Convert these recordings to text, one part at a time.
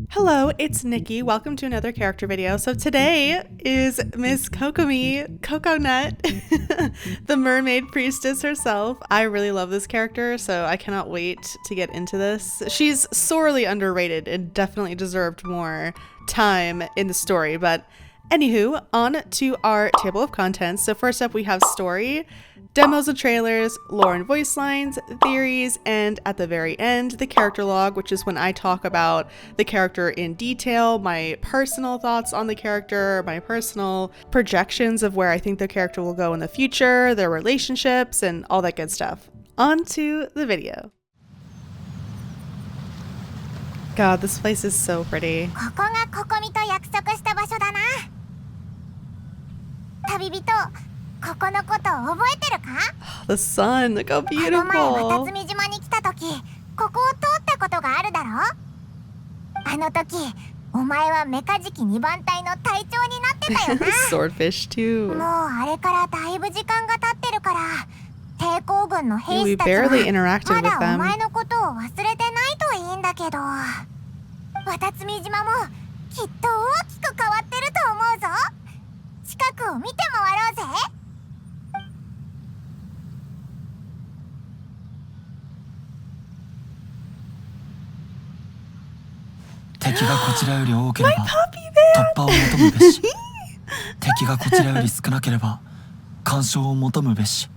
Hello, it's Nikki. Welcome to another character video. So today is Miss Kokomi, Coconut, the mermaid priestess herself. I really love this character, so I cannot wait to get into this. She's sorely underrated and definitely deserved more time in the story, but anywho, on to our table of contents. So first up we have story, demos and trailers, lore and voice lines, theories, and at the very end, the character log, which is when I talk about the character in detail, my personal thoughts on the character, my personal projections of where I think the character will go in the future, their relationships, and all that good stuff. On to the video. God, this place is so pretty. ここがココミと約束した場所だな。旅人、ここのこと覚えてるか？ The sun, look how この前 beautiful. 渡積島に来た時、ここを通ったことがあるだろ？あの時、お前はメカジキ2番隊の隊長になってたよな。Swordfish もう too. あれからだいぶ時間が経ってるから、抵抗軍の兵 We 士たちは barely interacted ま with だお them. 前のことを忘れてないといいんだけど、渡積島もきっと大きく変わってると思うぞ。近くを見て回ろうぜ。敵がこちらより多ければ突破を求むべし敵がこちらより少なければ干渉を求むべし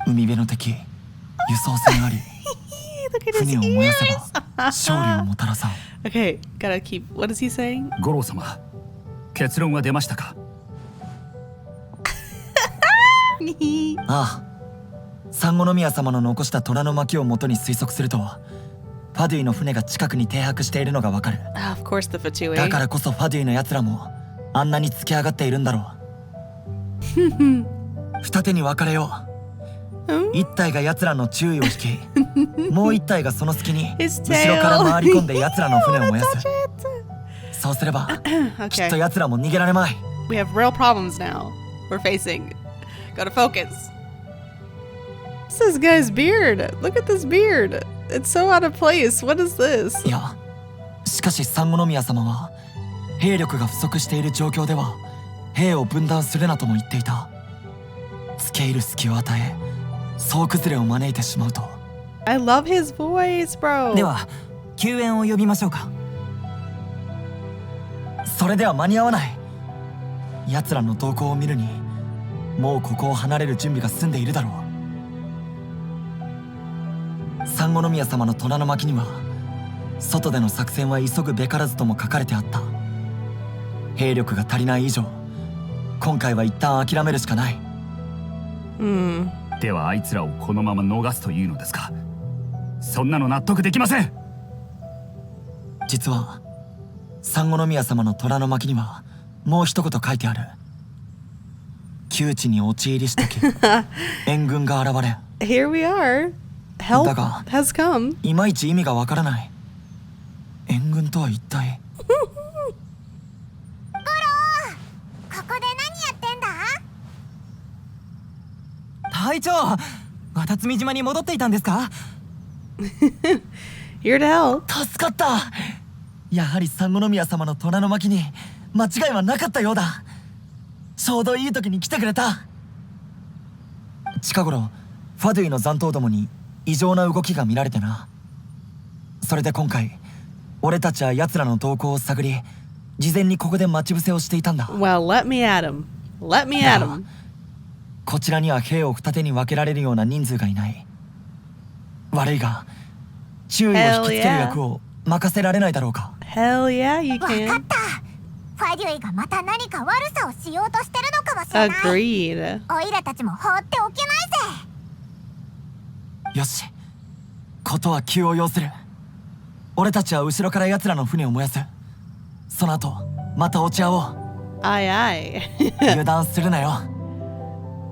海辺の敵輸送船あり Look at his 船を燃やせ ears. ば勝利をもたらさん Okay, gotta keep. What is he saying? 五郎様、結論は出ましたか？ああサンゴノ宮様の残した虎の巻をもとに推測するとファデュイの船が近くに停泊しているのがわかる Of course, the Fatui. だからこそファデュイの奴らもあんなに突き上がっているんだろう二手に分かれよう一体が奴らの注意を引きもう一体がその隙に His 後ろから tail. 回り込んで奴らの船を燃や Touch す it. そうすればきっと Okay, 奴らも逃げられまい we have real problems now. We're facing. Gotta focus. What's this guy's beard? Look at this beard. It's so out of place. What is this? いやしかしサンゴノ宮様は兵力が不足している状況では兵を分断するなとも言っていた付け入る隙を与え総崩れを招いてしまうと I love his voice, bro. では救援を呼びましょうかそれでは間に合わない奴らの動向を見るにもうここを離れる準備が済んでいるだろうサンゴノ宮様の虎の巻には外での作戦は急ぐべからずとも書かれてあった兵力が足りない以上今回は一旦諦めるしかないではあいつらをこのまま逃すというのですか？そんなの納得できません。実はサンゴノ宮様の虎の巻にはもう一言書いてある窮地に陥りしとき援軍が現れ Here we are. Help だが has come. いまいち意味がわからない援軍とは一体ここで何やってんだ？隊長渡積島に戻っていたんですか Here to help. 助かったやはりサンゴノ宮様の虎の巻に間違いはなかったようだちょうどいい時に来てくれた近頃ファドゥイの残党どもに異常な動きが見られてなそれで今回俺たちは奴らの動向を探り事前にここで待ち伏せをしていたんだ Well, let me at him. Let me at him. こちらには兵を二手に分けられるような人数がいない悪いが注意を引きつける役を任せられないだろうか Hell yeah, you わかっ can. た。ファデュイがまた何か悪さをしようとしてるのかもしれない。 Agreed. オイラたちも放っておけないぜ。よしことは急を要する俺たちは後ろから奴らの船を燃やすその後また落ち合おう Aye, aye. 油断するなよ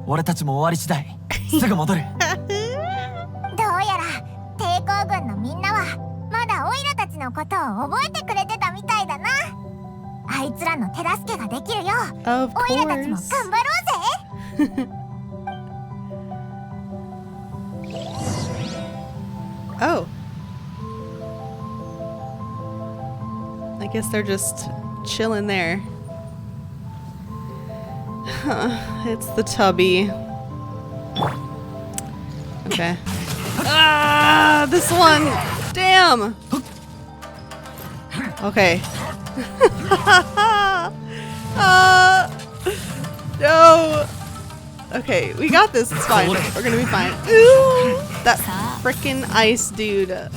俺たちも終わり次第すぐ戻るどうやら抵抗軍のみんなはまだオイラたちのことを覚えてくれてたみたいだな。あいつらの手助けができるよ。 Of オイラたちも course. 頑張ろうぜ。Oh. I guess they're just chilling there. It's the tubby. Okay. Ah, this one. Damn. Okay. No. Okay, we got this. It's fine. We're gonna be fine. Ooh, that frickin' ice dude.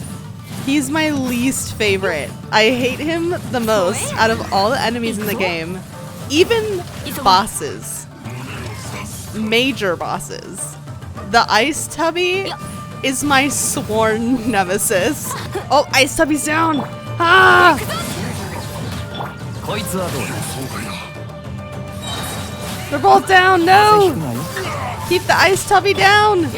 He's my least favorite. I hate him the most out of all the enemies in the game. Even bosses. Major bosses. The ice tubby is my sworn nemesis. Oh, ice tubby's down. Ah! They're both down. No! Keep the ice tubby down.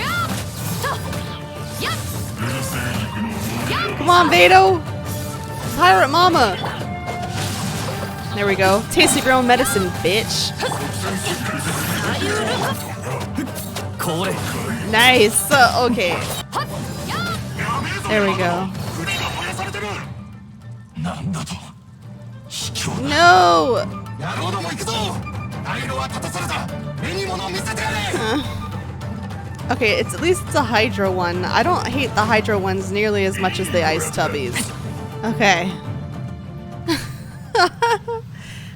Come on, Beto. Pirate mama. There we go. Taste of your own medicine, bitch. Nice. Okay. There we go. No. Okay, at least it's a Hydro one. I don't hate the Hydro ones nearly as much as the ice tubbies. Okay.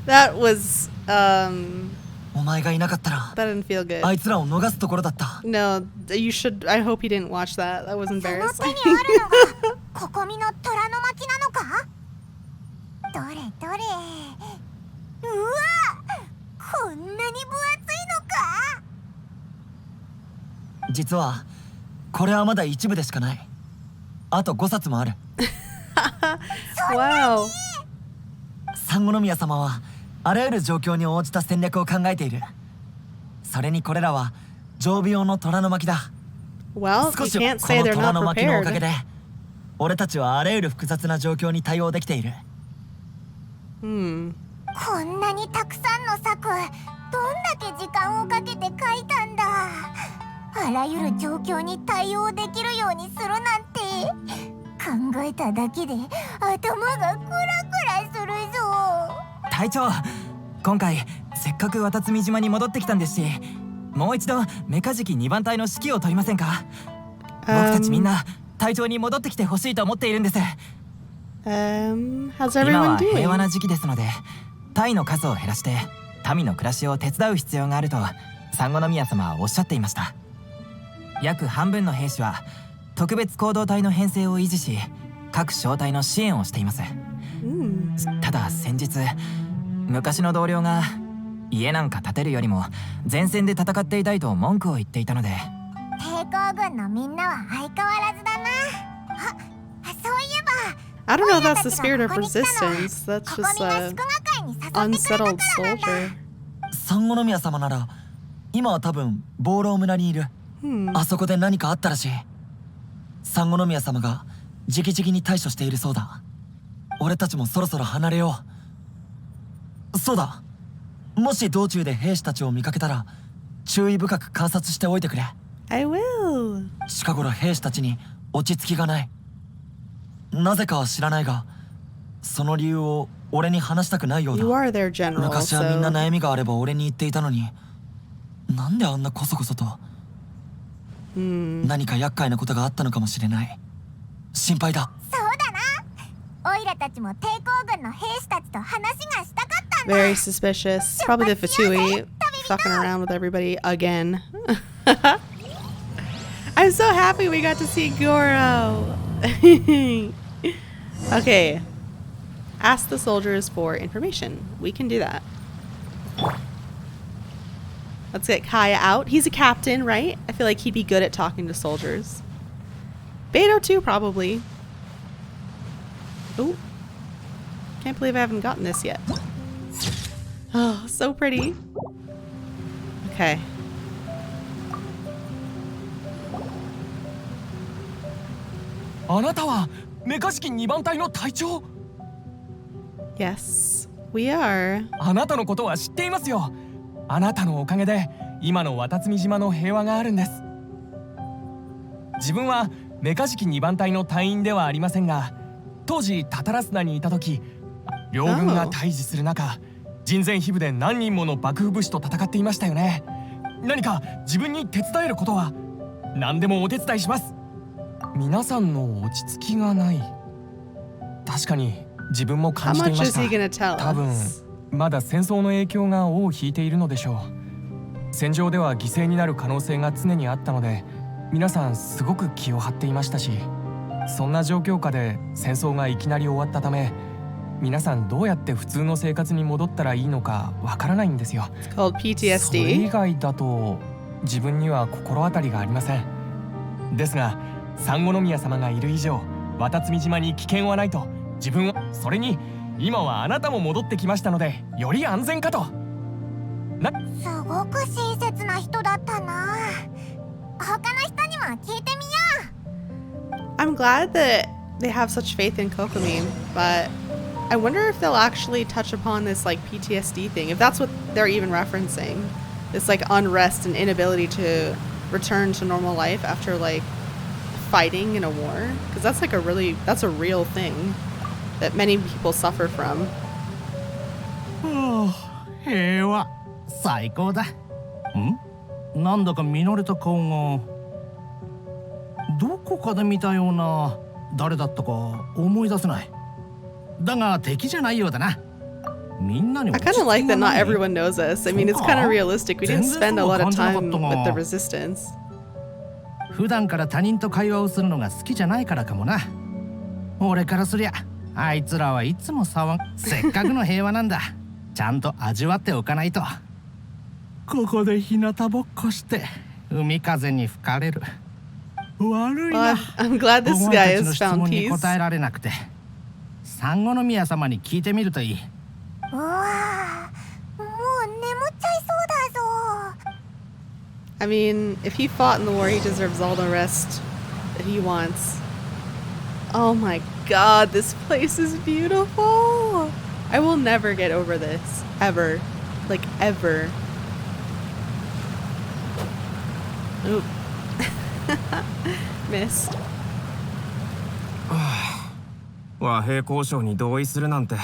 That was that didn't feel good. No, you should. I hope you didn't watch that. That was embarrassing. ココミの虎の巻なのか？どれどれ。うわ、こんなに分厚いのか？実はこれはまだ一部でしかない。あと5冊もある。Wow. 三宮様はあらゆる状況に応じた戦略を考えている。それにこれらは常備用の虎の巻だ。Well, 少 you し can't こ say の they're 虎 not の巻のおかげ prepared. で俺たちはあらゆる複雑な状況に対応できている。こんなにたくさんの策、どんだけ時間をかけて書いたんだ。あらゆる状況に対応できるようにするなんて考えただけで頭がクラクラするぞ。隊長、今回せっかく渡積島に戻ってきたんですし、もう一度メカジキ2番隊の指揮を取りませんか？僕たちみんな隊長に戻ってきてほしいと思っているんです。How's 今 everyone は平和 doing? な時期ですので、隊の数を減らして民の暮らしを手伝う必要があると三宮様はおっしゃっていました。約半分の兵士は特別行動隊の編成を維持し、各小隊の支援をしています。ただ先日、昔の同僚が家なんか建てるよりも前線で戦っていたいと文句を言っていたので。抵抗軍のみんなは相変わらずだな。あ、そういえば I don't know if that's the spirit of resistance. That's ここ just みが a 祝賀会に誘ってくれたからなん unsettled だ。 soldier. 三宮様なら今は多分坊労村にいる。あそこで何かあったらしい。三宮様が直々に対処しているそうだ。俺たちもそろそろ離れよう。そうだ、もし道中で兵士たちを見かけたら注意深く観察しておいてくれ。 I will. 近頃兵士たちに落ち着きがない。なぜかは知らないが、その理由を俺に話したくないよう You だ。 are their general, 昔はみんな so 悩みがあれば俺に言っていたのに、なんであんなコソコソと。何か厄介なことがあったのかもしれない。心配だ。そうだな。オイラたちも抵抗軍の兵士たちと話がしたかったんだ。 very suspicious. Probably the Fatui fucking around with everybody again. I'm so happy we got to see Goro. Okay. Ask the soldiers for information. We can do that. Let's get Kaya out. He's a captain, right? I feel like he'd be good at talking to soldiers. Beto too, probably. Oh. Can't believe I haven't gotten this yet. Oh, so pretty. Okay. あなたはメカジキ2番隊の隊長？ Yes, we are. あなたのことは知っていますよ。あなたのおかげで今の渡積島の平和があるんです。自分はメカジキ2番隊の隊員ではありませんが、当時タタラスナにいた時、両軍が対峙する中、人前秘部で何人もの幕府武士と戦っていましたよね。何か自分に手伝えることは何でもお手伝いします。皆さんの落ち着きがない。確かに自分も感じていました。多分まだ戦争の影響が尾を引いているのでしょう。戦場では犠牲になる可能性が常にあったので、皆さんすごく気を張っていましたし、そんな状況下で戦争がいきなり終わったため、皆さんどうやって普通の生活に戻ったらいいのかわからないんですよ。It's called PTSD. それ以外だと自分には心当たりがありません。ですが産後宮様がいる以上、渡積島に危険はないと自分は、それに今はあなたも戻ってきましたので、より安全かと。すごく親切な人だったな。他の人にも聞いてみよう。 I'm glad that they have such faith in Kokomi, but I wonder if they'll actually touch upon this like PTSD thing, if that's what they're even referencing. This like unrest and inability to return to normal life after like fighting in a war, because that's like that's a real thing that many people suffer from. 平和最高だ。なんだか見慣れた顔がどこかで見たような、誰だったか思い出せない。だが敵じゃないようだな。みんなに I kind of like that not everyone knows us. I mean, it's kind of realistic. We didn't spend a lot of time with the resistance. 普段から他人と会話をするのが好きじゃないからかもな。俺からすりゃあいつらはいつもせっかくの平和なんだ。ちゃんと味わっておかないと。ここで日向ぼっこして海風に吹かれる。悪いな。I'm glad this guy has found お前たちの質問に peace. 答えられなくて、産後宮様に聞いてみるといい。うわー、もう眠っちゃいそうだぞ。 I mean, if he fought in the war, he deserves all the rest that he wants. Oh my god, this place is beautiful. I will never get over this. Ever. Like, ever. Oop. Missed. 和平交渉に同意するなんて、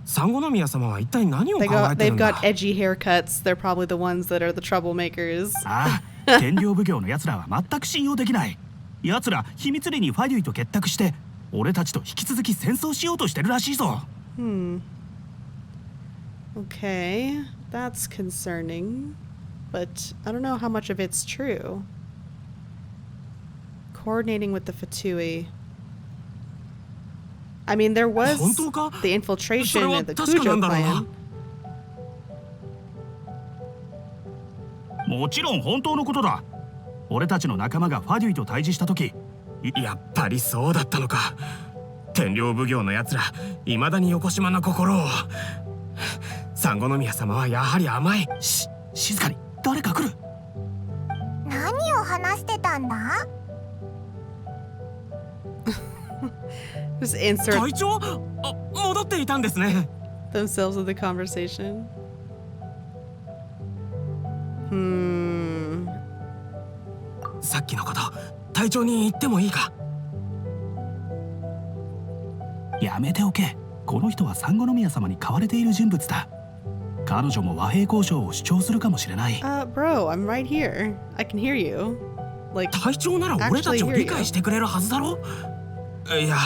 産後宮様は一体何を考えてる They've んだ。 got edgy haircuts. They're probably the ones that are the troublemakers. ああ、天領奉行の奴らは全く信用できない。奴ら秘密裏にファデュイと結託して俺たちと引き続き戦争しようとしてるらしいぞ。Okay, that's concerning, but I don't know how much of it's true. Coordinating with the Fatui. I mean, there was the infiltration of the Kujo clan. もちろん本当のことだ。俺たちの仲間がファデュイと対峙した時、やっぱりそうだったのか。天領奉行の奴ら、未だに横島な心を。産後宮様はやはり甘い。静かに。誰か来る。何を話してたんだ？ Just insert 隊長、戻っていたんですね。 themselves with the conversation. さっきのこと、隊長に言ってもいいか？やめておけ。この人は産後宮様に買われている人物だ。彼女も和平交渉を主張するかもしれない。Bro, I'm right here. I can hear you. Like, 隊長なら俺たちを理解してくれるはずだろ。いや、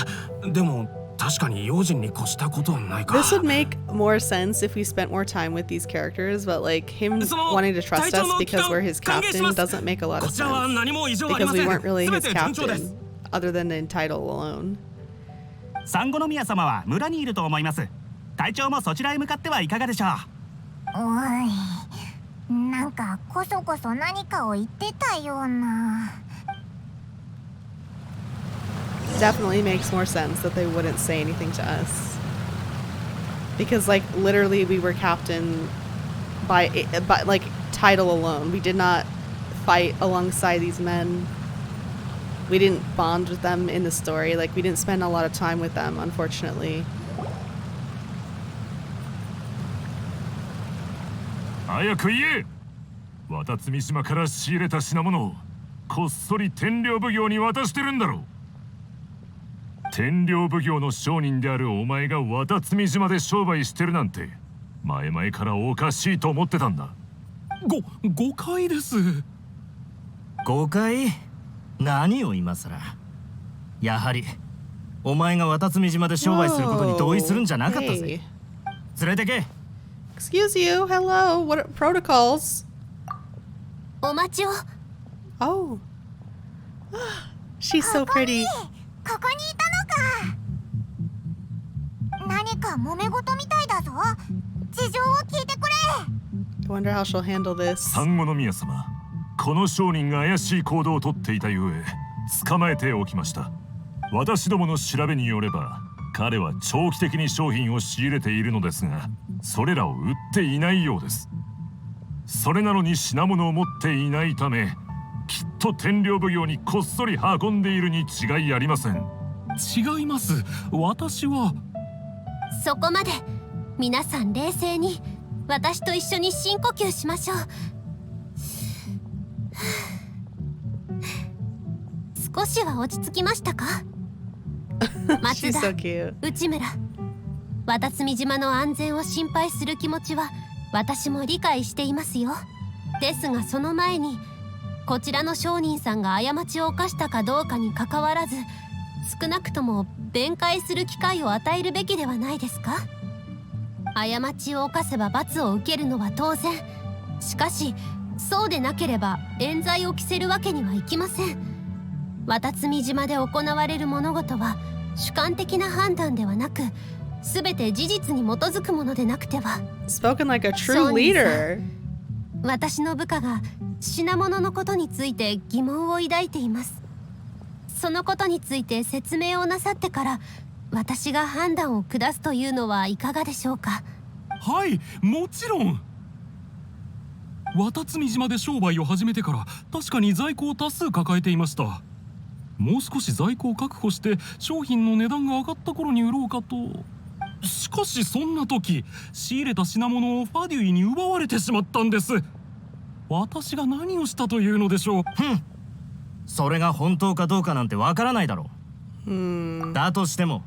でも確かに用心に越したことはないか。 this would make more sense if we spent more time with these characters, but like him wanting to trust us because we're his captain doesn't make a lot of sense. Because we weren't really his captain, other than in title alone. 産後宮様は村にいると思います。隊長もそちらへ向かってはいかがでしょう。おい、なんかこそこそ何かを言ってたような。 Definitely makes more sense that they wouldn't say anything to us. Because like literally we were captain by like title alone. We did not fight alongside these men. We didn't bond with them in the story. Like we didn't spend a lot of time with them, unfortunately. 早く言え。渡積島から仕入れた品物をこっそり天領奉行に渡してるんだろう。天領奉行の商人であるお前が渡積島で商売してるなんて前々からおかしいと思ってたんだ。誤解です。誤解？何を今さら。やはりお前が渡積島で商売することに同意するんじゃなかったぜ。連れてけ。 Excuse you, hello, what are protocols? お待ちを。 Oh. She's so pretty. ここにいたのか。何か揉め事みたいだぞ。事情を聞いてくれ。 I wonder how she'll handle this. 産後宮様、この商人が怪しい行動をとっていたゆえ捕まえておきました。私どもの調べによれば彼は長期的に商品を仕入れているのですが、それらを売っていないようです。それなのに品物を持っていないため、きっと天領奉行にこっそり運んでいるに違いありません。違います。私は。そこまで。皆さん冷静に私と一緒に深呼吸しましょう。少しは落ち着きましたか？松 She's 田、 so cute. 内村、渡積島の安全を心配する気持ちは私も理解していますよ。ですがその前にこちらの商人さんが過ちを犯したかどうかにかかわらず、少なくとも弁解する機会を与えるべきではないですか？過ちを犯せば罰を受けるのは当然。しかしそうでなければ冤罪を着せるわけにはいきません。渡積島で行われる物事は主観的な判断ではなく、全て事実に基づくものでなくては。 Spoken like a true leader. 私の部下が品物のことについて疑問を抱いています。そのことについて説明をなさってから私が判断を下すというのはいかがでしょうか？はい、もちろん。渡積島で商売を始めてから確かに在庫を多数抱えていました。もう少し在庫を確保して商品の値段が上がった頃に売ろうかと。しかしそんな時、仕入れた品物をファデュイに奪われてしまったんです。私が何をしたというのでしょう。それが本当かどうかなんてわからないだろう。だとしても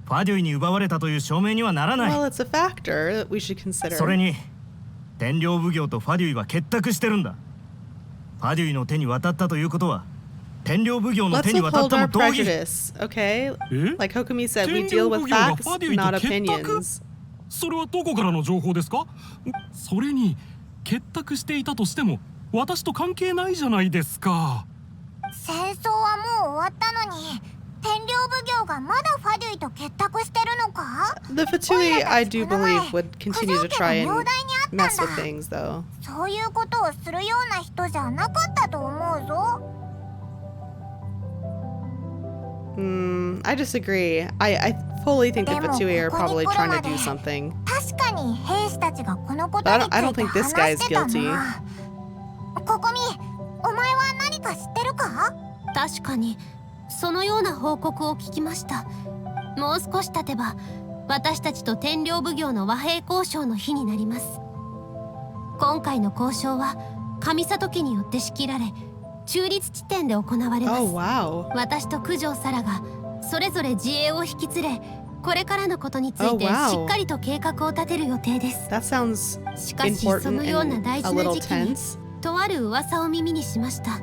ファデュイに奪われたという証明にはならない。 Well, it's a factor that we should consider. それに天領奉行とファデュイは結託してるんだ。ファデュイの手に渡ったということは天領奉行の Let's 手に渡っ uphold たも our 同義。 prejudice, okay? え？ Like Kokomi said, we 天領 deal 奉 with 行が facts, ファデュイと not 結託？ opinions. それはどこからの情報ですか？それに結託していたとしても私と関係ないじゃないですか。戦争はもう終わったのに天領奉行がまだファデュイと結託してるのか？ The Fatui, I do believe, would continue to try and mess with things, though. そういうことをするような人じゃなかったと思うぞ。I disagree. I fully think the Fatui are probably trying to do something. 確かに兵士たちがこのことに But ついて I don't think this guy 話 is してた guilty. な。ココミ、お前は何か知ってるか？確かにそのような報告を聞きました。もう少し経てば私たちと天領奉行の和平交渉の日になります。今回の交渉は上里家によって仕切られ中立地点で行われます。Oh, wow. 私と九条沙羅がそれぞれ自衛を引き連れ、これからのことについて Oh, wow. しっかりと計画を立てる予定です。 That sounds しかしそ important のような and 大 a 事な little 時期に tense. とある噂を耳にしました。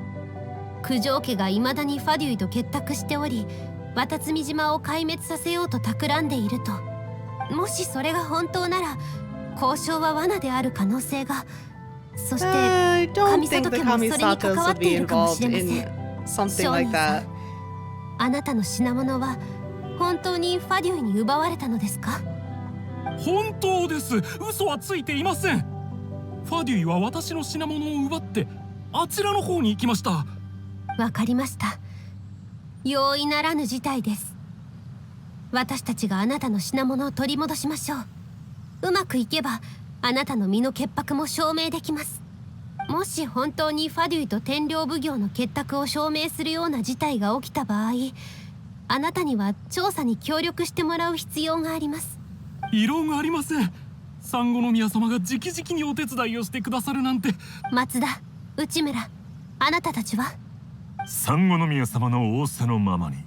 九条家が未だにファデュイと結託しており、渡積島を壊滅させようと企んでいると。もしそれが本当なら交渉は罠である可能性が。そして I don't 上 think 里 the 家もそれに関 Kamisatos わっ would て be いるかもし involved れませ in ん。 something 商 like 人さ that. ん、あなたの品物は本当にファデュイに奪われたのですか？本当です。嘘はついていません。ファデュイは私の品物を奪ってあちらの方に行きました。わかりました。容易ならぬ事態です。私たちがあなたの品物を取り戻しましょう。うまくいけばあなたの身の潔白も証明できます。もし本当にファデュイと天領奉行の結託を証明するような事態が起きた場合、あなたには調査に協力してもらう必要があります。異論ありません。産後宮様が直々にお手伝いをしてくださるなんて。松田、内村、あなたたちは？産後宮様の仰せのままに。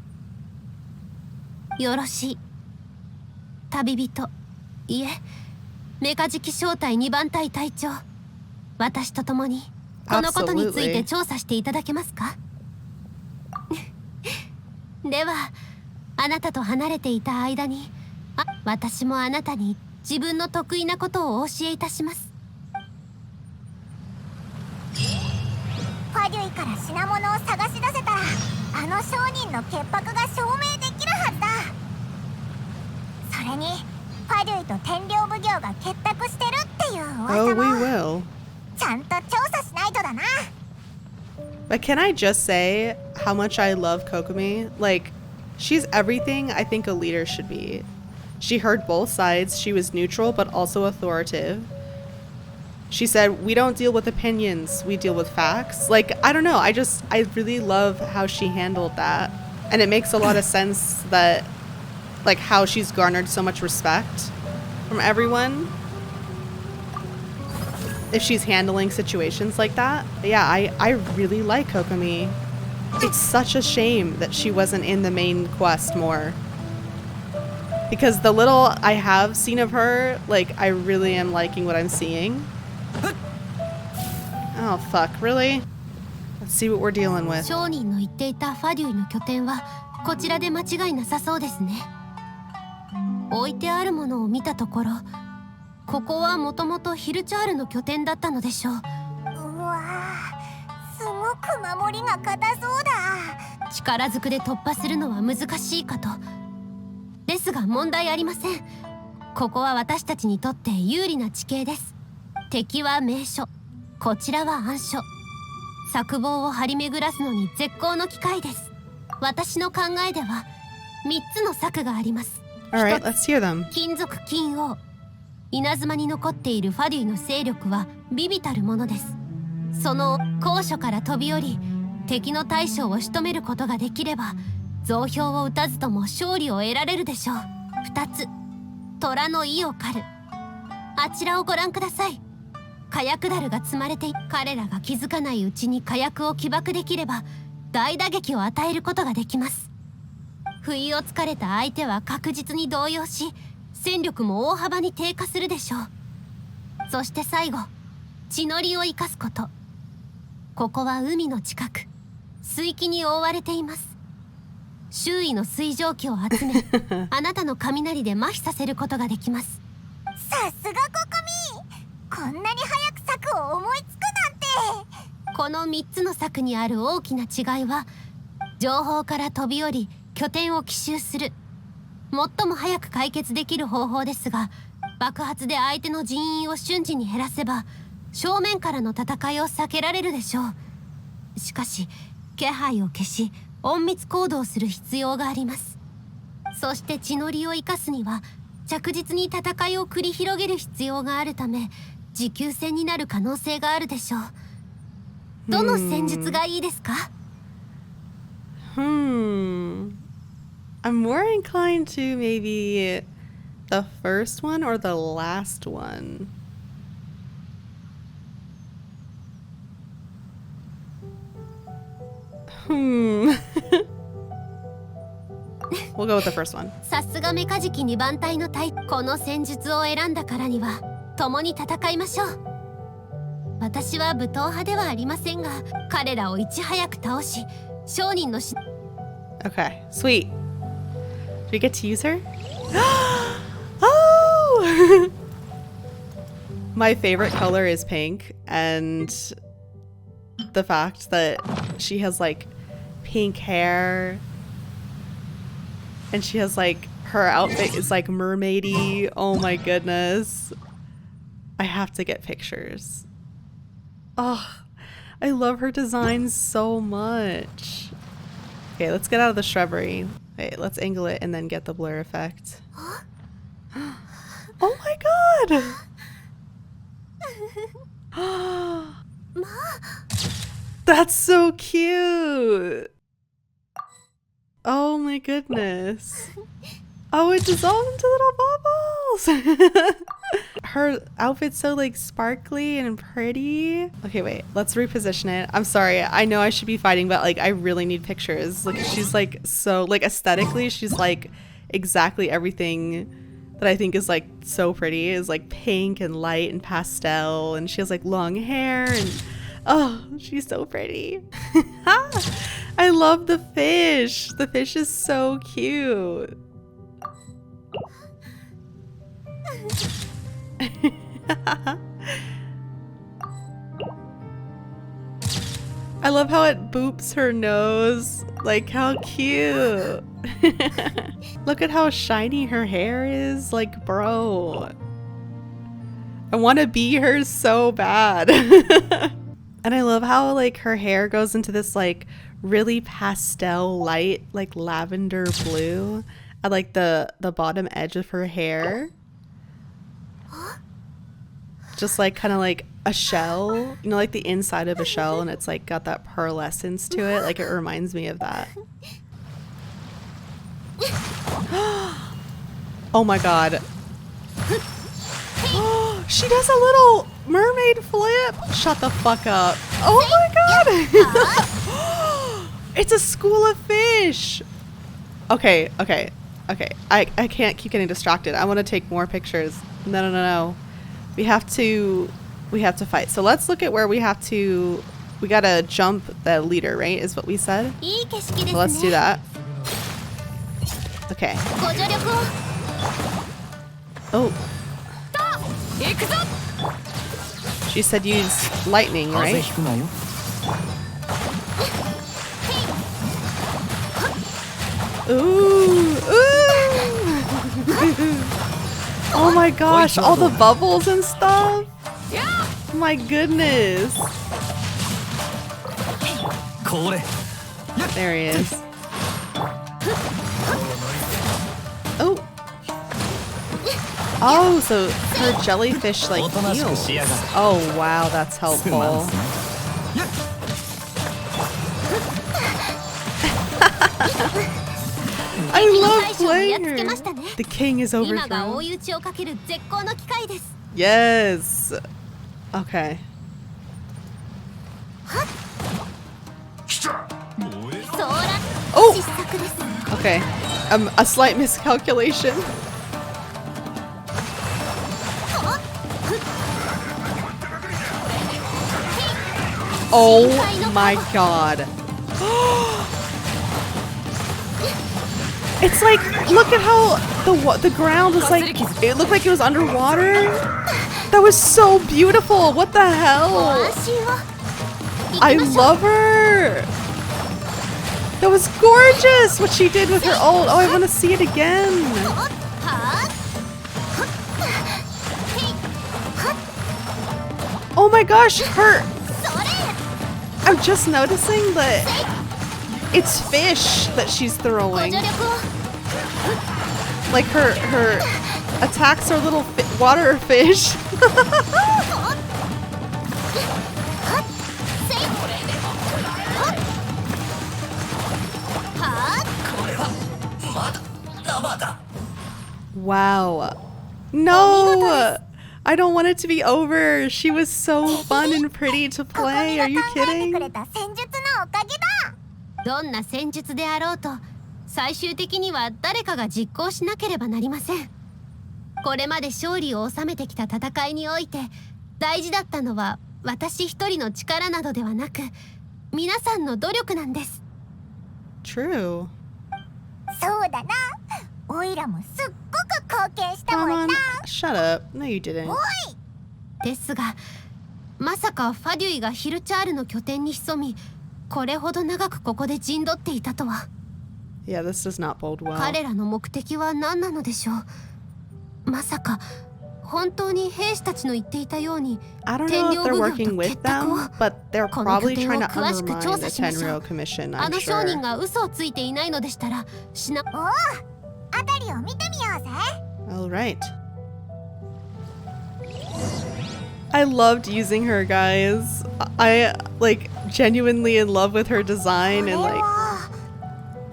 よろしい。旅人、いえ、メカジキ小隊2番隊隊長、私と共にこのことについて調査していただけますか？では、あなたと離れていた間に、私もあなたに自分の得意なことをお教えいたします。ファデュイから品物を探し出せたら、あの商人の潔白が証明できるはずだ。それにファデュイと天領奉行が結託してるっていう噂もちゃんと調査しないとだな。 But can I just say how much I love Kokomi? Like, she's everything I think a leader should be. She heard both sides. She was neutral but also authoritative. She said, we don't deal with opinions, we deal with facts. Like, I don't know, I really love how she handled that. And it makes a lot of sense that, like, how she's garnered so much respect from everyone if she's handling situations like that. But yeah, I really like Kokomi. It's such a shame that she wasn't in the main quest more. Because the little I have seen of her, like, I really am liking what I'm seeing. Oh fuck, really? Let's see what we're dealing with. 商人の言っていたファデュイの拠点はこちらで間違いなさそうですね。置いてあるものを見たところ、ここはもともとヒルチャールの拠点だったのでしょう。うわぁ、すごく守りが固そうだ。力ずくで突破するのは難しいかと。ですが問題ありません。ここは私たちにとって有利な地形です。敵は名所、こちらは暗所。策謀を張り巡らすのに絶好の機会です。私の考えでは3つの策があります。Alright, let's hear them. 金属金王。稲妻に残っているファデュイの勢力は微々たるものです。その高所から飛び降り、敵の大将を仕留めることができれば、増票を打たずとも勝利を得られるでしょう。2つ、虎の意を狩る。あちらをご覧ください。火薬ダルが積まれて、彼らが気づかないうちに火薬を起爆できれば大打撃を与えることができます。不意をつかれた相手は確実に動揺し、戦力も大幅に低下するでしょう。そして最後、地の利を生かすこと。ここは海の近く、水気に覆われています。周囲の水蒸気を集め、あなたの雷で麻痺させることができます。さすがココミ、こんなに早く策を思いつくなんて。この3つの策にある大きな違いは、情報から飛び降り拠点を奇襲する。最も早く解決できる方法ですが、爆発で相手の人員を瞬時に減らせば正面からの戦いを避けられるでしょう。しかし気配を消し隠密行動する必要があります。そして地の利を生かすには着実に戦いを繰り広げる必要があるため、持久戦になる可能性があるでしょう。どの戦術がいいですか？ I'm more inclined to maybe the first one or the last one. We'll go with the first one. さすがメカジキ2番隊の隊。この戦術を選んだからには共に戦いましょう。私は武闘派ではありませんが、彼らをいち早く倒し、商人のOkay, sweet. Do we get to use her? Oh! My favorite color is pink, and the fact that she has like pink hair and she has like her outfit is like mermaidy. Oh my goodness. I have to get pictures. Oh, I love her design so much. Okay, let's get out of the shrubbery. Wait, let's angle it and then get the blur effect. Oh my god! That's so cute! Oh my goodness. Oh, it dissolved into little bubbles! Her outfit's so like sparkly and pretty. Okay, wait, let's reposition it. I'm sorry, I know I should be fighting, but like I really need pictures. Like she's like so like aesthetically, she's like exactly everything that I think is like so pretty. Is like pink and light and pastel, and she has like long hair, and oh, she's so pretty. I love the fish. The fish is so cute. I love how it boops her nose. Like, how cute. Look at how shiny her hair is. Like, bro. I want to be her so bad. And I love how, like, her hair goes into this, like, really pastel light, like, lavender blue at, like, the bottom edge of her hair. Just, like, kind of like a shell, you know, like the inside of a shell, and it's like got that pearlescence to it. Like, it reminds me of that. Oh my god. She does a little mermaid flip. Shut the fuck up. Oh my god. It's a school of fish. Okay. I can't keep getting distracted. I want to take more pictures. No. We have to fight. So let's look at where we gotta jump the leader, right? Is what we said. So let's do that. Okay. Oh. She said use lightning, right? Ooh. Oh my gosh, all the bubbles and stuff. My goodness. There he is. Oh. Oh, so her jellyfish like heals. Oh wow, that's helpful. I love playing her. The king is overthrown. Yes. Okay. Oh. Okay. A slight miscalculation. Oh my god. It's like, look at how the ground was like, it looked like it was underwater. That was so beautiful. What the hell? I love her. That was gorgeous what she did with her ult. Oh, I want to see it again. Oh my gosh, I'm just noticing that it's fish that she's throwing. Like her attacks are little water fish. Wow. No! I don't want it to be over. She was so fun and pretty to play. Are you kidding? どんな戦術であろうと最終的には誰かが実行しなければなりません。これまで勝利を収めてきた戦いにおいて大事だったのは私一人の力などではなく皆さんの努力なんです。 True. そうだな。オイラもすっごく貢献したもんな。Shut up. No, you didn't. ですが、まさかファデュイがヒルチャールの拠点に潜み、これほど長くここで陣取っていたとは。Yeah, this does not bode well. 彼らの目的は何なのでしょう。まさか本当に兵士たちの言っていたように I don't know if they're working with them, but they're probably trying to undermine the Tenryou Commission, あ I'm の商人 sure. が嘘をついていないのでしたらおお、あたりを見てみようぜ。 Alright. I loved using her, guys. I, like, genuinely in love with her design and, like,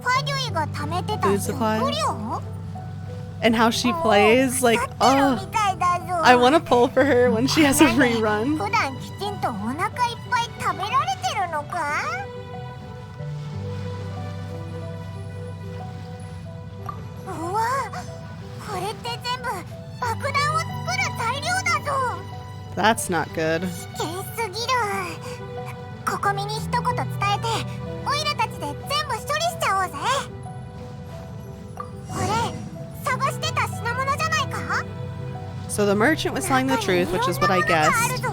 ファデュイが貯めてた food 食 supplies. 料 And how she plays, like, oh, I want to pull for her when she has a rerun. 普段きちんとお腹いっぱい食べられてるのか。うわ That's not good. 危険すぎる。ここみに一言伝えてオイラたちで全部処理しちゃおうぜ。これ探してた品物じゃないか？ So the merchant was telling the truth, which is what I 中にいろんなものがある guessed. ぞ。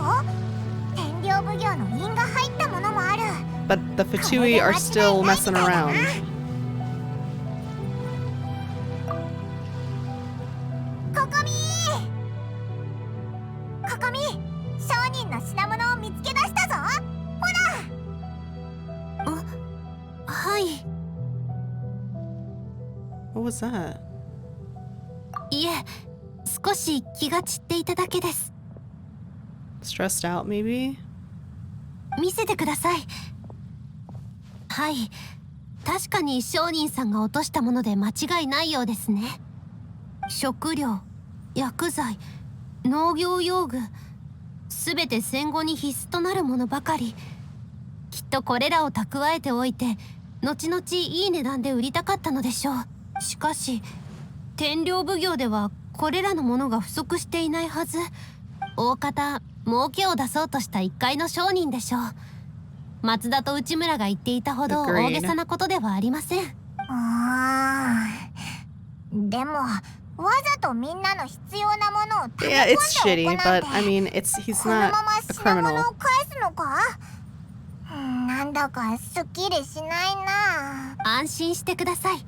天領奉行の印が入ったものもある。 But the Fatui are still messing around. ここみ商人の品物を見つけ出したぞ。ほら。はい。 What was that? いえ、少し気が散っていただけです。 Stressed out, maybe? 見せてください。はい、確かに商人さんが落としたもので間違いないようですね。食料、薬剤、農業用具、すべて戦後に必須となるものばかり。きっとこれらを蓄えておいて後々いい値段で売りたかったのでしょう。しかし天領奉行ではこれらのものが不足していないはず。大方儲けを出そうとした一介の商人でしょう。松田と内村が言っていたほど大げさなことではありません。でもわざとみんなの必要なものを溜め Yeah, 込んで it's お shitty, くなん but て I mean, he's この not まま a 品物 criminal. を返すのか？なんだかすっきりしないな。安心してください。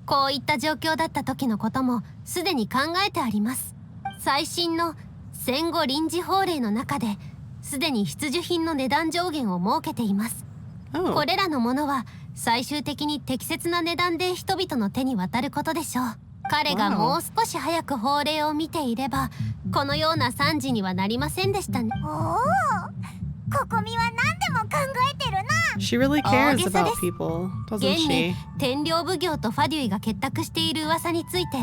こういった状況だった時のこともすでに考えてあります。最新の戦後臨時法令の中ですでに必需品の値段上限を設けています。Oh. これらのものは最終的に適切な値段で人々の手に渡ることでしょう。彼がもう少し早く法令を見ていればこのような惨事にはなりませんでしたね。おお、ここみは何でも考えてるな。 She really cares about people, doesn't 現に she? 天領奉行とファデュイが結託している噂について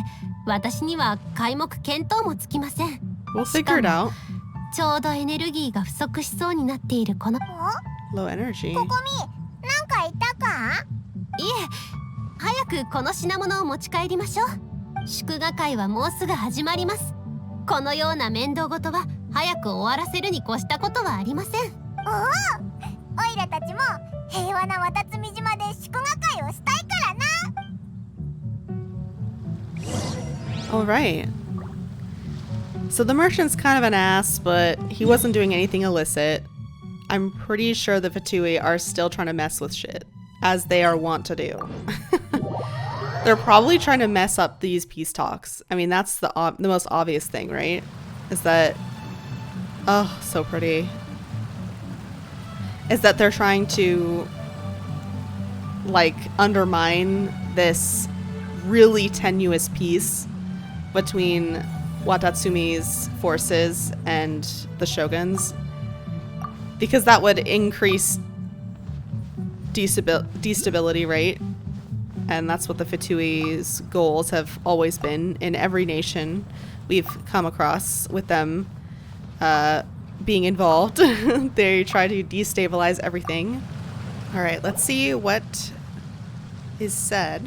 私には皆目見当もつきません。 We'll figure it out. ちょうどエネルギーが不足しそうになっているこの Low energy. ここみ、なんかいたか？いえ、早くこの品物を持ち帰りましょう。祝賀会はもうすぐ始まります。このような面倒事は早く終わらせるに越したことはありません。おお、オイラたちも平和な渡積島で祝賀会をしたいからな。 All right. So the merchant's kind of an ass, but he wasn't doing anything illicit. I'm pretty sure the Fatui are still trying to mess with shit, as they are wont to do. They're probably trying to mess up these peace talks. I mean, that's the most obvious thing, right? Is that... Oh, so pretty. Is that they're trying to, like, undermine this really tenuous peace between Watatsumi's forces and the shoguns, because that would increase destability, right? And that's what the Fatui's goals have always been in every nation we've come across with them being involved. They try to destabilize everything. All right, let's see what is said.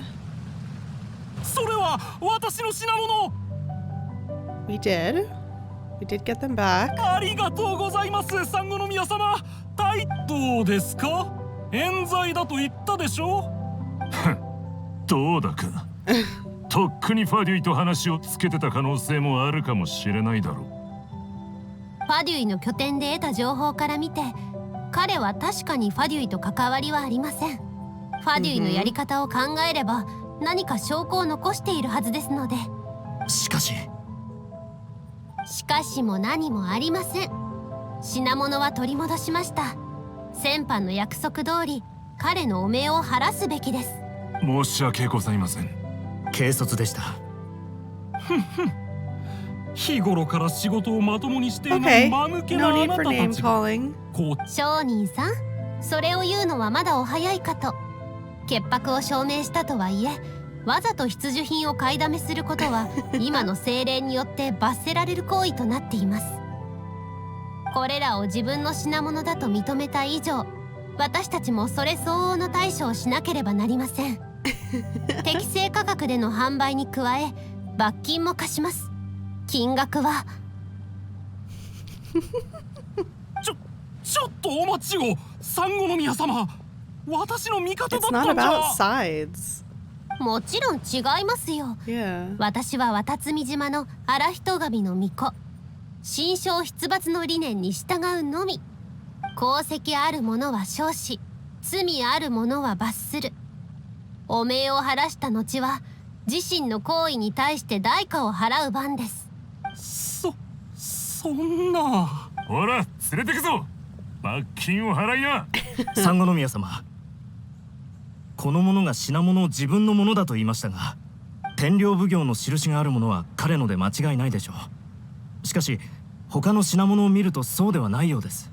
それは私の品物。 We did get them back. ありがとうございます、産後の宮様。タイトですか？冤罪だと言ったでしょ。どうだか。とっくにファデュイと話をつけてた可能性もあるかもしれないだろう。ファデュイの拠点で得た情報から見て、彼は確かにファデュイと関わりはありません。ファデュイのやり方を考えれば何か証拠を残しているはずですので。しかしも何もありません。品物は取り戻しました。先般の約束通り彼の汚名を晴らすべきです。申し訳ございません。軽率でした。日頃から仕事をまともにしていな Okay, い間抜け no なあ need な for たた name ちが calling. こう商人さん、それを言うのはまだお早いかと。潔白を証明したとはいえ、わざと必需品を買いだめすることは今の政令によって罰せられる行為となっています。これらを自分の品物だと認めた以上、私たちもそれ相応の対処をしなければなりません。適正価格での販売に加え罰金も課します。金額はちょっとお待ちを、産後宮様。私の味方だ It's った not んじゃ。 about sides. もちろん違いますよ。 Yeah. 私は渡積島の荒人神の巫女。心象出伐の理念に従うのみ。功績ある者は賞し、罪ある者は罰する。汚名を晴らした後は自身の行為に対して代価を払う番です。そんな。ほら連れてくぞ。罰金を払いな。三五宮様、この者が品物を自分のものだと言いましたが、天領奉行の印があるものは彼ので間違いないでしょう。しかし他の品物を見るとそうではないようです。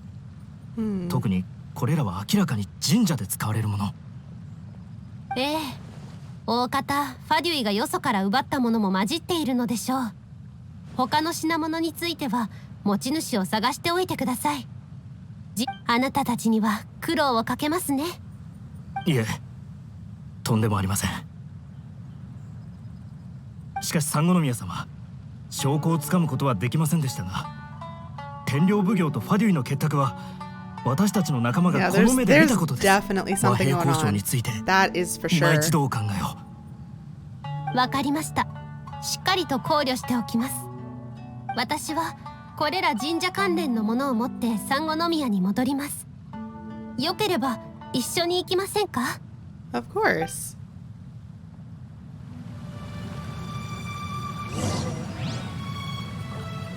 特にこれらは明らかに神社で使われるもの。ええ、大方ファデュイがよそから奪ったものも混じっているのでしょう。他の品物については持ち主を探しておいてください。あなたたちには苦労をかけますね。いえ、とんでもありません。しかし三五宮様、証拠をつかむことはできませんでしたが、天領奉行とファデュイの結託は私たちの仲間 Yeah, がこの目で見たことです。 definitely 和 something 平 going 交渉 on. について That is for 今 sure. 一度お考えを。わかりました。しっかりと考慮しておきます。私はこれら神社関連のものを持って産後宮に戻ります。よければ一緒に行きませんか？ Of course.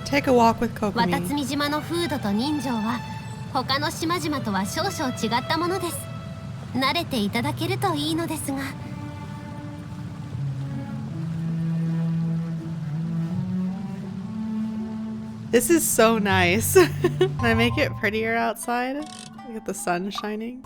Take a walk with 渡 Kokomi. 積島の風土と人情は他の島々とは少々違ったものです。慣れていただけるといいのですが。This is so nice. Can I make it prettier outside? Look at the sun shining.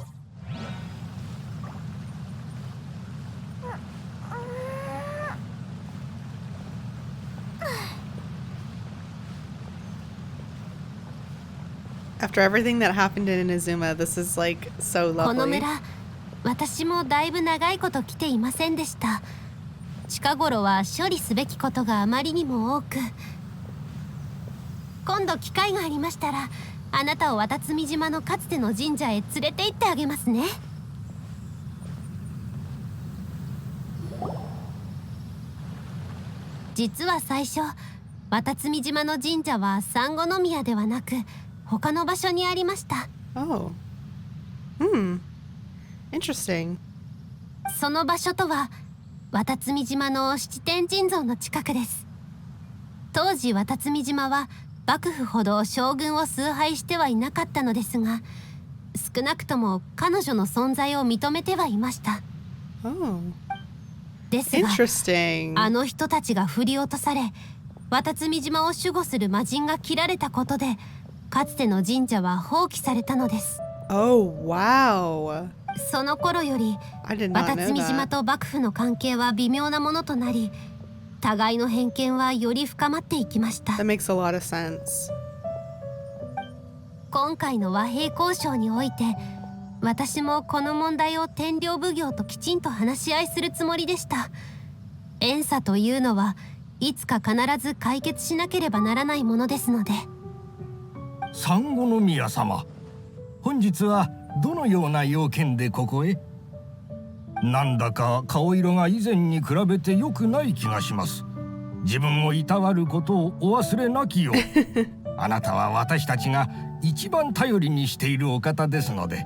After everything that happened in Inazuma, this is like so この lovely. 村、私もだいぶ長いこと来ていませんでした。近頃は処理すべきことがあまりにも多く。今度機会がありましたら、あなたを渡積島のかつての神社へ連れて行ってあげますね。実は最初、渡積島の神社は産後宮ではなく他の場所にありました。 Oh. Interesting. その場所とは渡積島の七天神像の近くです。当時渡積島は幕府ほど将軍を崇拝してはいなかったのですが、少なくとも彼女の存在を認めてはいました。 Oh. ですが、 Interesting. あの人たちが振り落とされ、渡積島を守護する魔人が切られたことで、かつての神社は放棄されたのです。 Oh, wow. その頃より I did not 渡 know 積島 that. と幕府の関係は微妙なものとなり、互いの偏見はより深まっていきました。 That makes a lot of sense. 今回の和平交渉において、私もこの問題を天領奉行ときちんと話し合いするつもりでした。怨嗟というのはいつか必ず解決しなければならないものですので。産後宮様、本日はどのような用件でここへ？なんだか顔色が以前に比べて良くない気がします。自分をいたわることをお忘れなきよう。あなたは私たちが一番頼りにしているお方ですので。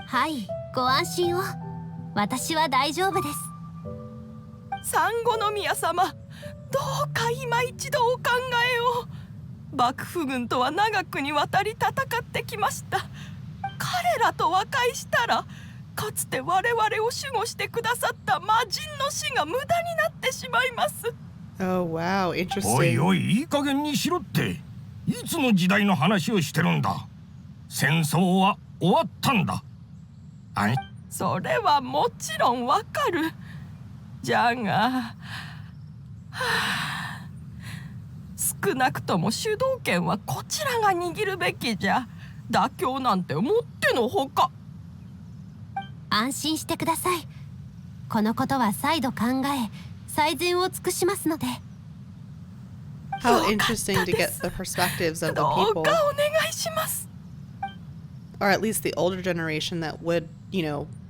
はい、ご安心を。私は大丈夫です。産後宮様、どうか今一度お考えを。幕府軍とは長くにわたり戦ってきました。彼らと和解したら、かつて我々を守護してくださった魔人の死が無駄になってしまいます。 Oh, wow. おい Interesting. おい、いい加減にしろって。いつの時代の話をしてるんだ。戦争は終わったんだ。それはもちろんわかる。じゃが、少なくとも主導権はこちらが握るべきじゃ。妥協なんてもってのほか。安心してください。このことは再度考え、最善を尽くしますので。How interesting to get the perspectives of the どう people, かお願いします。 or at least the older generation that would,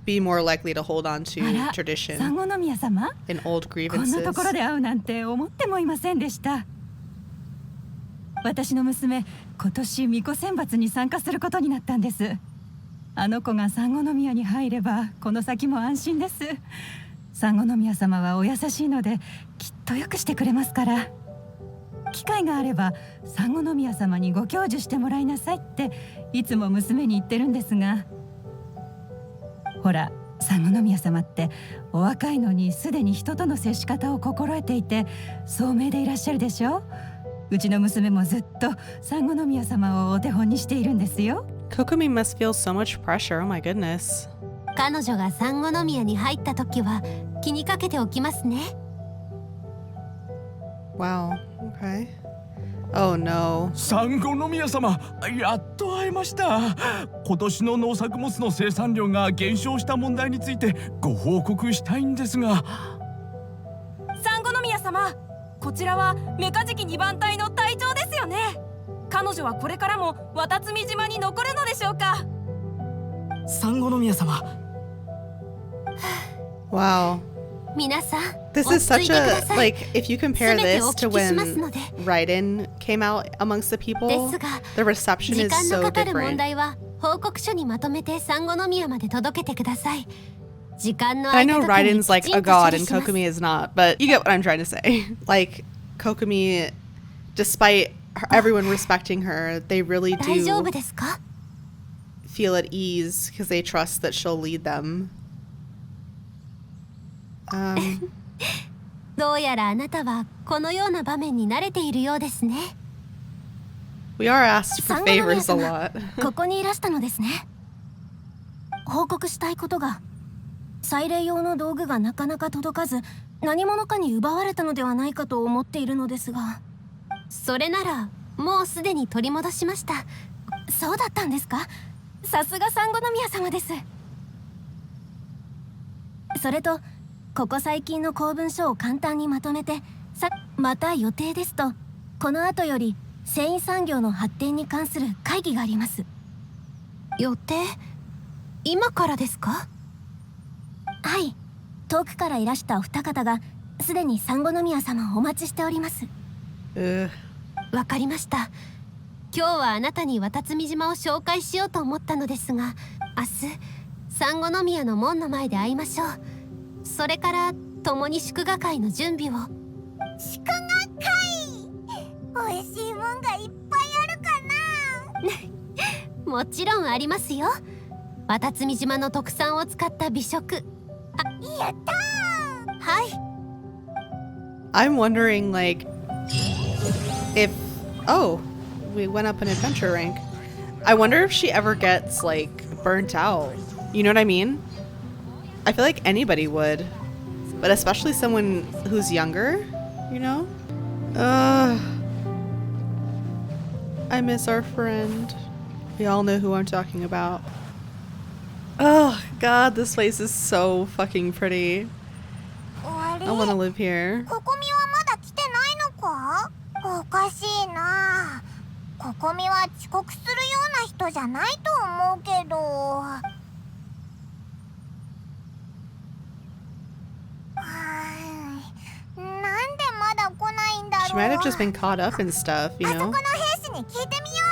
be more likely to hold on to あら、 tradition 産後宮様、 and old こんなところ grievances. で会うなんて思ってもいませんでした。私の娘、今年巫女選抜に参加することになったんです。あの子が産後宮に入ればこの先も安心です。産後宮様はお優しいのできっとよくしてくれますから。機会があれば産後宮様にご教授してもらいなさいっていつも娘に言ってるんですが、ほら、産後宮様ってお若いのにすでに人との接し方を心得ていて聡明でいらっしゃるでしょ。うちの娘もずっと産後宮様をお手本にしているんですよ。 Kokomi must feel so much pressure. Oh my goodness. 彼女が産後宮に入った時は気にかけておきますね。 Wow. Okay. Oh no. 産後宮様、やっと会えました。今年の農作物の生産量が減少した問題についてご報告したいんですが。産後宮様、こちらはメカジキ2番隊の隊長ですよね。彼女はこれからも渡積島に残るのでしょうか。産後宮様。Wow. 皆さん、 This 落 is ち着い such てく a ださい。 like if you compare 全て this お to 聞きしますの when で。 Raiden came out amongst the で people, すが、 the reception 時 is 間の so かかる問 different. 題は報告書にまとめて産後宮まで届けてください。時間の I 空い know た時に Raiden's き like ち a んと処 god 理 and します。 Kokomi is not, but you get what I'm trying to say. Like Kokomi, despite everyone respecting her, they really 大丈 do 夫ですか？ feel at ease because they trust that she'll lead them. どうやらあなたはこのような場面に慣れているようですね。 We are asked for 産後宮 favors a 様、 lot. ここにいらしたのですね。報告したいことが、祭礼用の道具がなかなか届かず、何者かに奪われたのではないかと思っているのですが。それならもうすでに取り戻しました。そうだったんですか。さすが産後宮様です。それとここ最近の公文書を簡単にまとめて、また予定ですとこの後より繊維産業の発展に関する会議があります。予定？今からですか？はい、遠くからいらしたお二方がすでに産後宮様をお待ちしております。わかりました。今日はあなたに渡積島を紹介しようと思ったのですが、明日産後宮の門の前で会いましょう。それから共に祝賀会の準備を。祝賀会？美味しいもんがいっぱいあるかな？もちろんありますよ。渡積島の特産を使った美食。やったー！はい。I'm wondering like if we went up an adventure rank. I wonder if she ever gets like burnt out. You know what I mean? I feel like anybody would, but especially someone who's younger, you know? I miss our friend. We all know who I'm talking about. Oh god, this place is so fucking pretty. I want to live here. ココミはまだ来てないのか？おかしいな。ココミは遅刻するような人じゃないと思うけど。なんでまだ来ないんだろう。 She might have just been caught up in stuff, you あそこ know? の兵士に聞いてみよ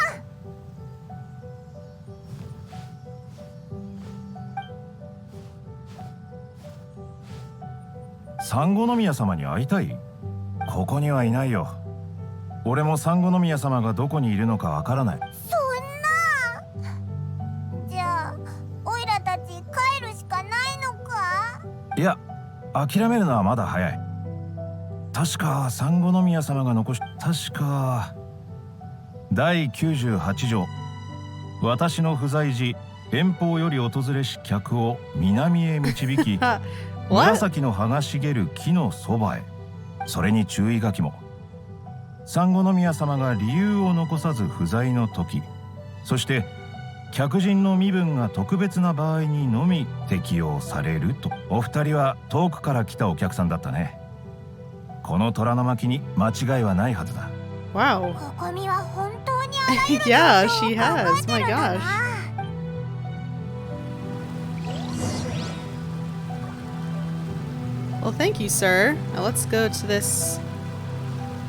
う。産後宮様に会いたい？ここにはいないよ。俺も産後宮様がどこにいるのかわからない。そんな。じゃあオイラたち帰るしかないのか？いや、諦めるのはまだ早い。確か産後宮様が残し、確か第98条、私の不在時遠方より訪れし客を南へ導き紫の葉が茂る木のそばへ、それに注意書きも。産後宮様が理由を残さず不在の時、そして客人の身分が特別な場合にのみ適用されると。お二人は遠くから来たお客さんだったね。この虎の巻に間違いはないはずだ。Wow. ココミは本当にあらゆる Yeah, 状況を she 考 has. えて My るんだ gosh. な。Well, thank you, sir. Now let's go to this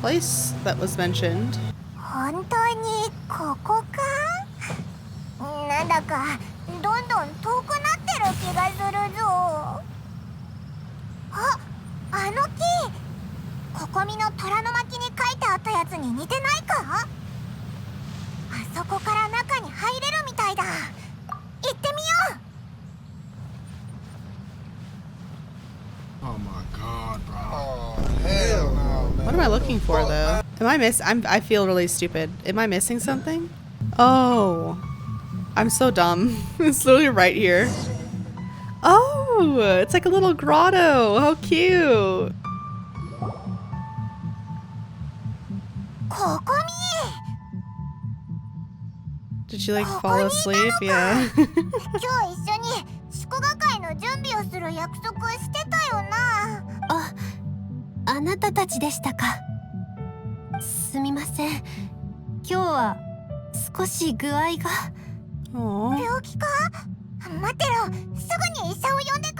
place that was mentioned. 本当にここか？なんだかどんどん遠くなってる気がするぞ。あの木、ココミの虎の巻に書いてあったやつに似てないか？あそこから中に入れるみたいだ。行ってみよう。 Oh my god, bro. Oh, hell no, man. What am I looking for, though? I feel really stupid. Am I missing something? Oh. I'm so dumb. It's literally right here. Oh, it's like a little grotto. How cute. ココミ。 Did you like fall asleep? Yeah. 今日一緒に祝賀会の準備をする約束してたよな。あなたたちでしたか。すみません。今日は少し具合が。Aww. 病気か？待ってろ、すぐに医者を呼んでく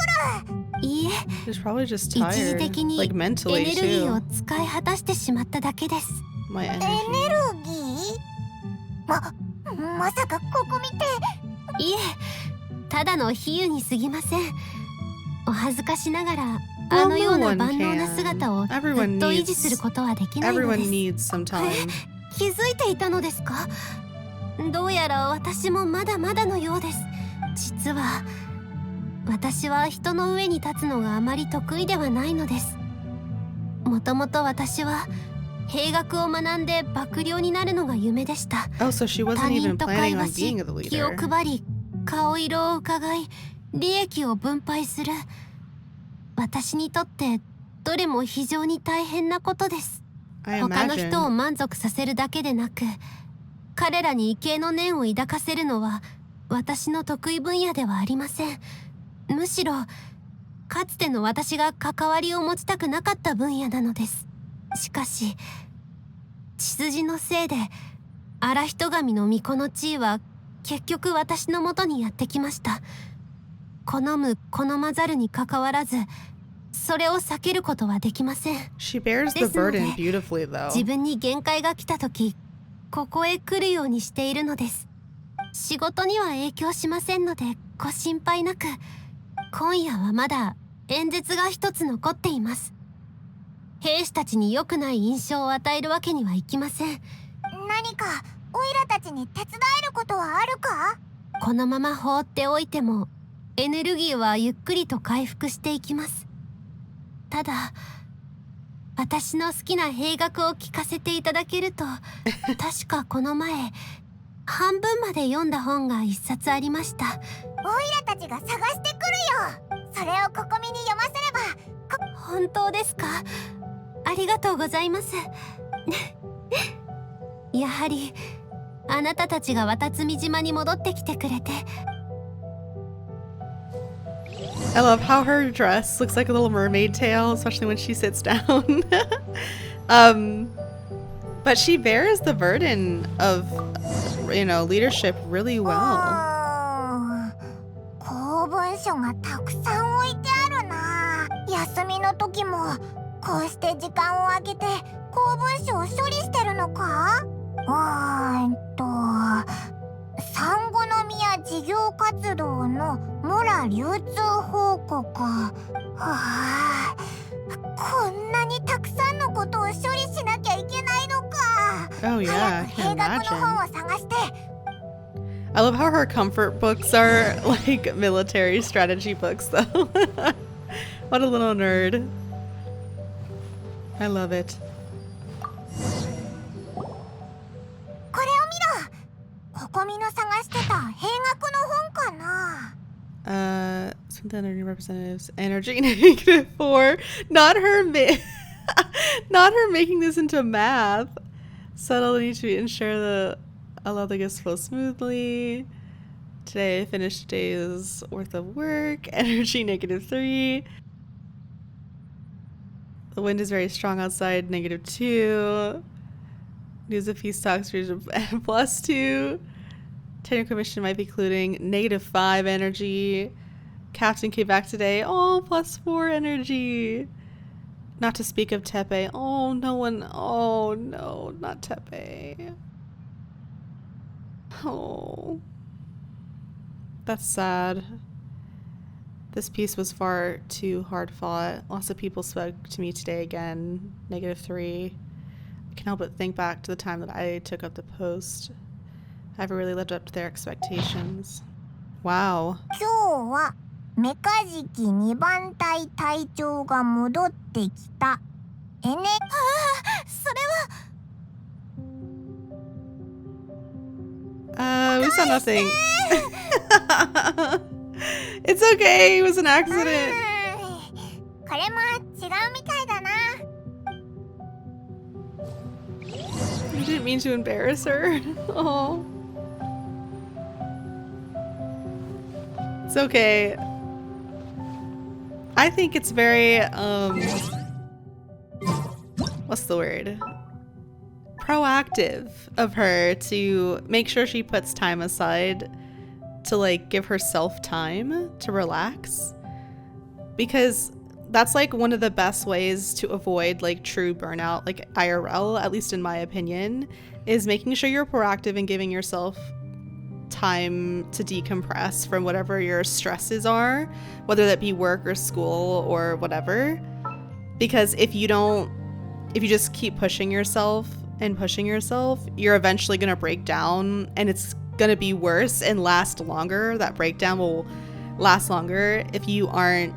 る。いいえ、 She's probably just 一時 tired. 的に Like エネ mentally ルギーを too. 使い果たしてしまっただけです。 My エ energy. ネルギー？まさかここ見て。いえ、ただの比喩に過ぎません。お恥ずかしながら、あのような万能な姿をずっと維持することはできないの Everyone です。 needs some time. 気づいていたのですか？どうやら私もまだまだのようです。実は私は人の上に立つのがあまり得意ではないのです。もともと私は兵学を学んで幕僚になるのが夢でした。 Oh, so she 他 wasn't 人 even と会 planning 話 on し being the 気を leader. 配り顔色を伺い利益を分配する。私にとってどれも非常に大変なことです。 I 他の人を imagine. 満足させるだけでなく彼らに畏敬の念を抱かせるのは私の得意分野ではありません。むしろかつての私が関わりを持ちたくなかった分野なのです。しかし血筋のせいで荒人神の巫女の地位は結局私のもとにやってきました。好む好まざるにかかわらずそれを避けることはできません。 She bears the ですので burden beautifully, though. 自分に限界が来た時ここへ来るようにしているのです。仕事には影響しませんのでご心配なく。今夜はまだ演説が一つ残っています。兵士たちに良くない印象を与えるわけにはいきません。何かオイラたちに手伝えることはあるか？このまま放っておいてもエネルギーはゆっくりと回復していきます。ただ私の好きな兵学を聞かせていただけると確かこの前半分まで読んだ本が一冊ありました。オイラたちが探してくるよ。それをココミに読ませれば。本当ですか？ありがとうございます。やはりあなたたちが渡積島に戻ってきてくれて。 I love how her dress looks like a little mermaid tail, especially when she sits down. But she bears the burden of, leadership really well. 公文書がたくさん置いてあるな。休みの時もこうして時間を空けて公文書を処理してるのか？サンゴノミヤ事業活動の村流通報告。こんなにたくさんのことを処理しなきゃいけないのか。 Oh yeah, I 早く can 兵学の本 imagine. を探して。 I love how her comfort books are like military strategy books, though. What a little nerd. I love it. これを見ろ。ココミの探してた兵学の本かな。Some energy representatives. Energy -4. Not her not her making this into math. Subtle need to ensure the allow the gifts flow smoothly. Today I finished a day's worth of work. Energy -3. The wind is very strong outside, -2. News of peace talks region +2. Tenure commission might be including -5 energy. Captain came back today. Oh, +4 energy. Not to speak of Tepe. Oh, no one. Oh, no, not Tepe. Oh. That's sad. This piece was far too hard fought. Lots of people spoke to me today again. -3. I can help but think back to the time that I took up the post. I haven't really lived up to their expectations. Wow. 今日はメカジキ2番隊隊長が戻ってきた。それは。We saw nothing. It's okay. It was an accident. これも違うみたいだな。You didn't mean to embarrass her. Oh. It's okay. I think it's very, what's the word? Proactive of her to make sure she puts time aside to like give herself time to relax, because that's like one of the best ways to avoid like true burnout, like IRL, at least in my opinion, is making sure you're proactive and giving yourself time to decompress from whatever your stresses are, whether that be work or school or whatever. Because if you just keep pushing yourself, you're eventually going to break down, and it's going to be worse and last longer. That breakdown will last longer if you aren't,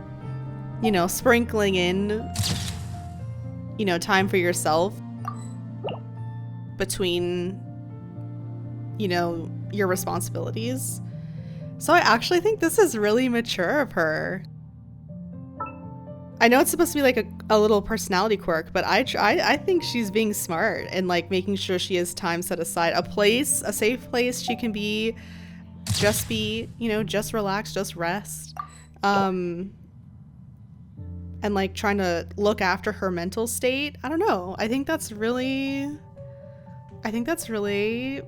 you know, sprinkling in, you know, time for yourself between, you know, your responsibilities. So I actually think this is really mature of her. I know it's supposed to be like a little personality quirk, but I think she's being smart and like making sure she has time set aside, a safe place she can be, you know, just relax, just rest. And like trying to look after her mental state. I don't know. I think that's really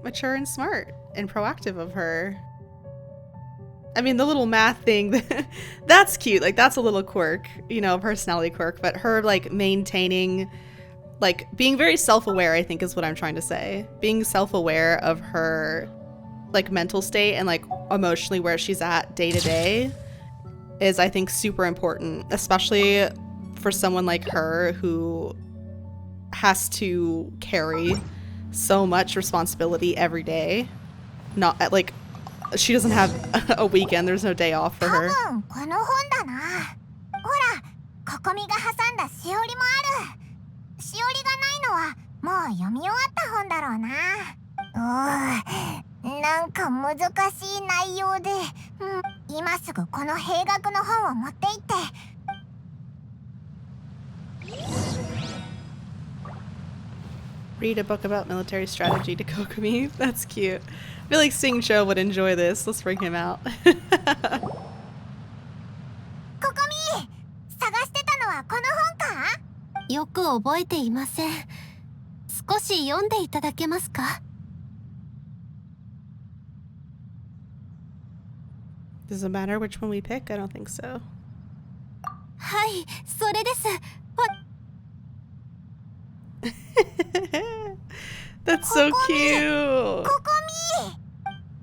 mature and smart and proactive of her. I mean, the little math thing, that's cute. Like, that's a little quirk, you know, personality quirk. But her, like, maintaining, like, being very self-aware, I think is what I'm trying to say. Being self-aware of her, like, mental state and, like, emotionally where she's at day to day is, I think, super important. Especially for someone like her who has to carry so much responsibility every day. Not, like, she doesn't have a weekend. There's no day off for her. この本だな。ほら、ココミが挟んだしおりもある。しおりがないのはもう読み終わった本だろうな。なんか難しい内容で、今すぐこの兵学の本を持って行って。Read a book about military strategy to Kokomi. That's cute. I feel like Sing-Cho would enjoy this. Let's bring him out. ココミ、探してたのはこの本か？よく覚えていません。少し読んでいただけますか？ Does it matter which one we pick? I don't think so. はい、それです。That's so cute. ココミ、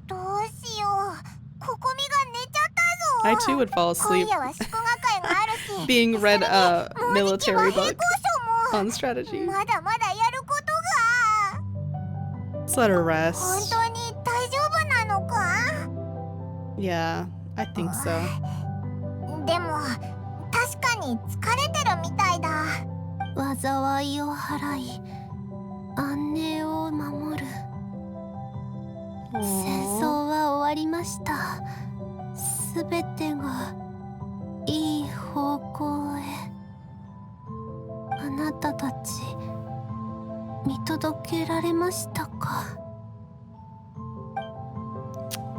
どうしよう。ココミが寝ちゃったぞ。I too would fall asleep 今夜は祝賀会があるし。being read a もう日記は military 並 book 行書も。 on strategy. まだまだやることが。 Let's let her 本 rest. 当に大丈夫なのか？ Yeah, I think so. でも確かに疲れてるみたいだ。災いを払い、安寧を守る。戦争は終わりました。すべてがいい方向へ。あなたたち見届けられましたか？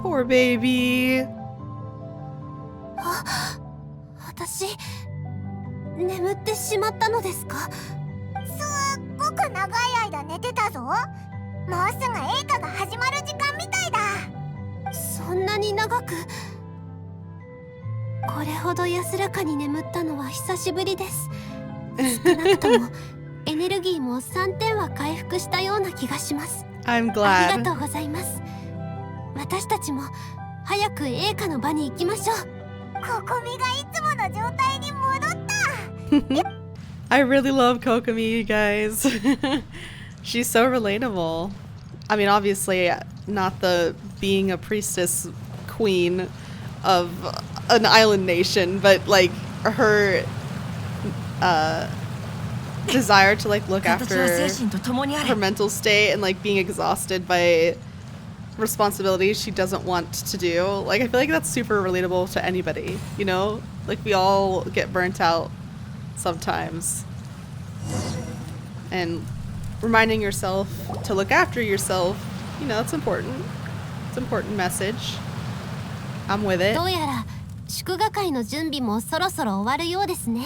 Poor baby. 私眠ってしまったのですか？すっごく長い間寝てたぞ。もうすぐ映画が始まる時間みたいだ。そんなに長く。これほど安らかに眠ったのは久しぶりです。少なくともエネルギーも3点は回復したような気がします。I'm あり glad. がとうございます。私たちも早く映画の場に行きましょう。ココミがいつもの状態に戻った。I really love Kokomi, you guys. She's so relatable. I mean, obviously, not the being a priestess queen of an island nation, but like her desire to like look after her mental state and like being exhausted by responsibilities she doesn't want to do. Like, I feel like that's super relatable to anybody, you know? Like, we all get burnt out sometimes. And reminding yourself to look after yourself, you know, it's important. It's an important message. I'm with it. どうやら祝賀会の準備もそろそろ終わるようですね。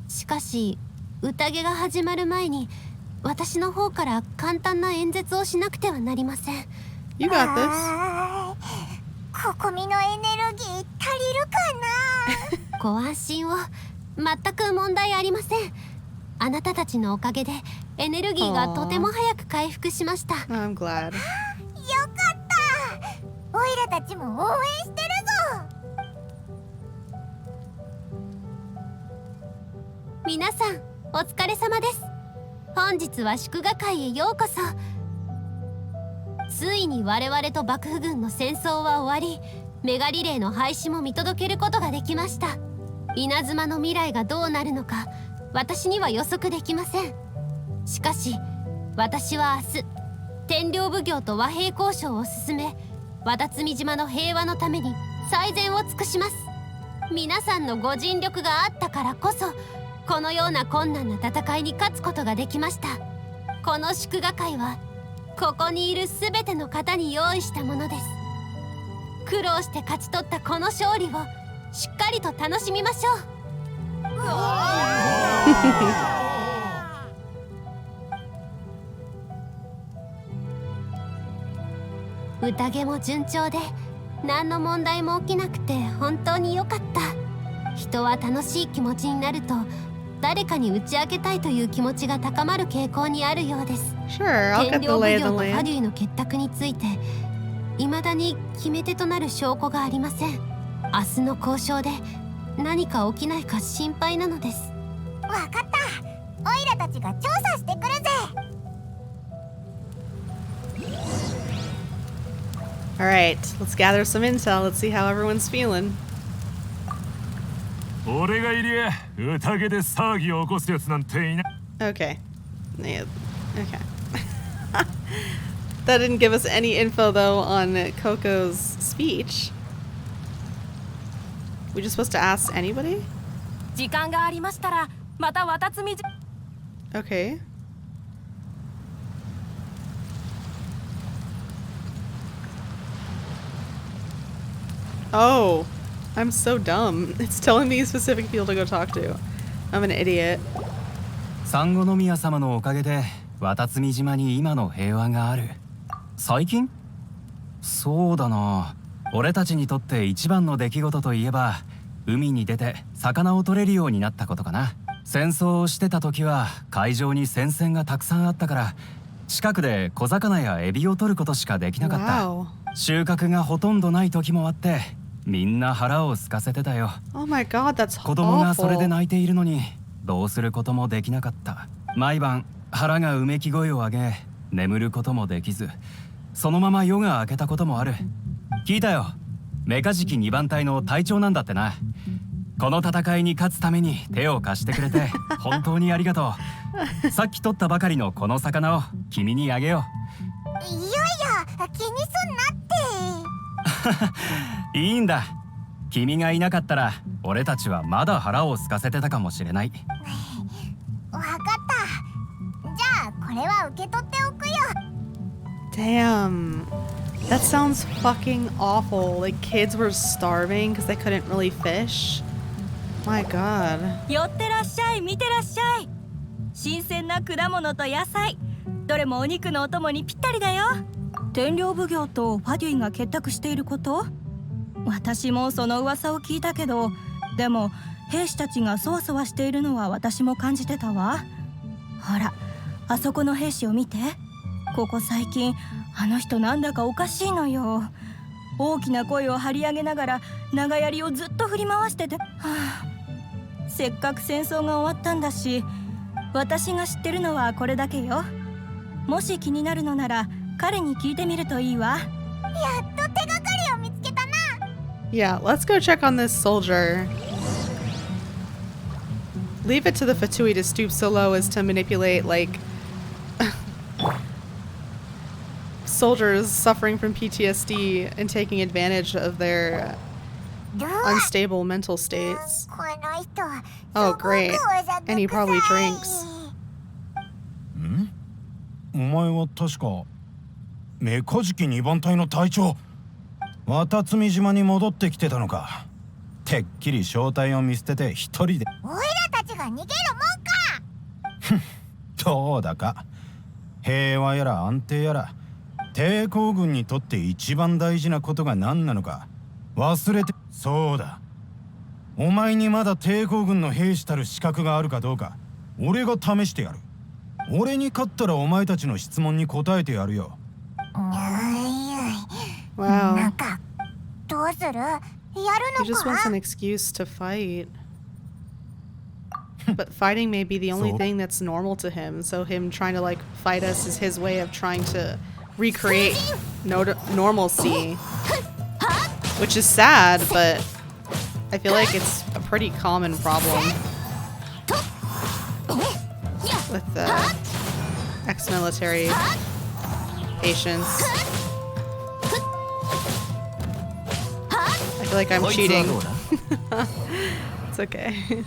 しかし宴が始まる前に私の方から簡単な演説をしなくてはなりません。You got this. ココミのエネルギー足りるかな。ご安心を。全く問題ありません。あなたたちのおかげでエネルギーがとても早く回復しました。I'm glad. よかった。オイラたちも応援してるぞ。皆さんお疲れ様です。本日は祝賀会へようこそ。ついに我々と幕府軍の戦争は終わり、メガリレーの廃止も見届けることができました。稲妻の未来がどうなるのか私には予測できません。しかし私は明日天領奉行と和平交渉を進め、和田摘島の平和のために最善を尽くします。皆さんのご尽力があったからこそこのような困難な戦いに勝つことができました。この祝賀会はここにいるすべての方に用意したものです。苦労して勝ち取ったこの勝利をしっかりと楽しみましょう。宴も順調で何の問題も起きなくて本当に良かった。人は楽しい気持ちになると誰かに打ち明けたいという気持ちが高まる傾向にあるようです。Sure, I'll 天 get the 領奉 lay 行 of と the ファ land. デュイの結託について未だに決め手となる証拠がありません。明日の交渉で何か起きないか心配なのです。わかった。オイラたちが調査してくるぜ。Alright, let's gather some intel. Let's see how everyone's feeling. 俺がいりゃ宴で騒ぎを起こすやつなんていない。 Okay. Yeah, okay. That didn't give us any info though on Coco's speech. We just supposed to ask anybody? 時間がありましたらまたわたつみじ。 Okay. Oh, I'm so dumb. It's telling me specific people to go talk to. I'm an idiot. 産後宮様のおかげで渡積島に今の平和がある。最近？そうだな。俺たちにとって一番の出来事といえば海に出て魚を取れるようになったことかな。戦争をしてた時は海上に戦線がたくさんあったから近くで小魚やエビを取ることしかできなかった。 Wow. 収穫がほとんどない時もあってみんな腹を空かせてたよ。 Oh my god, that's 子供がそれで awful. 泣いているのにどうすることもできなかった。毎晩腹がうめき声を上げ眠ることもできずそのまま夜が明けたこともある。聞いたよ。メカジキ2番隊の隊長なんだってな。この戦いに勝つために手を貸してくれて本当にありがとう。さっき取ったばかりのこの魚を君にあげよいやいや、気にすんなって。う。いいんだ。君がいなかったら俺たちはまだ腹を空かせてたかもしれない。わかった。じゃあこれは受け取っておくよ。 Damn. That sounds fucking awful. Like kids were starving because they couldn't really fish. My god. 寄ってらっしゃい、見てらっしゃい。新鮮な果物と野菜どれもお肉のお供にぴったりだよ。天領奉行とファデュイが結託していること？私もその噂を聞いたけど、でも兵士たちがそわそわしているのは私も感じてたわ。ほら、あそこの兵士を見て。ここ最近あの人なんだかおかしいのよ。大きな声を張り上げながら長槍をずっと振り回してて、はあ、せっかく戦争が終わったんだし、私が知ってるのはこれだけよ。もし気になるのなら彼に聞いてみるといいわ。やっと手がかりを見つけたな。 Yeah, let's go check on this soldier. Leave it to the Fatui to stoop so low as to manipulate, like, soldiers suffering from PTSD and taking advantage of their unstable mental states. この人 Oh, great. And he probably drinks. お前は確かメカジキ2番隊の隊長、渡積島に戻ってきてたのか。てっきり正体を見捨てて一人で。おいらたちが逃げるもんか。どうだか。平和やら安定やら抵抗軍にとって一番大事なことが何なのか忘れて。そうだ、お前にまだ抵抗軍の兵士たる資格があるかどうか俺が試してやる。俺に勝ったらお前たちの質問に答えてやるよ。Wow. なんかどうする？やる He の just wants か？ an excuse to fight. But fighting may be the only thing that's normal to him, so him trying to like fight us is his way of trying to recreate normalcy. Which is sad, but I feel like it's a pretty common problem with ex-military patients. I feel like I'm cheating. It's okay.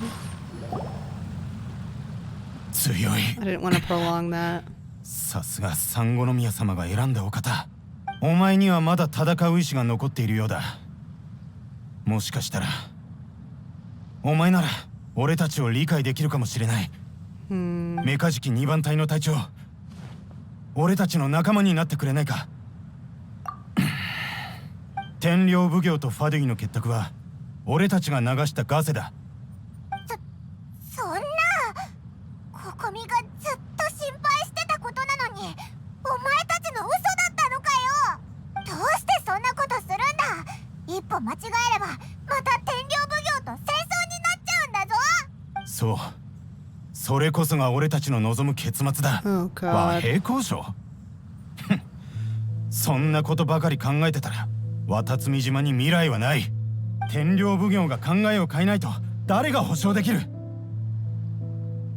強い。 I didn't want to prolong that. さすが三五宮様が選んだお方。お前にはまだ戦う意志が残っているようだ。もしかしたらお前なら俺たちを理解できるかもしれない。メカジキ2番隊の隊長、俺たちの仲間になってくれないか。天領奉行とファデュイの結託は俺たちが流したガセだ。そんなココミがずっと心配してたことなのに、お前たちの嘘だったのかよ。どうしてそんなことするんだ。一歩間違えればまた天領奉行と戦争になっちゃうんだぞ。そう、それこそが俺たちの望む結末だ。和平交渉そんなことばかり考えてたら渡積島に未来はない。天領奉行が考えを変えないと誰が保証できる。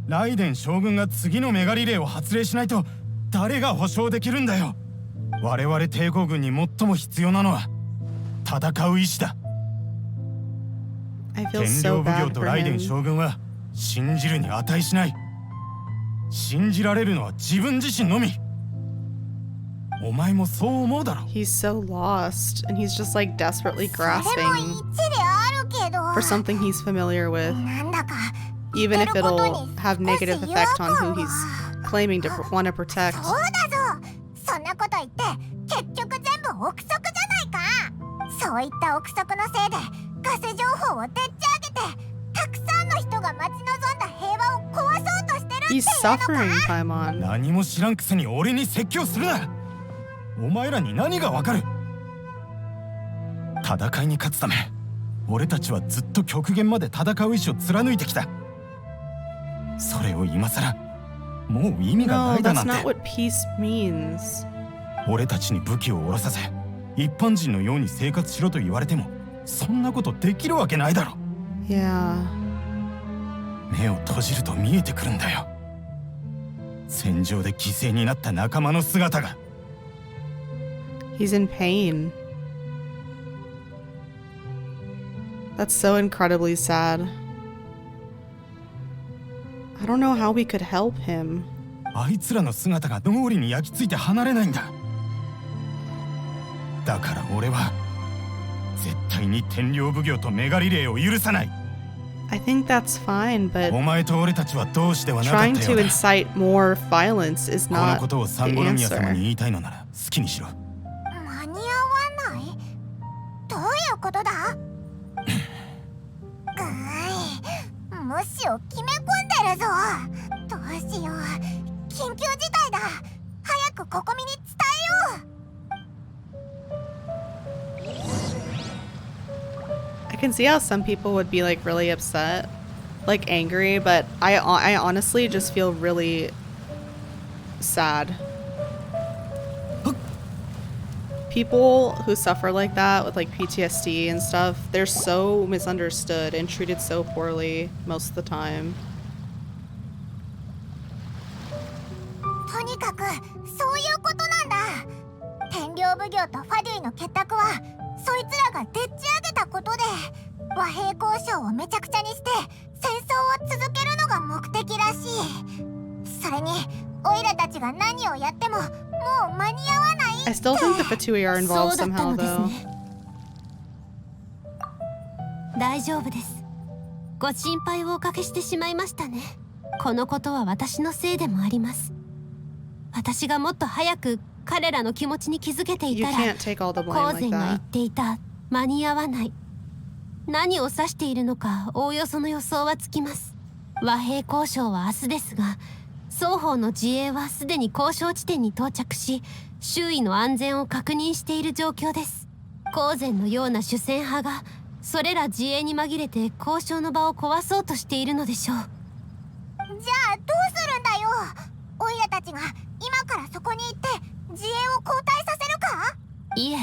ライデン将軍が次のメガリレーを発令しないと誰が保証できるんだよ。我々抵抗軍に最も必要なのは戦う意志だ。天領奉行とライデン将軍は信じるに値しない。信じられるのは自分自身のみ。お前もそう思うだろ。 He's so lost, and he's just like desperately それも grasping 一理あるけど、 for something he's familiar with, なんだか even if it'll have negative effect on who he's claiming to want to protect. そうだぞ。そんなこと言って結局全部憶測じゃないか。そういった憶測のせいでガセ情報をでっち上げて、たくさんの人が待ち望んだ平和を壊そうとしてるっていう He's のか。 suffering, Paimon. 何も知らんくせに俺に説教するな。お前らに何がわかる。戦いに勝つため俺たちはずっと極限まで戦う意志を貫いてきた。それを今さらもう意味が No, ないだ that's なん not て。 what peace means. 俺たちに武器を下ろさせ一般人のように生活しろと言われてもそんなことできるわけないだろ。 Yeah. 目を閉じると見えてくるんだよ。戦場で犠牲になった仲間の姿が。 He's in pain. That's so incredibly sad. I don't know how we could help him. あいつらの姿が脳裏に焼き付いて離れないんだ。だから俺は絶対に天領奉行とメガリレーを許さない。I think that's fine, but お前と俺たちは同志ではなかった trying よ to うだ。 incite more violence is この not ことを the 三宮様 answer. に言いたいのなら好きにしろ。間に合わない？どういうことだ？無視を決め込んでるぞ。どうしよう。緊急事態だ。早くココミに伝えよう。I can see how some people would be like really upset, like angry, but I honestly just feel really sad. People who suffer like that with like PTSD and stuff, they're so misunderstood and treated so poorly most of the time. とにかくそういうことなんだ。天領奉行とファデュイの結託はそいつらがでっち上げたことで和平交渉をめちゃくちゃにして戦争を続けるのが目的らしい。それにオイラたちが何をやってももう間に合わないって。 I still think the Fatui are involved somehow though. 大丈夫です。ご心配をおかけしてしまいましたね。このことは私のせいでもあります。私がもっと早く彼らの気持ちに気づけていたら、 You can't take all the blame 光 like 然が言っ that. ていた間に合わない、何を指しているのかおおよその予想はつきます。和平交渉は明日ですが、双方の自衛はすでに交渉地点に到着し、周囲の安全を確認している状況です。光然のような主戦派がそれら自衛に紛れて交渉の場を壊そうとしているのでしょう。じゃあどうするんだよ。オイラたちが今からそこに行って自衛を交代させるか？いえ、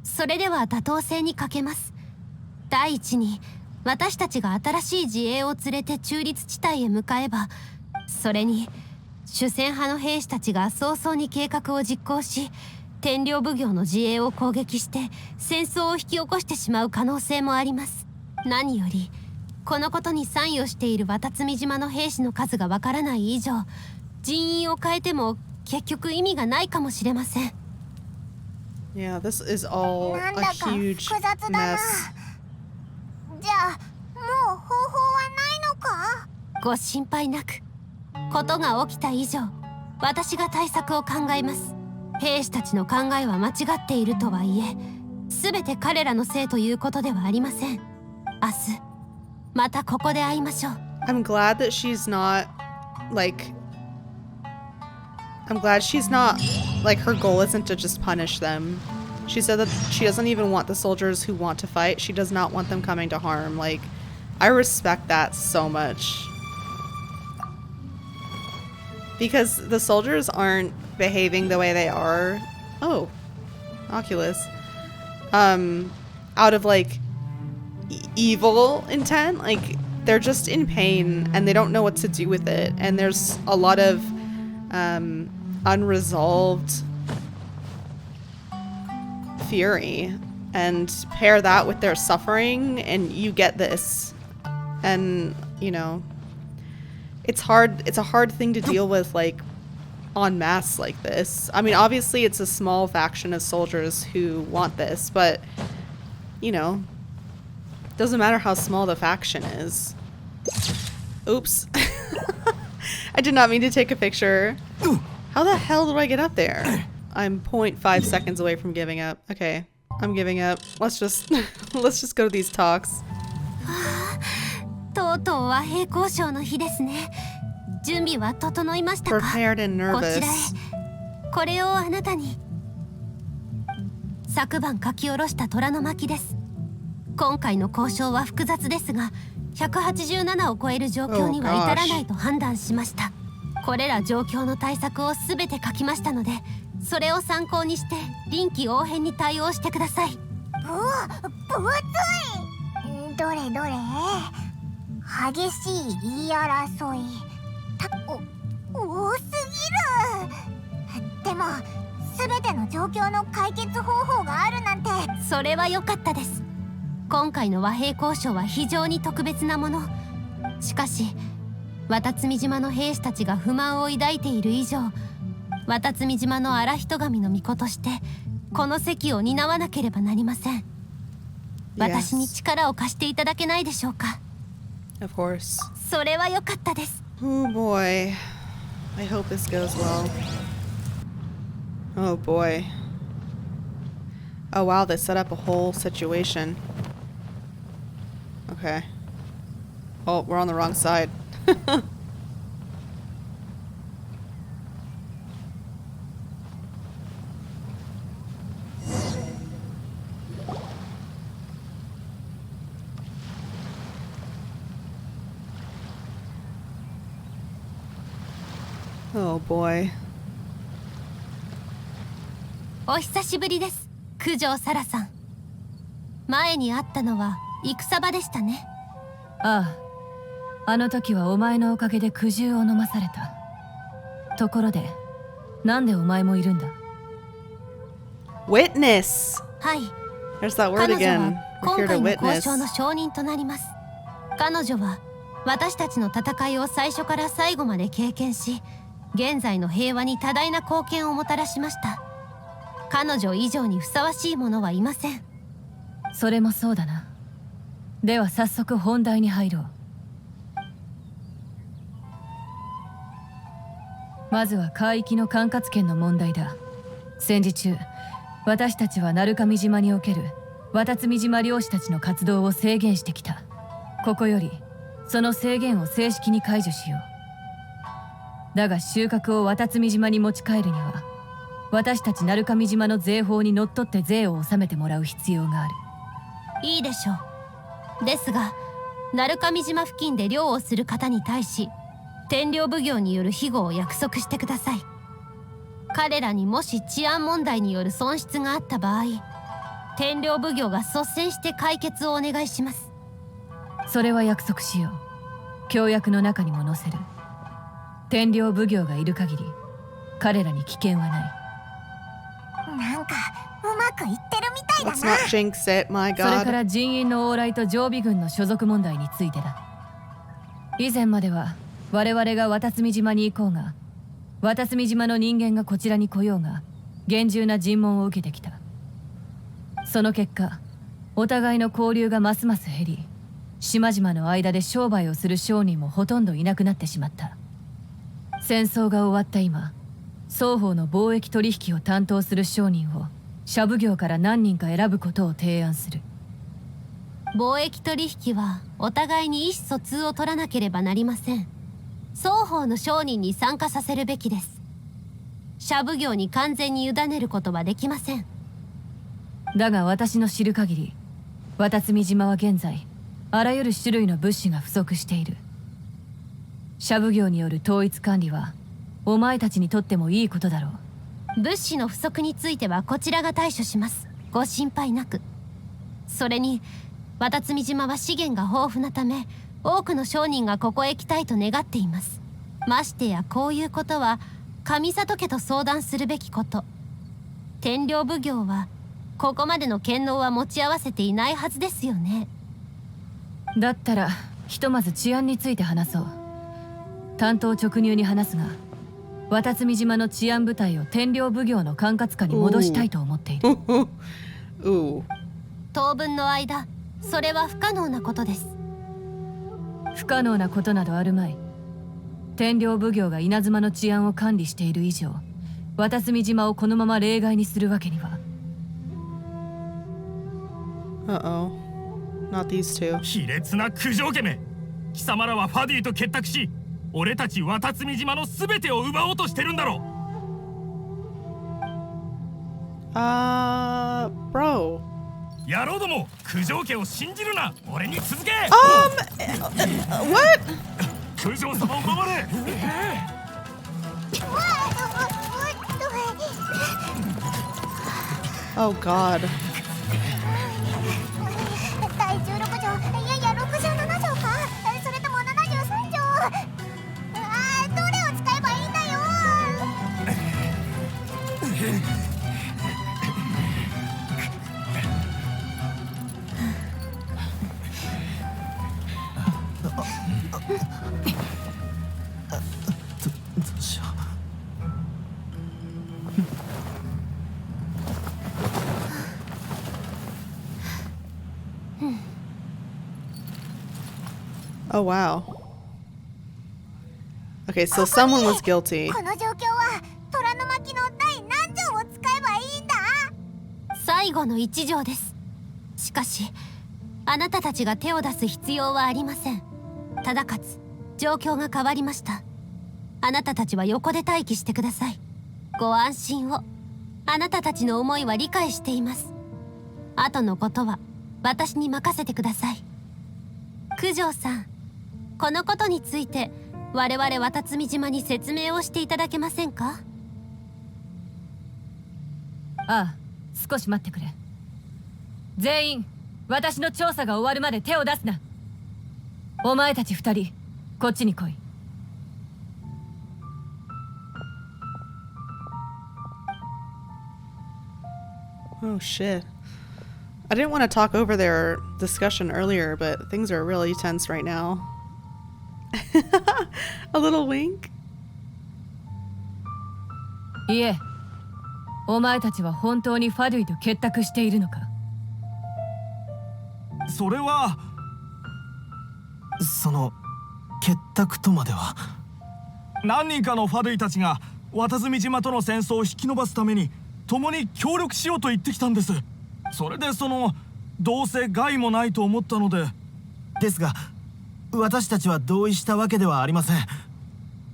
それでは妥当性に欠けます。第一に私たちが新しい自衛を連れて中立地帯へ向かえば、それに主戦派の兵士たちが早々に計画を実行し、天領奉行の自衛を攻撃して戦争を引き起こしてしまう可能性もあります。何よりこのことに参与している渡積島の兵士の数がわからない以上、人員を変えても結局意味がないかもしれません。 Yeah, this is all なん a だか huge 複雑だな。 mess. じゃあもう方法はないのか？ご心配なく。ことが起きた以上、私が対策を考えます。兵士たちの考えは間違っているとはいえ、全て彼らのせいということではありません。明日またここで会いましょう。 I'm glad that she's not like her goal isn't to just punish them. She said that she doesn't even want the soldiers who want to fight. She does not want them coming to harm. Like, I respect that so much. Because the soldiers aren't behaving the way they are. Oh, Oculus. Out of like evil intent. Like, they're just in pain and they don't know what to do with it. And there's a lot of unresolved fury, and pair that with their suffering and you get this. And you know, it's a hard thing to deal with, like en masse like this. I mean, obviously it's a small faction of soldiers who want this, but you know, doesn't matter how small the faction is. Oops. I did not mean to take a picture. How the hell do I get up there? I'm 0.5 seconds away from giving up. Okay, I'm giving up. Let's just go to these talks. とうとう和平交渉の日ですね。準備は整いましたか？ Prepared and こちらへ。 nervous. これをあなたに。昨晩書き下ろした虎の巻です。今回の交渉は複雑ですが、187を超える状況には至らないと判断しました。これら状況の対策を全て書きましたので、それを参考にして臨機応変に対応してください。分厚い。どれどれ。激しい言い争い。多すぎる。でも全ての状況の解決方法があるなんて。それは良かったです。今回の和平交渉は非常に特別なもの。しかし渡積島の兵士たちが不満を抱いている以上、渡積島の荒人神の巫女としてこの責を担わなければなりません。私に力を貸していただけないでしょうか。Of course. それは良かったです。 Oh boy. I hope this goes well. Oh boy. Oh wow, they set up a whole situation. Okay. Oh, we're on the wrong side. Oh boy. お久しぶりです、九条サラさん。前に会ったのは戦場でしたね。ああ、あの時はお前のおかげで苦汁を飲まされた。ところで、なんでお前もいるんだ？ Witness! はい。 There's that word 彼女 again. は We're 今 here 回 to の交 witness. 渉の証人となります。彼女は私たちの戦いを最初から最後まで経験し、現在の平和に多大な貢献をもたらしました。彼女以上にふさわしい者はいません。それもそうだな。では早速本題に入ろう。まずは海域の管轄権の問題だ。戦時中、私たちは鳴上島における綿積島漁師たちの活動を制限してきた。ここよりその制限を正式に解除しよう。だが収穫を綿積島に持ち帰るには、私たち鳴上島の税法にのっとって税を納めてもらう必要がある。いいでしょう。ですが、鳴上島付近で漁をする方に対し、天領奉行による庇護を約束してください。彼らにもし治安問題による損失があった場合、天領奉行が率先して解決をお願いします。それは約束しよう。協約の中にも載せる。天領奉行がいる限り、彼らに危険はない。なんかうまくいってるみたいだ Let's な。 not jinx it, my それか god. ら人員の往来と常備軍の所属問題についてだ。以前までは我々が綿積島に行こうが、綿積島の人間がこちらに来ようが、厳重な尋問を受けてきた。その結果、お互いの交流がますます減り、島々の間で商売をする商人もほとんどいなくなってしまった。戦争が終わった今、双方の貿易取引を担当する商人を社奉行から何人か選ぶことを提案する。貿易取引はお互いに意思疎通を取らなければなりません。双方の商人に参加させるべきです。社奉行に完全に委ねることはできません。だが私の知る限り、綿積島は現在あらゆる種類の物資が不足している。社奉行による統一管理はお前たちにとってもいいことだろう。物資の不足についてはこちらが対処します。ご心配なく。それに綿積島は資源が豊富なため、多くの商人がここへ来たいと願っています。ましてやこういうことは上里家と相談するべきこと。天領奉行はここまでの権能は持ち合わせていないはずですよね。だったらひとまず治安について話そう。担当直入に話すが、綿積島の治安部隊を天領奉行の管轄下に戻したいと思っている。当分の間、それは不可能なことです。不可能なことなどあるまい。天領奉行が稲妻の治安を管理している以上、綿積島をこのまま例外にするわけには。Uh-oh. Not these two. 卑劣な九条家め、貴様らはファディと結託し、俺たち綿積島の全てを奪おうとしてるんだろ。Bro. 野郎ども、九条家を信じるな。俺に続け。What? 九条様を守れ。Oh god. 第16条、いやいや67条か、それとも73条。どれを使えばいいんだよ。どうしよ Oh wow. Okay, so someone was guilty. この状況は虎の巻の第何条を使えばいいんだ？最後の一条です。しかしあなたたちが手を出す必要はありません。ただかつ状況が変わりました。あなたたちは横で待機してください。ご安心を。あなたたちの思いは理解しています。後のことは私に任せてください。九条さん、このことについて我々渡積島に説明をしていただけませんか？ああ、少し待ってくれ。全員私の調査が終わるまで手を出すな。お前たち二人こっちに来い。Oh shit. I didn't want to talk over their discussion earlier, but things are really tense right now. A little wink. いえ、お前たちは本当にファドゥイと結託しているのか？それは結託とまでは。何人かのファドゥイたちが渡積島との戦争を引き延ばすために共に協力しようと言ってきたんです。それでどうせ害もないと思ったので。ですが私たちは同意したわけではありません。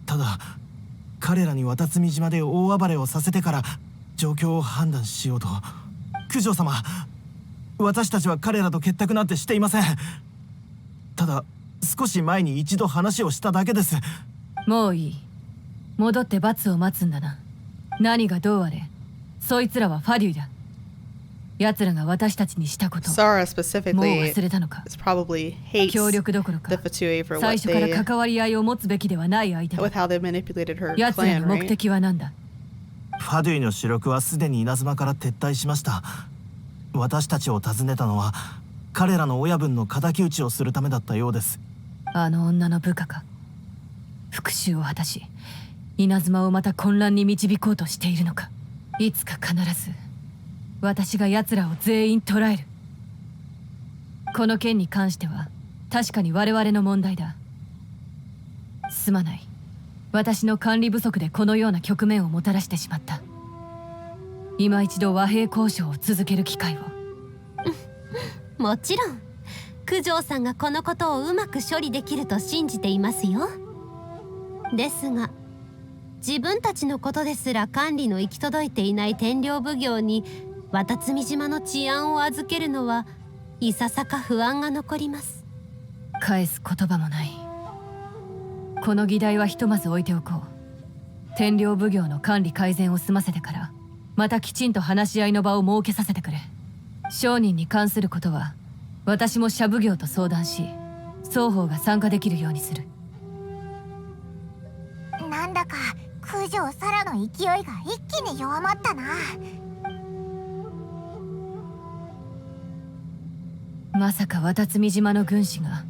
ただ彼らに渡積島で大暴れをさせてから状況を判断しようと。九条様、私たちは彼らと結託なんてしていません。ただ少し前に一度話をしただけです。もういい。戻って罰を待つんだな。何がどうあれ、そいつらはファデュイだ。奴らが私たちにしたこと、 Sara もう specifically 忘れたのか。 is probably hates 協力どころか the Fatui for 最 what 初から they 関わり合いを持つべきではない相手だ。 with how they manipulated her 奴ら clan, の目 right? 的は何だ？ファドゥイの主力はすでに稲妻から撤退しました。私たちを訪ねたのは彼らの親分の敵討ちをするためだったようです。あの女の部下か。復讐を果たし稲妻をまた混乱に導こうとしているのか。いつか必ず私が奴らを全員捕らえる。この件に関しては確かに我々の問題だ。すまない。私の管理不足でこのような局面をもたらしてしまった。今一度和平交渉を続ける機会を。もちろん九条さんがこのことをうまく処理できると信じていますよ。ですが自分たちのことですら管理の行き届いていない天領奉行に渡積島の治安を預けるのはいささか不安が残ります。返す言葉もない。この議題はひとまず置いておこう。天領奉行の管理改善を済ませてからまたきちんと話し合いの場を設けさせてくれ。商人に関することは私も社奉行と相談し双方が参加できるようにする。なんだか九条サラの勢いが一気に弱まったな。まさか渡積島の軍師が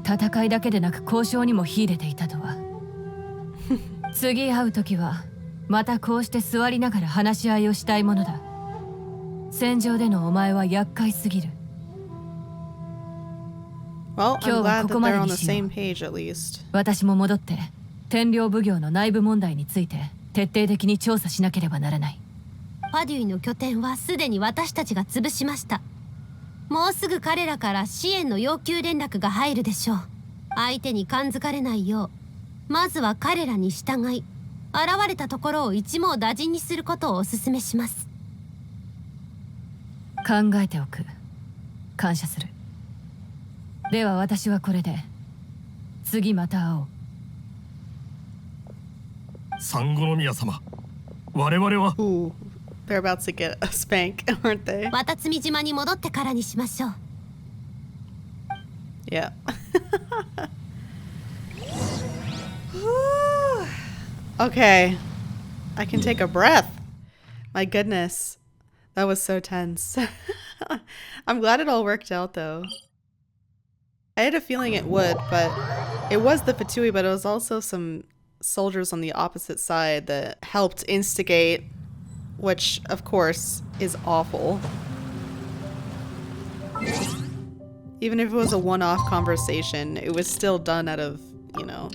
戦いだけでなく交渉にも秀でていたとは。次会う時はまたこうして座りながら話し合いをしたいものだ。戦場でのお前は厄介すぎる。 Well, 今日 I'm は glad ここ that ま they're で on に the しよ same う。 page at least. 私も戻って天領奉行の内部問題について徹底的に調査しなければならない。ファデュイの拠点はすでに私たちが潰しました。もうすぐ彼らから支援の要求連絡が入るでしょう。相手に感づかれないようまずは彼らに従い現れたところを一網打尽にすることをお勧めします。考えておく。感謝する。では私はこれで。次また会おう。三五宮様、我々は。 Ooh, they're about to get a spank, aren't they? 渡積島に戻ってからにしましょう。Yeah. Okay, I can take a breath. My goodness, that was so tense. I'm glad it all worked out though. I had a feeling it would, but it was the Fatui, but it was also some soldiers on the opposite side that helped instigate, which of course is awful. Even if it was a one-off conversation, it was still done out of, you know,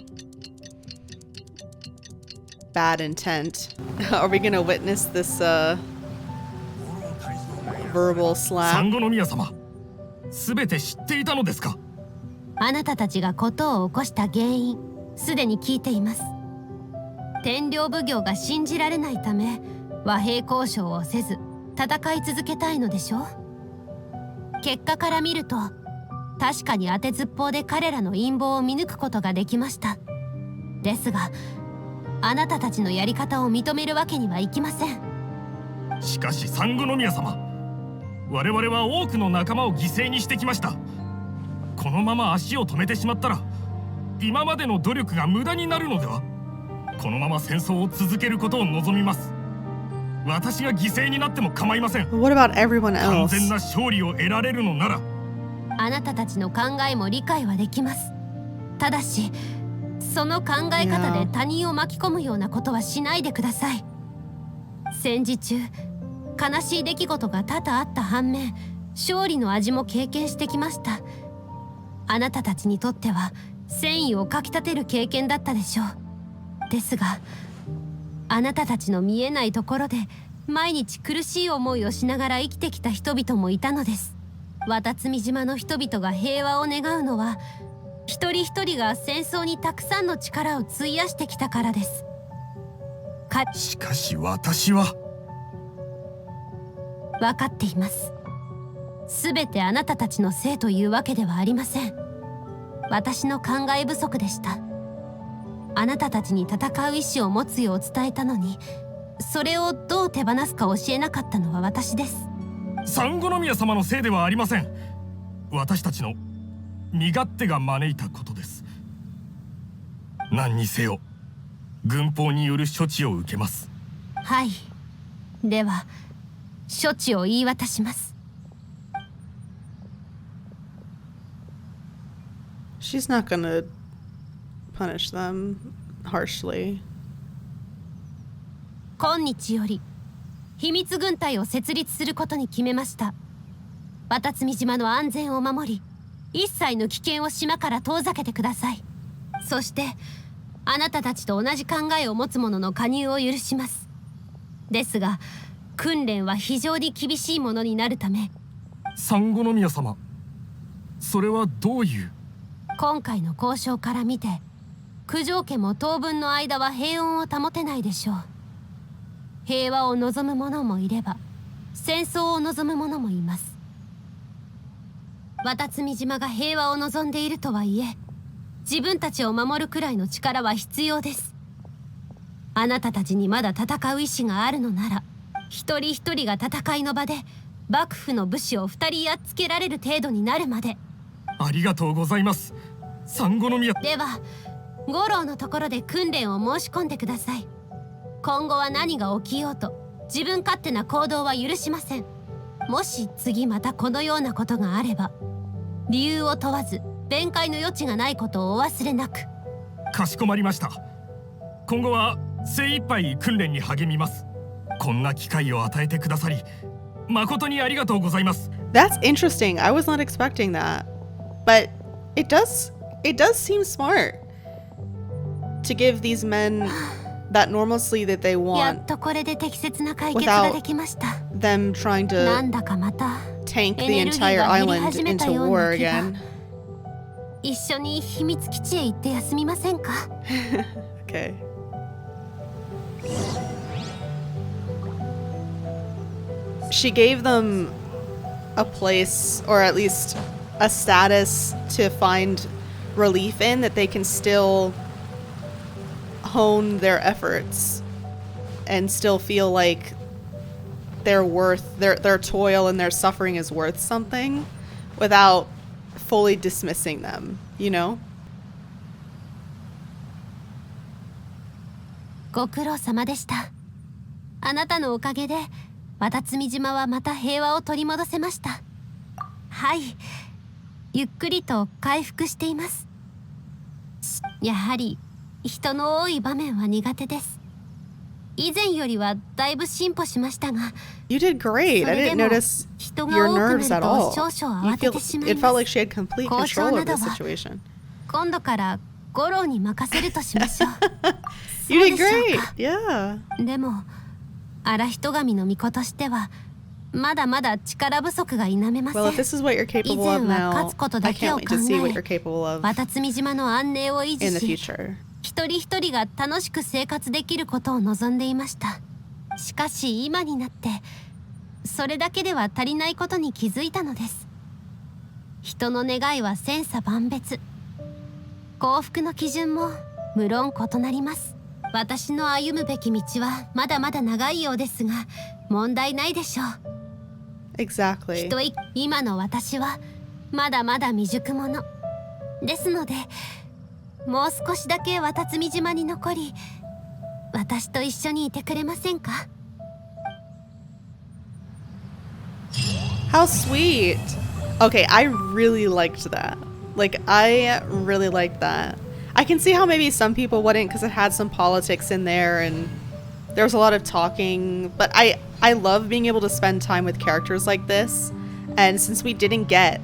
bad intent. Are we gonna witness this verbal slap? 産後の宮様、すべて知っていたのですか？あなたたちが事を起こした原因、すでに聞いています。天領奉行が信じられないため、和平交渉をせず戦い続けたいのでしょう。結果から見ると、確かに当てずっぽうで彼らの陰謀を見抜くことができました。ですが、あなたたちのやり方を認めるわけにはいきません。しかし産後の宮様、我々は多くの仲間を犠牲にしてきました。このまま足を止めてしまったら、今までの努力が無駄になるのでは？このまま戦争を続けることを望みます。私が犠牲になっても構いません。What about everyone 完 else? 全な勝利を得られるのなら。あなたたちの考えも理解はできます。ただし、その考え方で他人を巻き込むようなことはしないでください。戦時中、悲しい出来事が多々あった反面、勝利の味も経験してきました。あなたたちにとっては戦意をかきたてる経験だったでしょう。ですが、あなたたちの見えないところで毎日苦しい思いをしながら生きてきた人々もいたのです。渡積島の人々が平和を願うのは、一人一人が戦争にたくさんの力を費やしてきたからです。しかし私は。分かっています。すべてあなたたちのせいというわけではありません。私の考え不足でした。あなたたちに戦う意志を持つよう伝えたのに、それをどう手放すか教えなかったのは私です。産後宮様のせいではありません。私たちの身勝手が招いたことです。何にせよ、軍法による処置を受けます。はい。では、処置を言い渡します。She's not gonna punish them harshly. 今日より秘密軍隊を設立することに決めました。渡積島の安全を守り、一切の危険を島から遠ざけてください。そしてあなたたちと同じ考えを持つ者の加入を許します。ですが、訓練は非常に厳しいものになるため。産後宮様、それはどういう？今回の交渉から見て、九条家も当分の間は平穏を保てないでしょう。平和を望む者もいれば、戦争を望む者もいます。渡積島が平和を望んでいるとはいえ、自分たちを守るくらいの力は必要です。あなたたちにまだ戦う意志があるのなら、一人一人が戦いの場で幕府の武士を2人やっつけられる程度になるまで。ありがとうございます、産後宮。では、五郎のところで訓練を申し込んでください。今後は何が起きようと、自分勝手な行動は許しません。もし次またこのようなことがあれば、理由を問わず弁解の余地がないことをお忘れなく。かしこまりました。今後は精一杯訓練に励みます。こんな機会を与えてくださり、誠にありがとうございます。 That's interesting. I was not expecting that. But it does seem smart to give these men that normalcy that they や want っとこれで適切な解決ができました。 them trying な to んだかまた tank the エネルギー entire が減り island 始めた into よう war な気が。 again. 一緒に秘密基地へ行って休みませんか？Okay. She gave them a place, or at least a status, to find relief in, that they can still hone their efforts and still feel like their worth, their toil and their suffering is worth something without fully dismissing them, you know? ご苦労様でした。あなたのおかげで渡積島はまた平和を取り戻せました。はい、ゆっくりと回復しています。やはり人の多い場面は苦手です。以前よりはだいぶ進歩しましたが、 You did great. I didn't notice 人が your 多くな nerves る at と all. 少々 You 慌て feel てしま it い felt ます like she had complete 校 control 長 of など the は situation. 今度から五郎に任せるとしましょう。 You そう did でしょう great. か。 Yeah. でも荒人神の巫女としてはまだまだ力不足が否めませ Well, if ん。 this is what you're 以 capable 前 of は now, 勝つこと I だけ can't を wait 考 to see what you're え capable of 渡積島の安寧を維 in the 持し future. 一人一人が楽しく生活できることを望んでいました。しかし今になってそれだけでは足りないことに気づいたのです。人の願いは千差万別、幸福の基準も無論異なります。私の歩むべき道はまだまだ長いようですが問題ないでしょう。 Exactly. 今の私はまだまだ未熟者ですので、もう少しだけ渡積島に残り私と一緒にいてくれませんか？ How sweet. Okay, I really liked that. Like, I really liked that. I can see how maybe some people wouldn't because it had some politics in there and there was a lot of talking, but I love being able to spend time with characters like this. And since we didn't get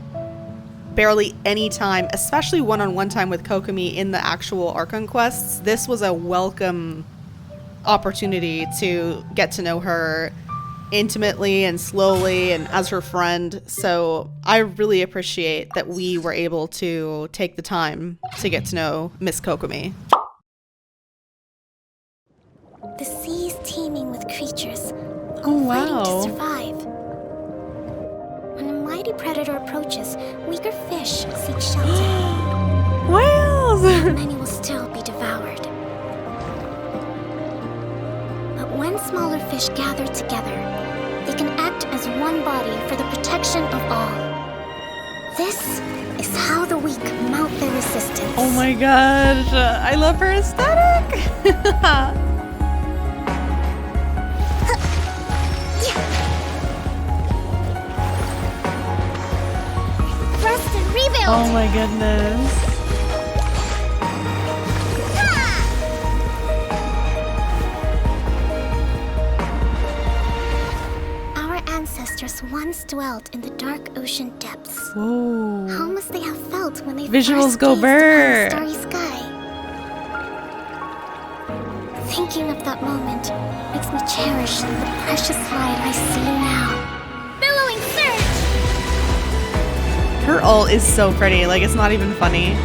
barely any time, especially one-on-one time with Kokomi in the actual Archon quests, this was a welcome opportunity to get to know her intimately and slowly and as her friend. So I really appreciate that we were able to take the time to get to know Miss Kokomi. The sea is teeming with creatures, Oh, all fighting wow. to survive. When a mighty predator approaches, weaker fish seek shelter. Whales! Many will still be devoured. But when smaller fish gather together, they can act as one body for the protection of all. This is how the weak mount their resistance. Oh my gosh, I love her aesthetic! Rest and rebuild! Oh my goodness. Our ancestors once dwelt in the dark ocean depths. Whoa. How must they have felt when they Visuals first go gazed burr. upon the starry sky? Thinking of that moment makes me cherish the precious light I see now. Billowing surge! Her ult is so pretty, like it's not even funny.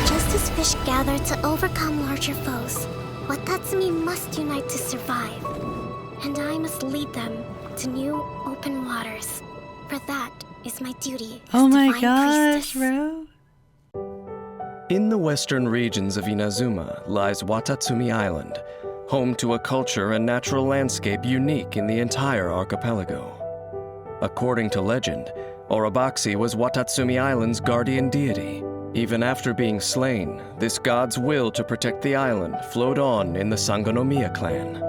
Just as fish gather to overcome larger foes, Watatsumi must unite to survive. And I must lead them to new open waters. For that is my duty as Oh my divine gosh, priestess. bro. In the western regions of Inazuma lies Watatsumi Island, home to a culture and natural landscape unique in the entire archipelago. According to legend, Orobashi was Watatsumi Island's guardian deity. Even after being slain, this god's will to protect the island flowed on in the Sangonomiya clan.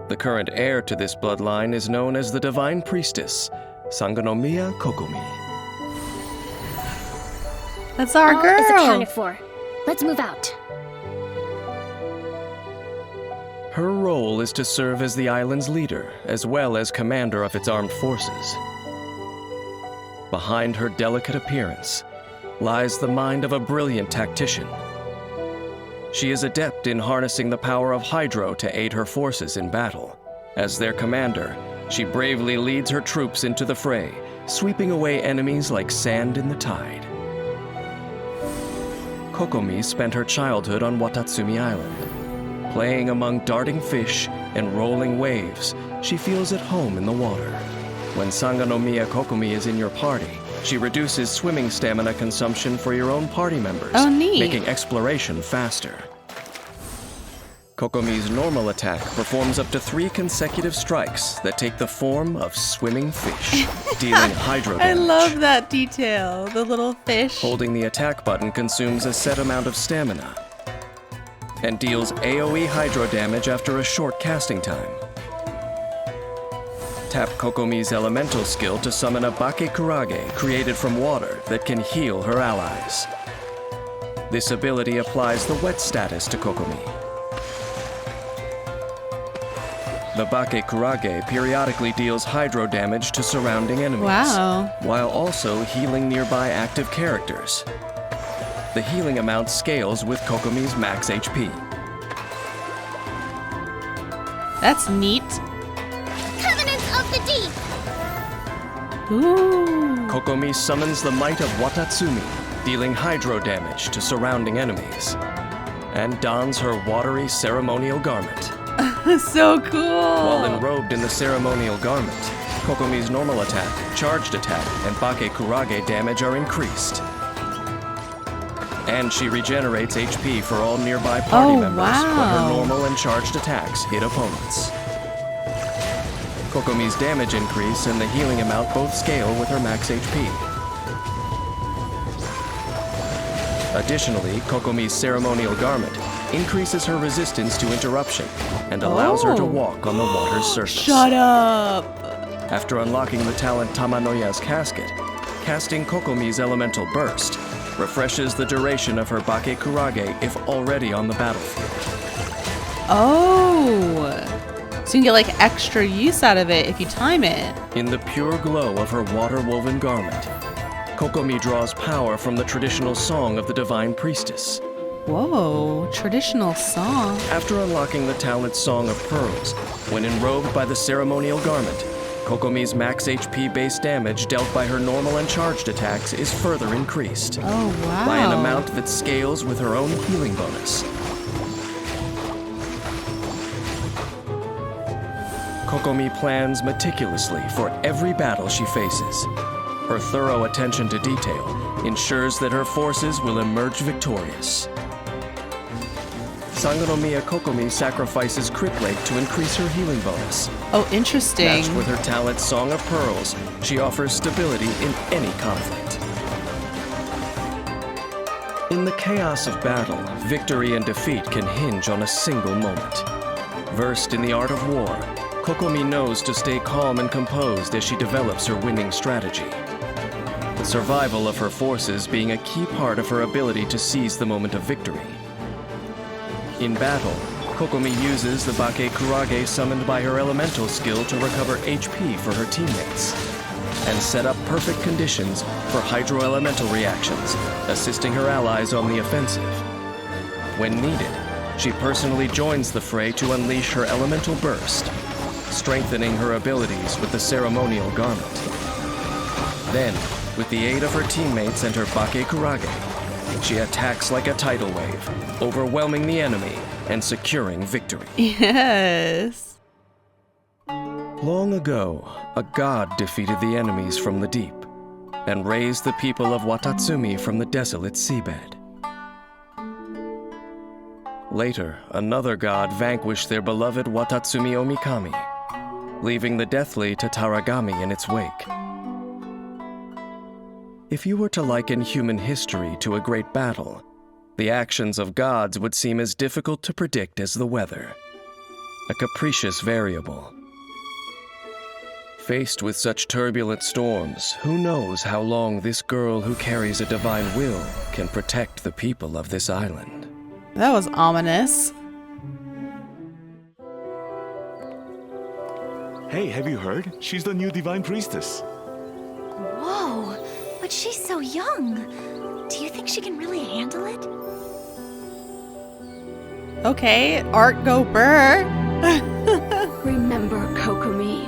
The current heir to this bloodline is known as the divine priestess, Sangonomiya Kokomi. That's our All girl. is accounted for. Let's move out. Her role is to serve as the island's leader, as well as commander of its armed forces. Behind her delicate appearance lies the mind of a brilliant tactician. She is adept in harnessing the power of Hydro to aid her forces in battle. As their commander, she bravely leads her troops into the fray, sweeping away enemies like sand in the tide. Kokomi spent her childhood on Watatsumi Island. Playing among darting fish and rolling waves, she feels at home in the water. When Sangonomiya Kokomi is in your party, she reduces swimming stamina consumption for your own party members, Oh, neat. making exploration faster. Kokomi's normal attack performs up to 3 consecutive strikes that take the form of swimming fish, dealing hydro I damage. love that detail. The little fish. Holding the attack button consumes a set amount of stamina. and deals AoE hydro damage after a short casting time. Tap Kokomi's elemental skill to summon a Bakekurage created from water that can heal her allies. This ability applies the wet status to Kokomi. The Bakekurage periodically deals hydro damage to surrounding enemies, while also healing nearby active characters. The healing amount scales with Kokomi's max HP. That's neat. Covenants of the Deep! Ooh. Kokomi summons the might of Watatsumi, dealing hydro damage to surrounding enemies, and dons her watery ceremonial garment. So cool! While enrobed in the ceremonial garment, Kokomi's normal attack, charged attack, and Bakekurage damage are increased. And she regenerates HP for all nearby party members, but her normal and charged attacks hit opponents. Kokomi's damage increase and the healing amount both scale with her max HP. Additionally, Kokomi's ceremonial garment increases her resistance to interruption and allows her to walk on the water's surface. Shut up! After unlocking the talent Tamanoya's Casket, casting Kokomi's Elemental Burst refreshes the duration of her Bakekurage if already on the battlefield. Oh! So you can get like extra use out of it if you time it. In the pure glow of her water-woven garment, Kokomi draws power from the traditional song of the Divine Priestess. Whoa, traditional song. After unlocking the talent Song of Pearls, when enrobed by the ceremonial garment, Kokomi's max HP base damage dealt by her normal and charged attacks is further increased. Oh, wow. By an amount that scales with her own healing bonus. Kokomi plans meticulously for every battle she faces. Her thorough attention to detail ensures that her forces will emerge victorious. Sangonomiya Kokomi sacrifices Crit Rate to increase her healing bonus. Oh, interesting. Matched with her talent Song of Pearls, she offers stability in any conflict. In the chaos of battle, victory and defeat can hinge on a single moment. Versed in the art of war, Kokomi knows to stay calm and composed as she develops her winning strategy. The survival of her forces being a key part of her ability to seize the moment of victory. In battle, Kokomi uses the Bakekurage summoned by her elemental skill to recover HP for her teammates, and set up perfect conditions for hydro-elemental reactions, assisting her allies on the offensive. When needed, she personally joins the fray to unleash her elemental burst, strengthening her abilities with the ceremonial garment. Then, with the aid of her teammates and her Bakekurage, she attacks like a tidal wave, overwhelming the enemy and securing victory. Yes. Long ago, a god defeated the enemies from the deep and raised the people of Watatsumi from the desolate seabed. Later, another god vanquished their beloved Watatsumi Omikami, leaving the deathly Tataragami in its wake. If you were to liken human history to a great battle, the actions of gods would seem as difficult to predict as the weather, a capricious variable. Faced with such turbulent storms, who knows how long this girl who carries a divine will can protect the people of this island. That was ominous. Hey, have you heard? She's the new Divine Priestess. Whoa, but she's so young. Do you think she can really handle it? Okay, Art go burr. Remember, Kokomi,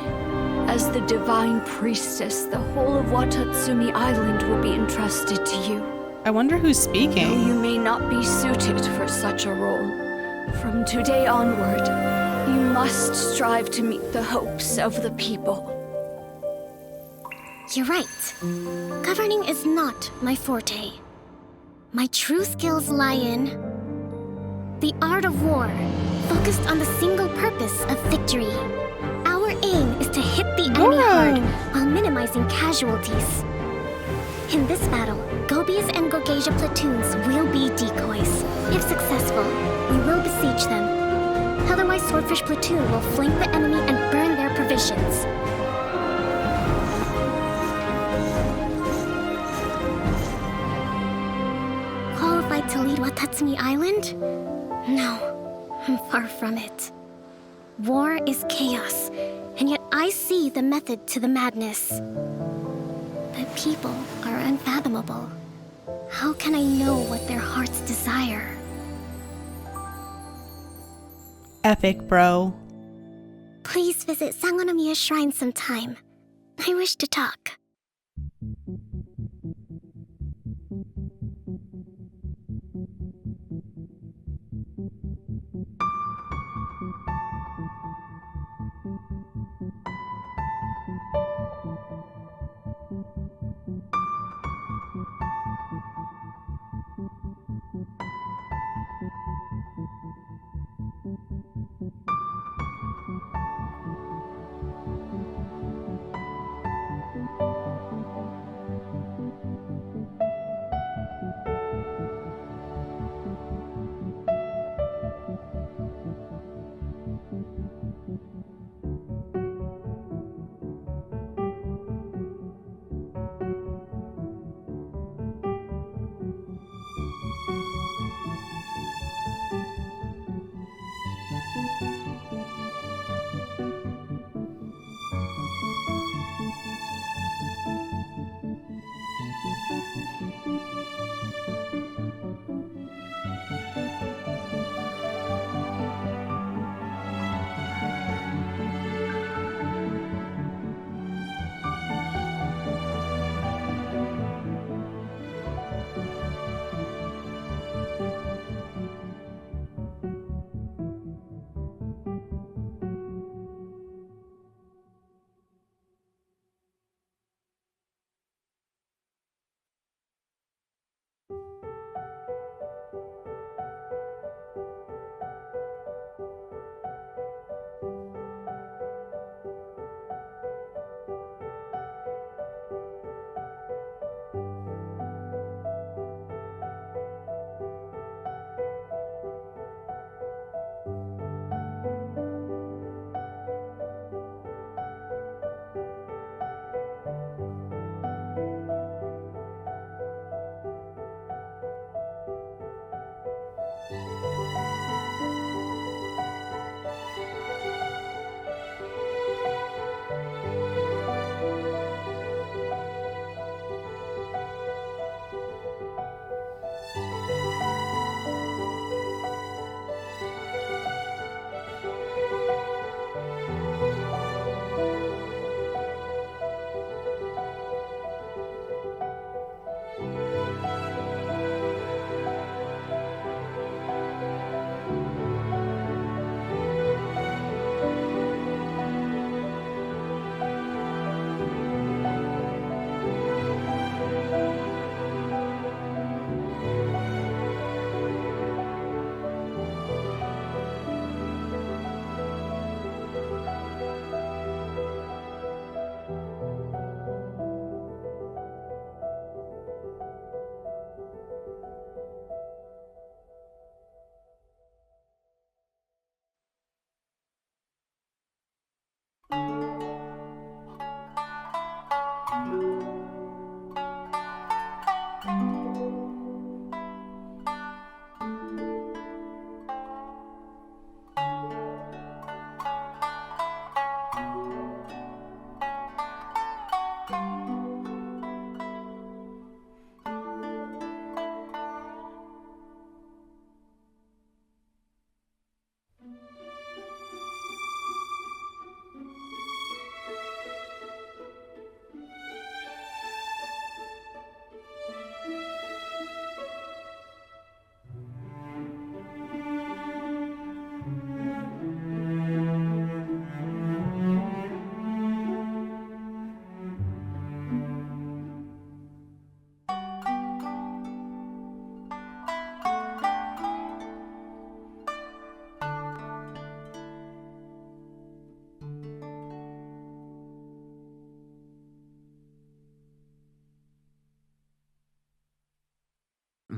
as the Divine Priestess, the whole of Watatsumi Island will be entrusted to you. I wonder who's speaking. Though you may not be suited for such a role, from today onward, you must strive to meet the hopes of the people. You're right. Governing is not my forte. My true skills lie in the art of war, focused on the single purpose of victory. Our aim is to hit the enemy hard while minimizing casualties. In this battle, Gobi's and Gorgasia platoons will be decoys. If successful, we will besiege them. Otherwise, Swordfish platoon will flank the enemy and burn their provisions. Qualified to lead Watatsumi Island? No, I'm far from it. War is chaos, and yet I see the method to the madness. The people are unfathomable. How can I know what their hearts desire? Epic, bro. Please visit Sangonomiya Shrine sometime. I wish to talk.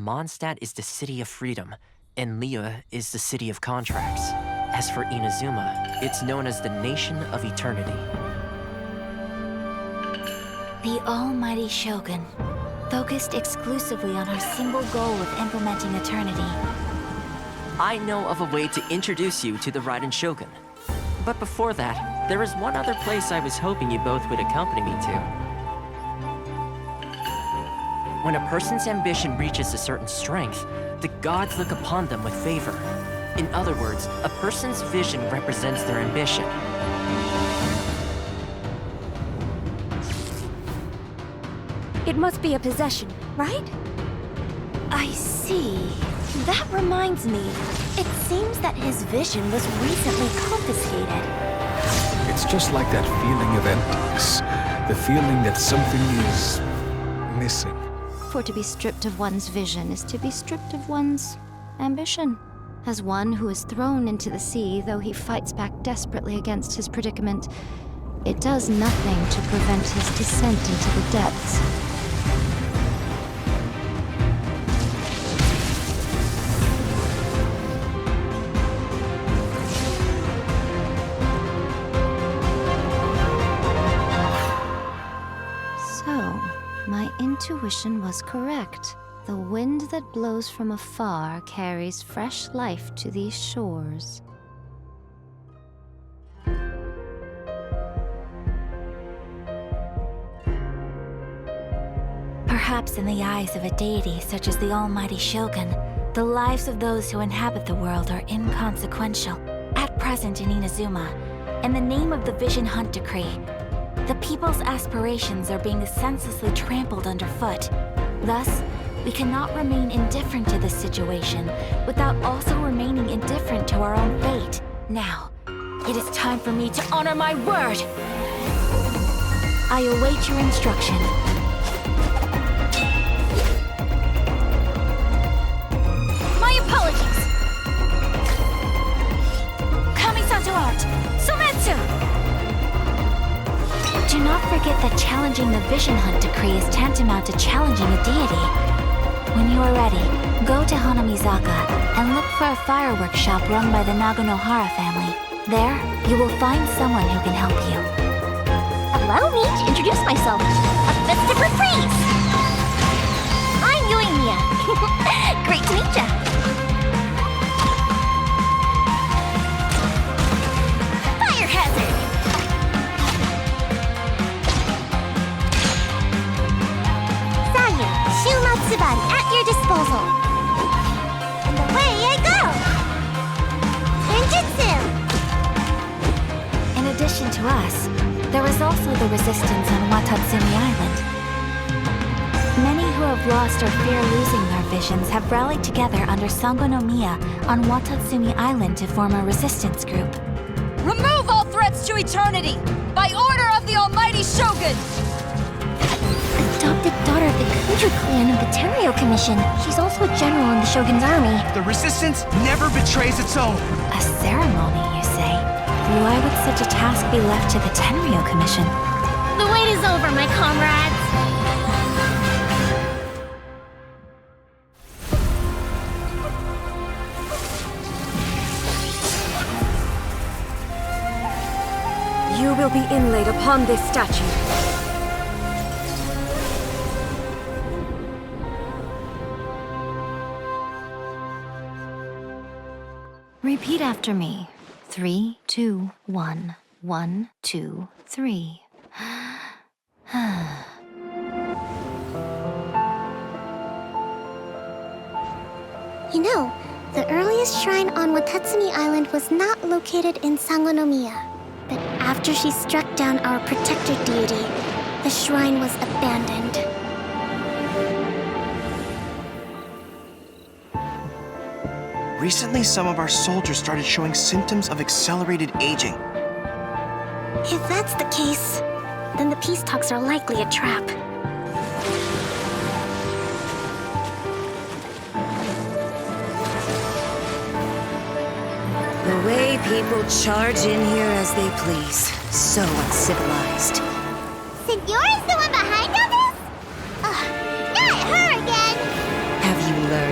Mondstadt is the city of freedom, and Liyue is the city of contracts. As for Inazuma, it's known as the Nation of Eternity. The almighty Shogun, focused exclusively on our single goal of implementing eternity. I know of a way to introduce you to the Raiden Shogun. But before that, there is one other place I was hoping you both would accompany me to. When a person's ambition reaches a certain strength, the gods look upon them with favor. In other words, a person's vision represents their ambition. It must be a possession, right? I see. That reminds me. It seems that his vision was recently confiscated. It's just like that feeling of emptiness. The feeling that something is missing. For to be stripped of one's vision is to be stripped of one's ambition. As one who is thrown into the sea, though he fights back desperately against his predicament, it does nothing to prevent his descent into the depths. My intuition was correct. The wind that blows from afar carries fresh life to these shores. Perhaps in the eyes of a deity such as the almighty Shogun, the lives of those who inhabit the world are inconsequential. At present in Inazuma, in the name of the Vision Hunt Decree, the people's aspirations are being senselessly trampled underfoot. Thus, we cannot remain indifferent to this situation without also remaining indifferent to our own fate. Now, it is time for me to honor my word! I await your instruction. My apologies! Kami-santo art! Sometsu! Do not forget that challenging the Vision Hunt Decree is tantamount to challenging a deity. When you are ready, go to Hanamizaka and look for a fireworks shop run by the Naganohara family. There, you will find someone who can help you. Allow me to introduce myself. A festive reprise! I'm Yoimiya. Great to meet ya. Fire hazard! Shumatsuban at your disposal. And away I go! Genjutsu! In addition to us, there is also the resistance on Watatsumi Island. Many who have lost or fear losing their visions have rallied together under Sangonomiya on Watatsumi Island to form a resistance group. Remove all threats to eternity! By order of the almighty Shogun! Adopted daughter of the Kuju clan of the Tenryo Commission. She's also a general in the Shogun's army. The resistance never betrays its own. A ceremony, you say? Why would such a task be left to the Tenryo Commission? The wait is over, my comrades! You will be inlaid upon this statue. Repeat after me. 3, 2, 1. 1, 2, 3. You know, the earliest shrine on Watatsumi Island was not located in Sangonomiya. But after she struck down our protector deity, the shrine was abandoned. Recently, some of our soldiers started showing symptoms of accelerated aging. If that's the case, then the peace talks are likely a trap. The way people charge in here as they please. So uncivilized. Signora's the one behind all this? Ugh, not her again! Have you learned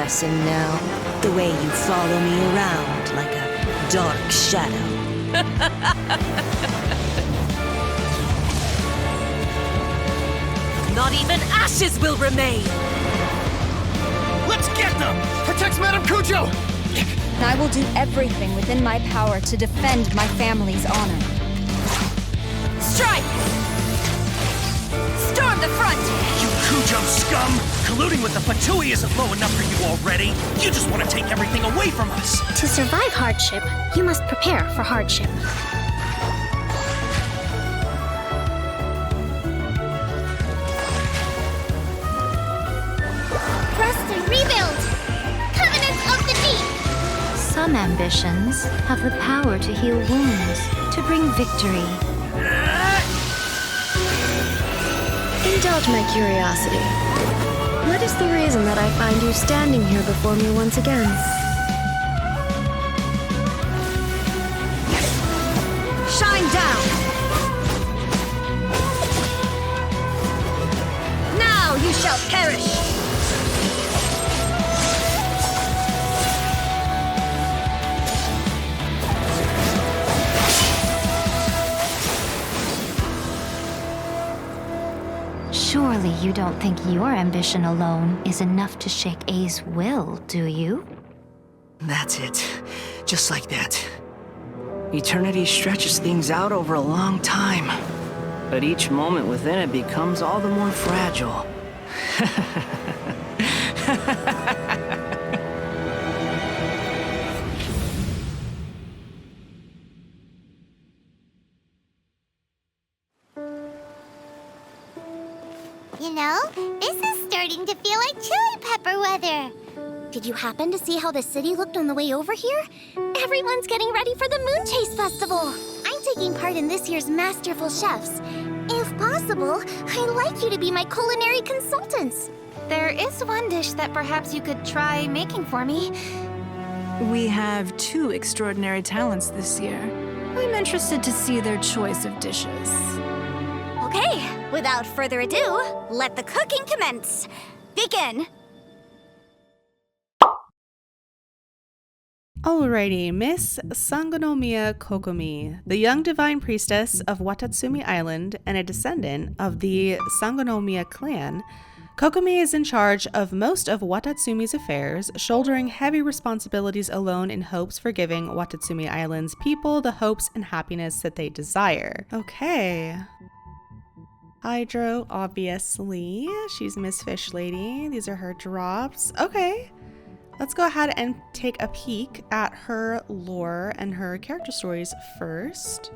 lesson now. The way you follow me around like a dark shadow. Not even ashes will remain! Let's get them! Protect Madame Kujo! I will do everything within my power to defend my family's honor. Strike! Storm the front! You Kujo scum! Colluding with the Fatui isn't low enough for you already! You just want to take everything away from us! To survive hardship, you must prepare for hardship. Rest and rebuild! Covenant of the Deep! Some ambitions have the power to heal wounds, to bring victory. Indulge my curiosity. What is the reason that I find you standing here before me once again? Shine down! Now you shall perish! Surely you don't think your ambition alone is enough to shake A's will, do you? That's it. Just like that. Eternity stretches things out over a long time. But each moment within it becomes all the more fragile. You know, this is starting to feel like chili pepper weather. Did you happen to see how the city looked on the way over here? Everyone's getting ready for the Moon Chase Festival. I'm taking part in this year's Masterful Chefs. If possible, I'd like you to be my culinary consultants. There is one dish that perhaps you could try making for me. We have 2 extraordinary talents this year. I'm interested to see their choice of dishes. Okay, without further ado, let the cooking commence. Begin. Alrighty, Miss Sangonomiya Kokomi, the young divine priestess of Watatsumi Island and a descendant of the Sangonomiya clan, Kokomi is in charge of most of Watatsumi's affairs, shouldering heavy responsibilities alone in hopes for giving Watatsumi Island's people the hopes and happiness that they desire. Okay. Hydro, obviously. She's Miss Fish Lady. These are her drops. Okay. Let's go ahead and take a peek at her lore and her character stories first.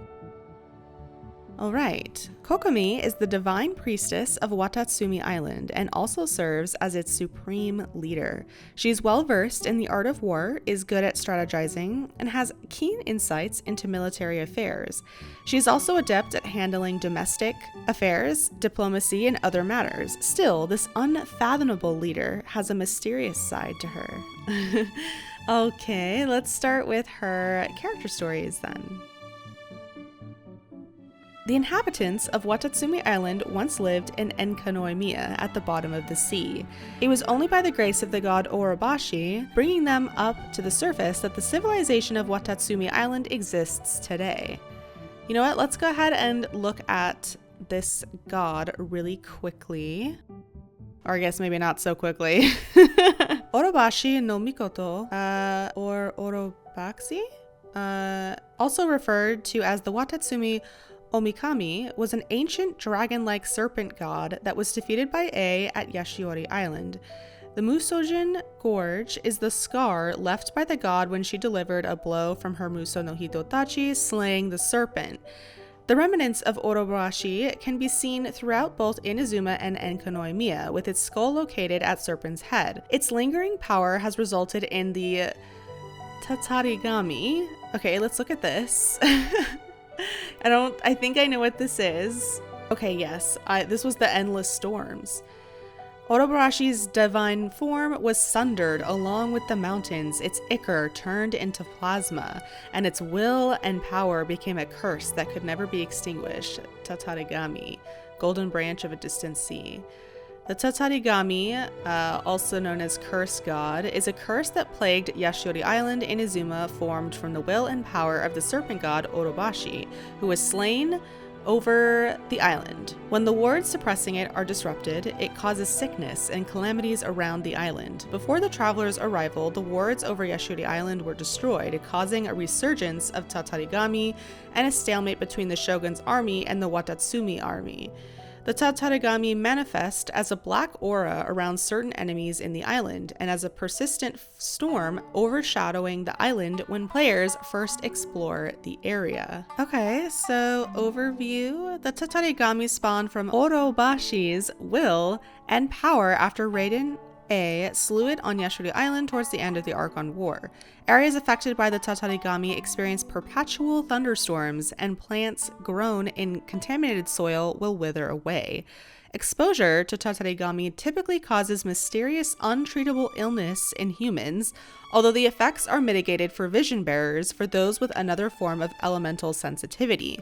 Alright, Kokomi is the divine priestess of Watatsumi Island and also serves as its supreme leader. She's well versed in the art of war, is good at strategizing, and has keen insights into military affairs. She's also adept at handling domestic affairs, diplomacy, and other matters. Still, this unfathomable leader has a mysterious side to her. Okay, let's start with her character stories then. The inhabitants of Watatsumi Island once lived in Enkanomiya at the bottom of the sea. It was only by the grace of the god Orobashi, bringing them up to the surface, that the civilization of Watatsumi Island exists today. You know what, let's go ahead and look at this god really quickly. Or I guess maybe not so quickly. Orobashi no Mikoto, or Orobashi, also referred to as the Watatsumi Omikami, was an ancient dragon-like serpent god that was defeated by A at Yashiori Island. The Musojin Gorge is the scar left by the god when she delivered a blow from her Muso no Hitotachi, slaying the serpent. The remnants of Orobashi can be seen throughout both Inazuma and Enkanomiya, with its skull located at Serpent's Head. Its lingering power has resulted in the Tatarigami. Okay, let's look at this. I think I know what this is. Okay, yes, this was the Endless Storms. Orobarashi's divine form was sundered along with the mountains, its ichor turned into plasma, and its will and power became a curse that could never be extinguished. Tatarigami, golden branch of a distant sea. The Tatarigami, also known as Curse God, is a curse that plagued Yashiyori Island in Inazuma, formed from the will and power of the serpent god Orobashi, who was slain over the island. When the wards suppressing it are disrupted, it causes sickness and calamities around the island. Before the travelers' arrival, the wards over Yashiyori Island were destroyed, causing a resurgence of Tatarigami and a stalemate between the shogun's army and the Watatsumi army. The Tatarigami manifest as a black aura around certain enemies in the island and as a persistent storm overshadowing the island when players first explore the area. Okay, so overview. The Tatarigami spawned from Orobashi's will and power after Raiden A slew it on Yashiyori Island towards the end of the Archon War. Areas affected by the Tatarigami experience perpetual thunderstorms, and plants grown in contaminated soil will wither away. Exposure to Tatarigami typically causes mysterious, untreatable illness in humans, although the effects are mitigated for vision bearers for those with another form of elemental sensitivity.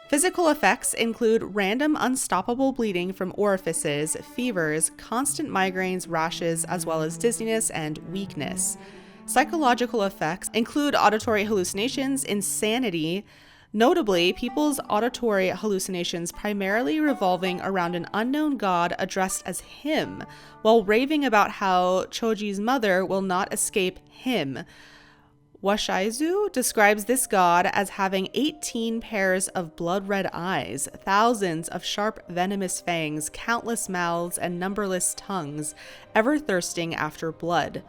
Physical effects include random unstoppable bleeding from orifices, fevers, constant migraines, rashes, as well as dizziness and weakness. Psychological effects include auditory hallucinations, insanity, notably people's auditory hallucinations primarily revolving around an unknown god addressed as him, while raving about how Choji's mother will not escape him. Washaizu describes this god as having 18 pairs of blood-red eyes, thousands of sharp venomous fangs, countless mouths, and numberless tongues, ever thirsting after blood.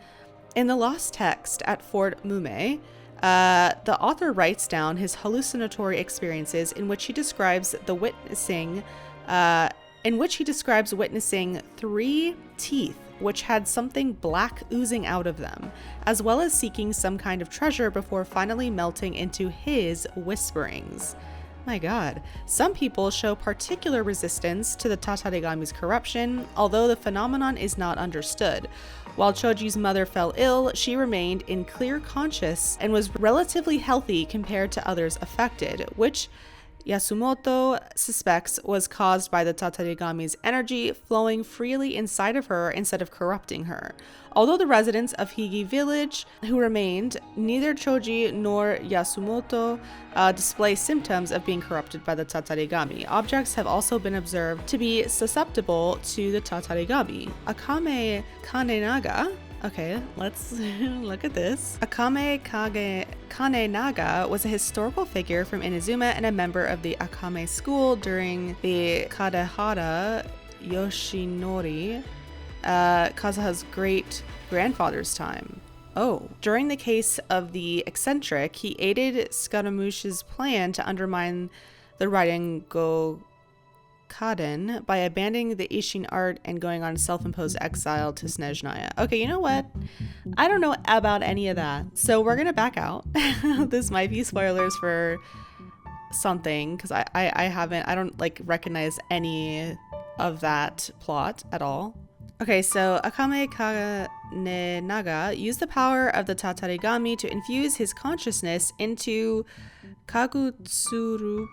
In the lost text at Fort Mume, the author writes down his hallucinatory experiences in which he describes witnessing 3 teeth which had something black oozing out of them, as well as seeking some kind of treasure before finally melting into his whisperings. My god. Some people show particular resistance to the Tatarigami's corruption, although the phenomenon is not understood. While Choji's mother fell ill, she remained in clear conscious and was relatively healthy compared to others affected, which Yasumoto suspects was caused by the Tatarigami's energy flowing freely inside of her instead of corrupting her. Although the residents of Higi village who remained, neither Choji nor Yasumoto display symptoms of being corrupted by the Tatarigami. Objects have also been observed to be susceptible to the Tatarigami. Akame Kanenaga. Okay, let's look at this. Akame Kanenaga was a historical figure from Inazuma and a member of the Akame school during the Kadehara Yoshinori, Kazuha's great-grandfather's time. Oh, during the case of the eccentric, he aided Scaramuche's plan to undermine the Raiden Kaden by abandoning the Ishin art and going on self-imposed exile to Snezhnaya. Okay, you know what? I don't know about any of that, so we're gonna back out. This might be spoilers for something, because I don't like recognize any of that plot at all. Okay, so Akame Kanenaga used the power of the Tatarigami to infuse his consciousness into Kagutsurupe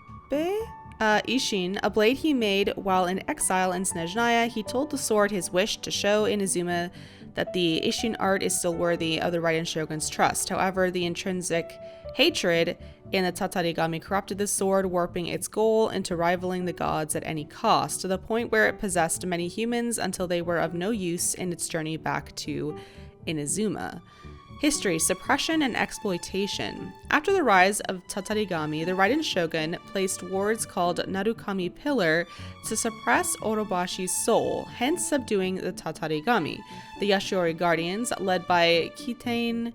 Ishin, a blade he made while in exile in Snezhnaya. He told the sword his wish to show Inazuma that the Ishin art is still worthy of the Raiden Shogun's trust. However, the intrinsic hatred in the Tatarigami corrupted the sword, warping its goal into rivaling the gods at any cost, to the point where it possessed many humans until they were of no use in its journey back to Inazuma. History, suppression, and exploitation. After the rise of Tatarigami, the Raiden Shogun placed wards called Narukami Pillar to suppress Orobashi's soul, hence subduing the Tatarigami. The Yashiyori Guardians, led by Kitain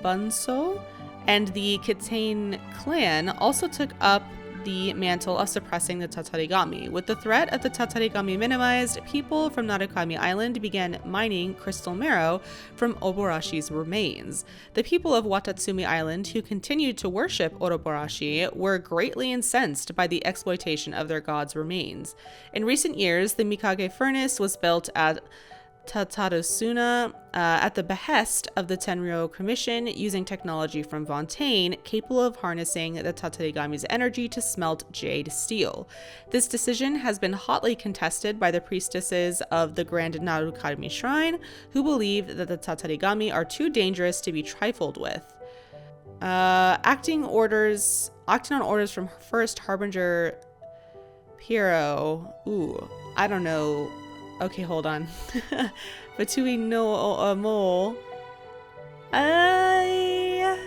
Bunso and the Kitain clan, also took up the mantle of suppressing the Tatarigami. With the threat of the Tatarigami minimized, people from Narukami Island began mining crystal marrow from Oborashi's remains. The people of Watatsumi Island, who continued to worship Orobashi, were greatly incensed by the exploitation of their god's remains. In recent years, the Mikage furnace was built at Tatarusuna at the behest of the Tenryou Commission, using technology from Fontaine capable of harnessing the Tatarigami's energy to smelt jade steel. This decision has been hotly contested by the priestesses of the Grand Narukami Shrine, who believe that the Tatarigami are too dangerous to be trifled with. Acting on orders from First Harbinger Piero. Ooh, I don't know. Okay, hold on. Fatui no mo. I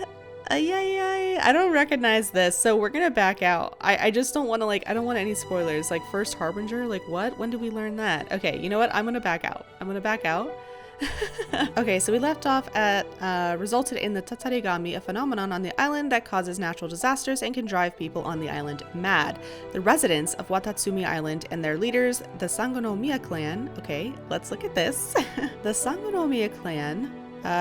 don't recognize this, so we're gonna back out. I just don't want to, like, I don't want any spoilers. Like, First Harbinger? Like, what? When did we learn that? Okay, you know what? I'm gonna back out. Okay, so we left off at resulted in the Tatarigami, a phenomenon on the island that causes natural disasters and can drive people on the island mad. The residents of Watatsumi Island and their leaders, the Sangonomiya clan, okay, let's look at this. The Sangonomiya clan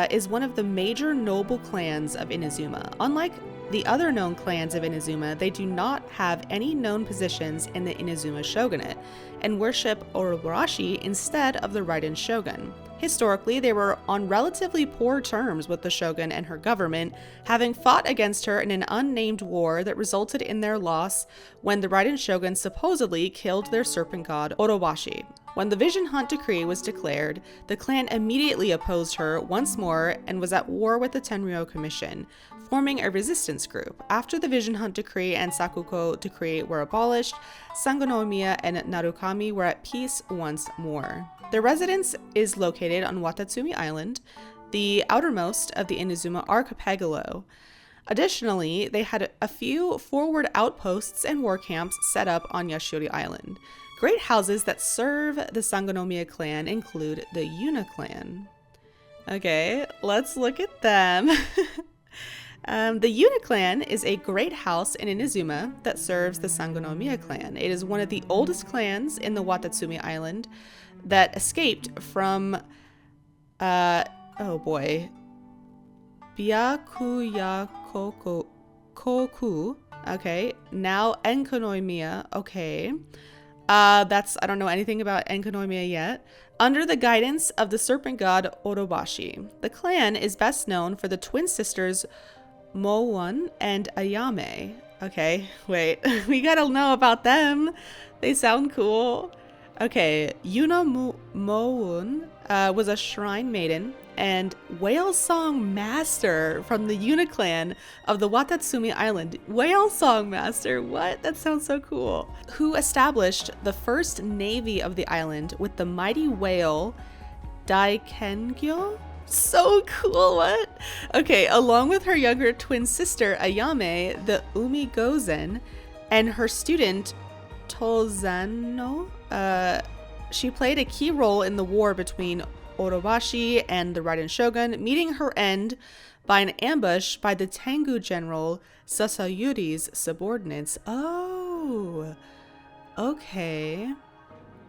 is one of the major noble clans of Inazuma. Unlike the other known clans of Inazuma, they do not have any known positions in the Inazuma shogunate and worship Orobashi instead of the Raiden shogun. Historically, they were on relatively poor terms with the shogun and her government, having fought against her in an unnamed war that resulted in their loss when the Raiden shogun supposedly killed their serpent god Orobashi. When the Vision Hunt Decree was declared, the clan immediately opposed her once more and was at war with the Tenryou Commission, forming a resistance group. After the Vision Hunt Decree and Sakuko Decree were abolished, Sangonomiya and Narukami were at peace once more. Their residence is located on Watatsumi Island, the outermost of the Inazuma archipelago. Additionally, they had a few forward outposts and war camps set up on Yashiri Island. Great houses that serve the Sangonomiya clan include the Yuna clan. Okay, let's look at them. The Yuna clan is a great house in Inazuma that serves the Sangonomiya clan. It is one of the oldest clans in the Watatsumi Island that escaped from, Byakuya Koku, okay, now Enkonomiya, okay. I don't know anything about Enkonomiya yet. Under the guidance of the serpent god Orobashi. The clan is best known for the twin sisters Mouon and Ayame. Okay, wait, we gotta know about them. They sound cool. Okay, Yuna Mouon was a shrine maiden and whale song master from the Yuna clan of the Watatsumi Island. Whale song master, what? That sounds so cool. Who established the first navy of the island with the mighty whale Daikengyo? So cool, what? Okay, along with her younger twin sister Ayame, the Umi Gozen, and her student Tozano, she played a key role in the war between Orobashi and the Raiden shogun, meeting her end by an ambush by the Tengu general Sasayuri's subordinates. Oh, okay.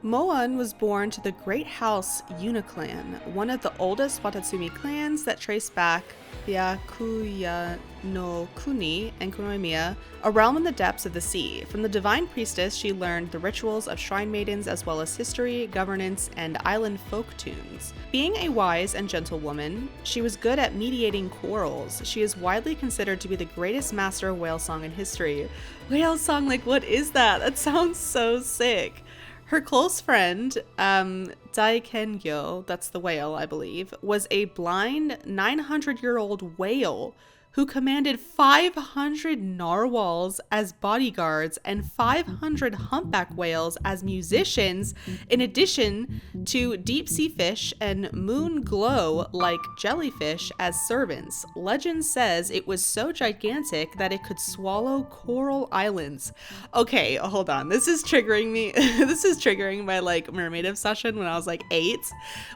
Mouon was born to the great house Yuna clan, one of the oldest Watatsumi clans that trace back Byakuya no Kuni and Kokomi, a realm in the depths of the sea. From the divine priestess, she learned the rituals of shrine maidens as well as history, governance, and island folk tunes. Being a wise and gentle woman, she was good at mediating quarrels. She is widely considered to be the greatest master of whale song in history. Whale song, like, what is that? That sounds so sick. Her close friend, Daikengyo, that's the whale, I believe, was a blind 900-year-old whale who commanded 500 narwhals as bodyguards and 500 humpback whales as musicians, in addition to deep-sea fish and moon glow-like jellyfish as servants. Legend says it was so gigantic that it could swallow coral islands. Okay, hold on. This is triggering me. This is triggering my, like, mermaid obsession when I was, like, 8.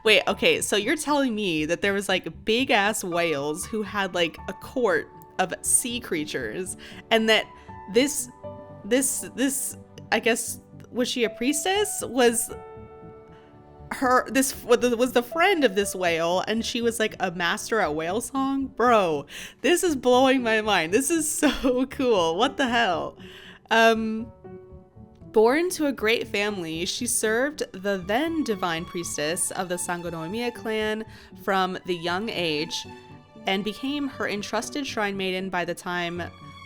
Wait, okay, so you're telling me that there was, like, big-ass whales who had, like, a court of sea creatures, and that this I guess, was she a priestess? Was the friend of this whale, and she was like a master at whale song? Bro, this is blowing my mind. This is so cool. What the hell? Born to a great family, she served the then divine priestess of the Sangonomiya clan from the young age and became her entrusted shrine maiden by the time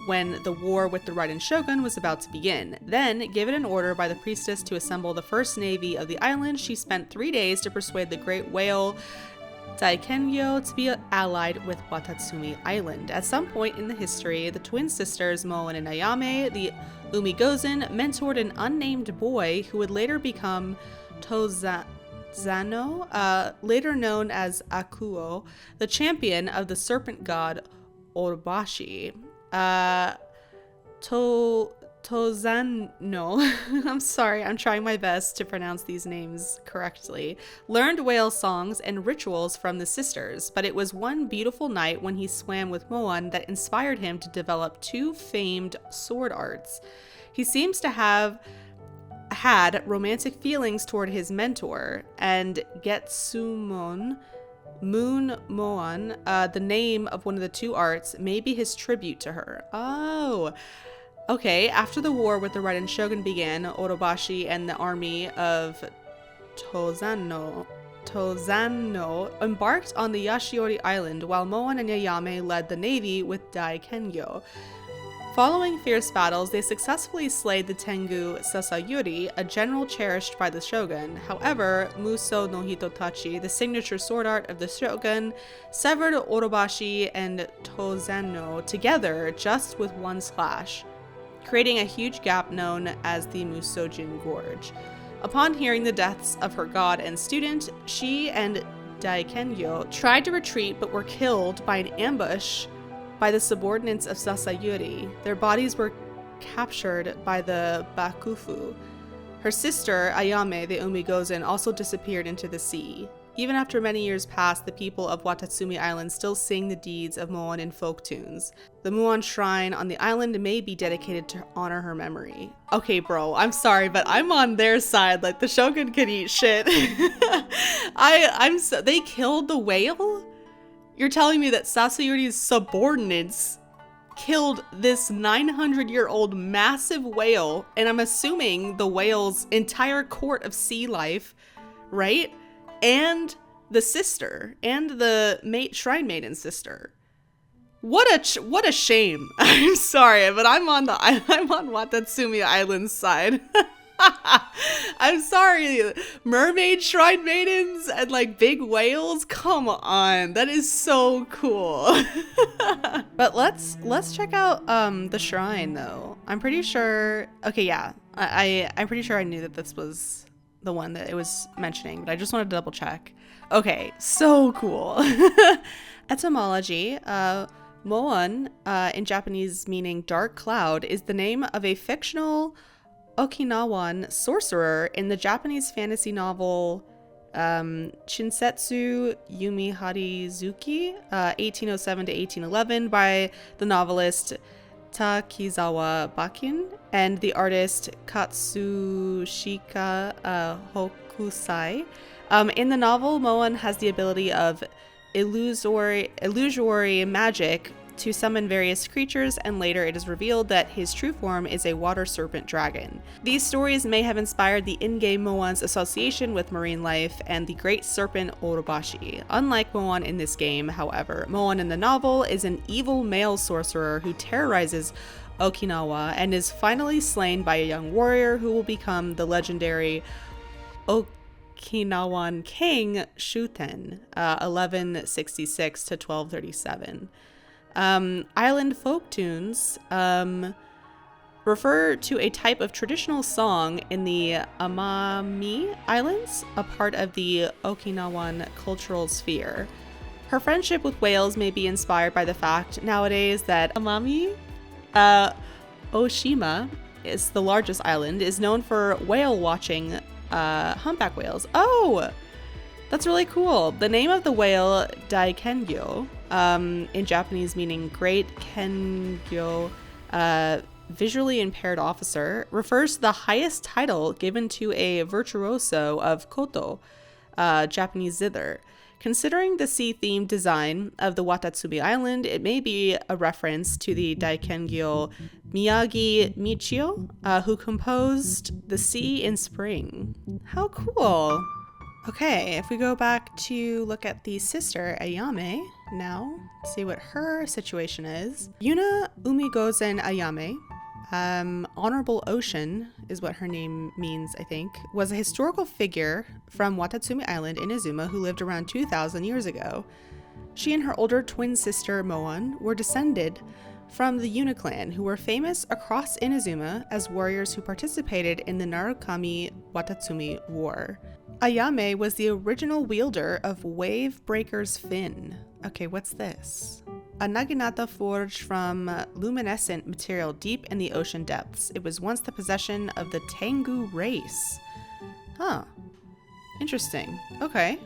when the war with the Raiden shogun was about to begin. Then, given an order by the priestess to assemble the first navy of the island, she spent 3 days to persuade the great whale Daikengyo to be allied with Watatsumi Island. At some point in the history, the twin sisters Moen and Ayame, the Umigozen, mentored an unnamed boy who would later become Tozano, later known as Akuo, the champion of the serpent god Orobashi. Tozano, I'm sorry, I'm trying my best to pronounce these names correctly, learned whale songs and rituals from the sisters, but it was one beautiful night when he swam with Moan that inspired him to develop 2 famed sword arts. He seems to have had romantic feelings toward his mentor, and Getsumon Moon Moan, the name of one of the 2 arts, may be his tribute to her. Oh, okay. After the war with the Raiden shogun began, Orobashi and the army of Tozano embarked on the Yashiori Island, while Moan and Yayame led the navy with Daikengyo. Following fierce battles, they successfully slayed the Tengu Sasayuri, a general cherished by the shogun. However, Muso no Hitotachi, the signature sword art of the shogun, severed Orobashi and Tozano together just with one slash, creating a huge gap known as the Musojin Gorge. Upon hearing the deaths of her god and student, she and Daikengyo tried to retreat but were killed by an ambush by the subordinates of Sasayuri. Their bodies were captured by the Bakufu. Her sister, Ayame, the Umigozen, also disappeared into the sea. Even after many years passed, the people of Watatsumi Island still sing the deeds of Moan in folk tunes. The Muon Shrine on the island may be dedicated to honor her memory. Okay, bro, I'm sorry, but I'm on their side. Like, the shogun could eat shit. They killed the whale? You're telling me that Sasayuri's subordinates killed this 900-year-old massive whale, and I'm assuming the whale's entire court of sea life, right? And the sister, and the shrine maiden sister. What a shame. I'm sorry, but I'm on Watatsumi Island's side. I'm sorry, mermaid shrine maidens and like big whales, come on, that is so cool. But let's check out the shrine though. I'm pretty sure, okay, yeah, I'm pretty sure I knew that this was the one that it was mentioning, but I just wanted to double check. Okay, so cool. Etymology, Moan, in Japanese meaning dark cloud, is the name of a fictional Okinawan sorcerer in the Japanese fantasy novel Shinsetsu Yumi Harizuki, 1807 to 1811, by the novelist Takizawa Bakin and the artist Katsushika Hokusai. In the novel, Moan has the ability of illusory magic to summon various creatures, and later it is revealed that his true form is a water serpent dragon. These stories may have inspired the in-game Moan's association with marine life and the great serpent Orobashi. Unlike Moan in this game, however, Moan in the novel is an evil male sorcerer who terrorizes Okinawa and is finally slain by a young warrior who will become the legendary Okinawan king Shuten, 1166 to 1237. Island folk tunes refer to a type of traditional song in the Amami Islands, a part of the Okinawan cultural sphere. Her friendship with whales may be inspired by the fact nowadays that Amami, Oshima, is the largest island, is known for whale watching humpback whales. Oh! That's really cool. The name of the whale, Daikengyo, in Japanese meaning great Kengyo, visually impaired officer, refers to the highest title given to a virtuoso of koto, Japanese zither. Considering the sea-themed design of the Watatsumi Island, it may be a reference to the Daikengyo Miyagi Michio, who composed The Sea in Spring. How cool! Okay, if we go back to look at the sister, Ayame, now, see what her situation is. Yuna Umigozen Ayame, Honorable Ocean is what her name means, I think, was a historical figure from Watatsumi Island, Inazuma, who lived around 2,000 years ago. She and her older twin sister, Moan, were descended from the Yuna clan, who were famous across Inazuma as warriors who participated in the Narukami Watatsumi War. Ayame was the original wielder of Wave Breaker's Fin. Okay, what's this? A naginata forged from luminescent material deep in the ocean depths. It was once the possession of the Tengu race. Huh. Interesting. Okay.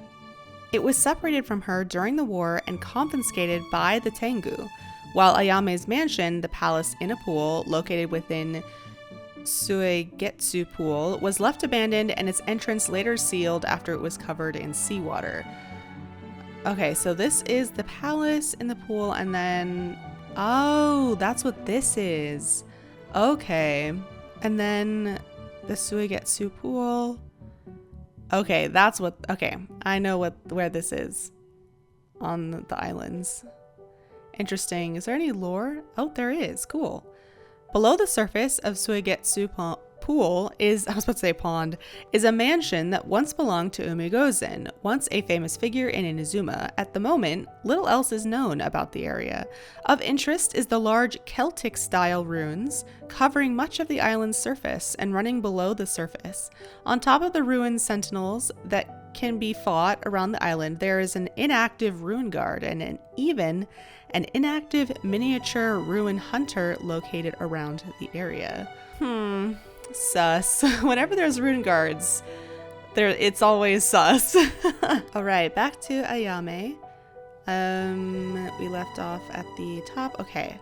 It was separated from her during the war and confiscated by the Tengu, while Ayame's mansion, the palace in a pool located within Suegetsu Pool, was left abandoned and its entrance later sealed after it was covered in seawater. Okay, so this is the palace in the pool, and then... Oh, that's what this is. Okay. And then the Suegetsu Pool. Okay, that's what... Okay, I know where this is on the islands. Interesting. Is there any lore? Oh, there is. Cool. Below the surface of Suegetsu Pool is, I was about to say pond, is a mansion that once belonged to Umigozen, once a famous figure in Inazuma. At the moment, little else is known about the area. Of interest is the large Celtic-style ruins covering much of the island's surface and running below the surface. On top of the ruined sentinels that can be fought around the island, there is an inactive ruin guard and even an inactive miniature ruin hunter located around the area. Sus. Whenever there's ruin guards, it's always sus. Alright, back to Ayame. We left off at the top. Okay.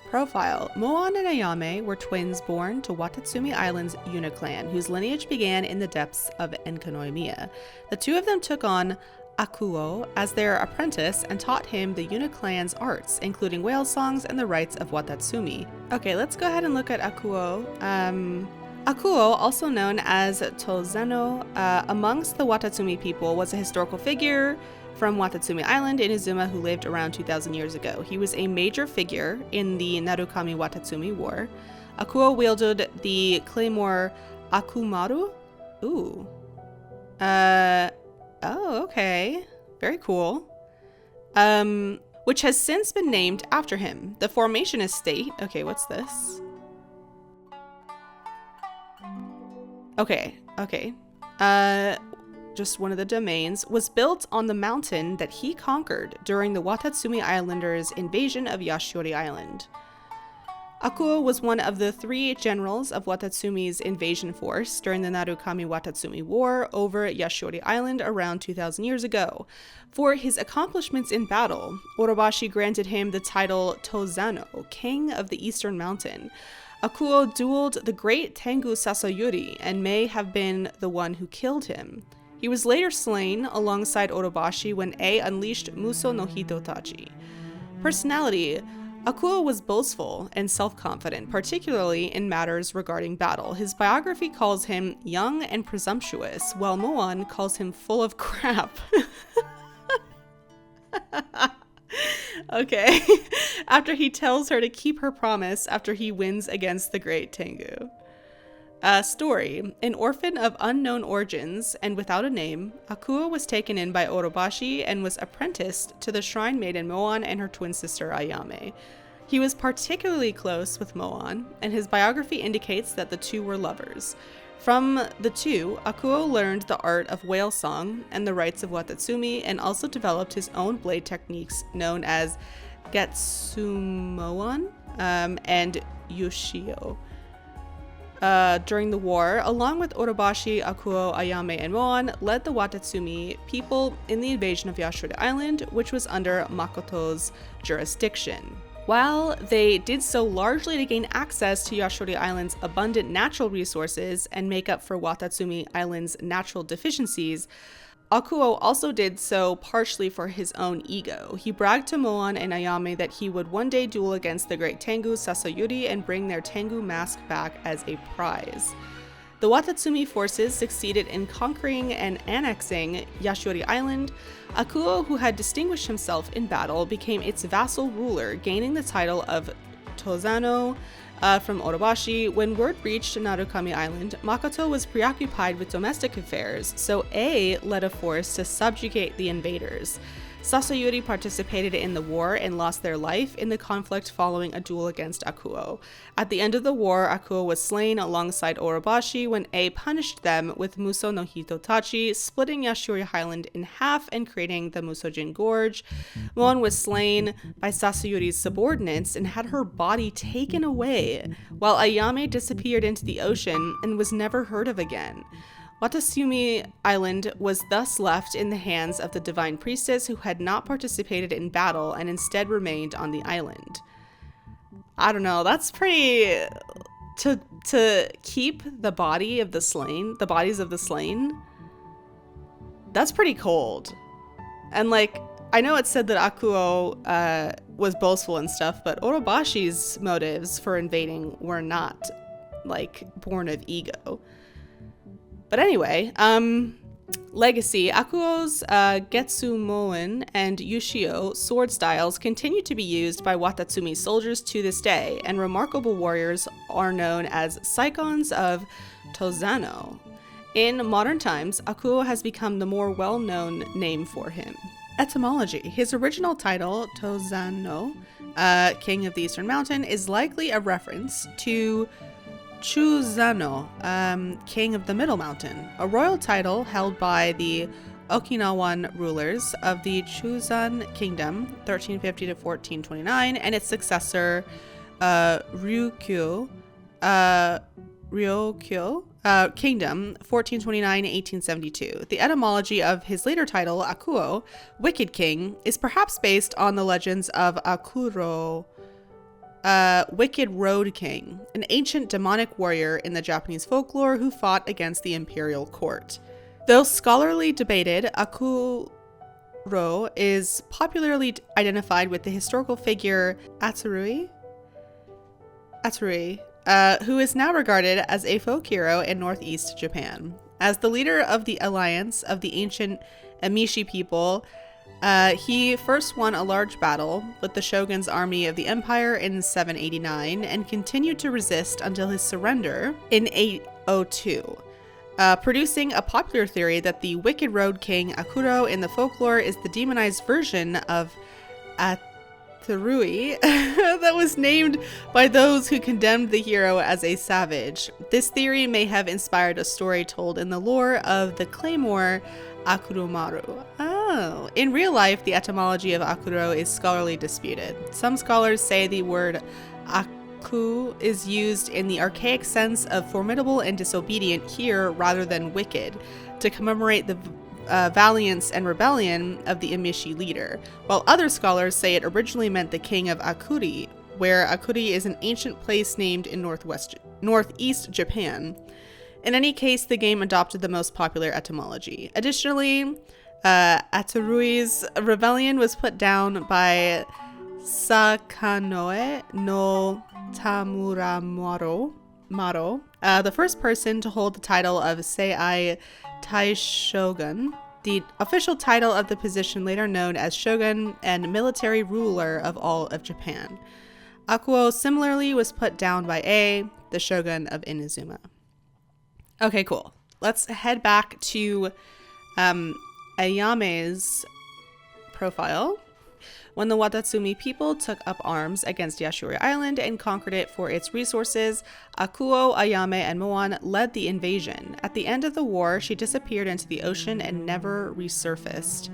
Profile. Moan and Ayame were twins born to Watatsumi Island's Yuna clan, whose lineage began in the depths of Enkanomiya. The two of them took on Akuo as their apprentice and taught him the Yuna clan's arts, including whale songs and the rites of Watatsumi. Okay, let's go ahead and look at Akuo. Akuo, also known as Tozano, amongst the Watatsumi people, was a historical figure from Watatsumi Island in Inazuma who lived around 2,000 years ago. He was a major figure in the Narukami Watatsumi War. Akuo wielded the claymore Akumaru. Ooh. Oh, okay. Very cool. Which has since been named after him. The formation estate. Okay, what's this? Okay. Just one of the domains, was built on the mountain that he conquered during the Watatsumi Islanders' invasion of Yashori Island. Akuo was one of the 3 generals of Watatsumi's invasion force during the Narukami Watatsumi War over Yashori Island around 2,000 years ago. For his accomplishments in battle, Orobashi granted him the title Tozano, King of the Eastern Mountain. Akuo dueled the great Tengu Sasayuri and may have been the one who killed him. He was later slain alongside Orobashi when A unleashed Muso no Hitotachi. Personality. Akuo was boastful and self-confident, particularly in matters regarding battle. His biography calls him young and presumptuous, while Moan calls him full of crap. Okay. After he tells her to keep her promise after he wins against the great Tengu. Story. An orphan of unknown origins and without a name, Akuo was taken in by Orobashi and was apprenticed to the shrine maiden Moan and her twin sister Ayame. He was particularly close with Moan, and his biography indicates that the two were lovers. From the two, Akuo learned the art of whale song and the rites of Watatsumi, and also developed his own blade techniques known as Getsumoan and Yoshio. During the war, along with Orobashi, Akuo, Ayame, and Moan, led the Watatsumi people in the invasion of Yashori Island, which was under Makoto's jurisdiction. While they did so largely to gain access to Yashori Island's abundant natural resources and make up for Watatsumi Island's natural deficiencies, Akuo also did so partially for his own ego. He bragged to Moan and Ayame that he would one day duel against the great Tengu Sasayuri and bring their Tengu mask back as a prize. The Watatsumi forces succeeded in conquering and annexing Yashuri Island. Akuo, who had distinguished himself in battle, became its vassal ruler, gaining the title of Tozano from Orobashi. When word reached Narukami Island, Makoto was preoccupied with domestic affairs, so A led a force to subjugate the invaders. Sasayuri participated in the war and lost their life in the conflict following a duel against Akuo. At the end of the war, Akuo was slain alongside Orobashi when A punished them with Muso no Hitotachi, splitting Yashuri Highland in half and creating the Musojin Gorge. Moan was slain by Sasayuri's subordinates and had her body taken away, while Ayame disappeared into the ocean and was never heard of again. Watatsumi Island was thus left in the hands of the divine priestess who had not participated in battle and instead remained on the island. I don't know, that's pretty... To keep the bodies of the slain, that's pretty cold. And like, I know it said that Akuo was boastful and stuff, but Orobashi's motives for invading were not, like, born of ego. But anyway, legacy. Akuo's Getsumoen and Yushio sword styles continue to be used by Watatsumi soldiers to this day, and remarkable warriors are known as Saikons of Tozano. In modern times, Akuo has become the more well-known name for him. Etymology. His original title, Tozano, King of the Eastern Mountain, is likely a reference to Chuzano, King of the Middle Mountain, a royal title held by the Okinawan rulers of the Chuzan Kingdom, 1350 to 1429, and its successor, Ryukyu Kingdom, 1429-1872. The etymology of his later title, Akuo, Wicked King, is perhaps based on the legends of Akuro, Wicked Road King, an ancient demonic warrior in the Japanese folklore who fought against the imperial court. Though scholarly debated, Akuro is popularly identified with the historical figure Atsurui, who is now regarded as a folk hero in northeast Japan. As the leader of the alliance of the ancient Emishi people, he first won a large battle with the shogun's army of the empire in 789 and continued to resist until his surrender in 802, producing a popular theory that the Wicked Road King Akuro in the folklore is the demonized version of Atsurui that was named by those who condemned the hero as a savage. This theory may have inspired a story told in the lore of the claymore Akurumaru. Oh, in real life, the etymology of Akuro is scholarly disputed. Some scholars say the word Aku is used in the archaic sense of formidable and disobedient here rather than wicked, to commemorate the valiance and rebellion of the Emishi leader, while other scholars say it originally meant the king of Akuri, where Akuri is an ancient place named in northeast Japan. In any case, the game adopted the most popular etymology. Additionally, Atsurui's rebellion was put down by Sakanoe no Tamuramaro, the first person to hold the title of Sei Taishogun, the official title of the position later known as shogun and military ruler of all of Japan. Akuo similarly was put down by A, the shogun of Inazuma. Okay, cool. Let's head back to Ayame's profile. When the Watatsumi people took up arms against Yashuri Island and conquered it for its resources, Akuo, Ayame, and Moan led the invasion. At the end of the war, she disappeared into the ocean and never resurfaced.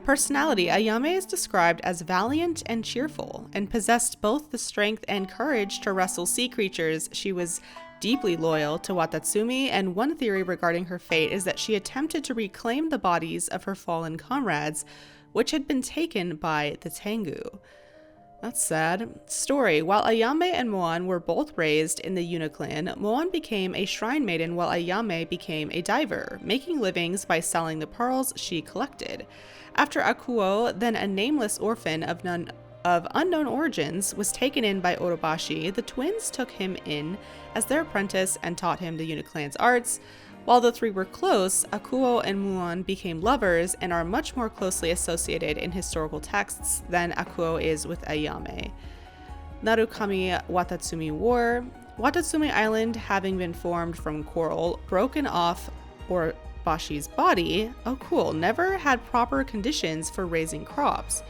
Personality: Ayame is described as valiant and cheerful, and possessed both the strength and courage to wrestle sea creatures. She was deeply loyal to Watatsumi, and one theory regarding her fate is that she attempted to reclaim the bodies of her fallen comrades, which had been taken by the Tengu. That's sad. Story. While Ayame and Moan were both raised in the Yuna clan, Moan became a shrine maiden while Ayame became a diver, making livings by selling the pearls she collected. After Akuo, then a nameless orphan of unknown origins, was taken in by Orobashi, the twins took him in as their apprentice and taught him the Yuna clan's arts. While the three were close, Akuo and Muon became lovers and are much more closely associated in historical texts than Akuo is with Ayame. Narukami Watatsumi War. Watatsumi Island, having been formed from coral broken off Orobashi's body, oh cool, never had proper conditions for raising crops.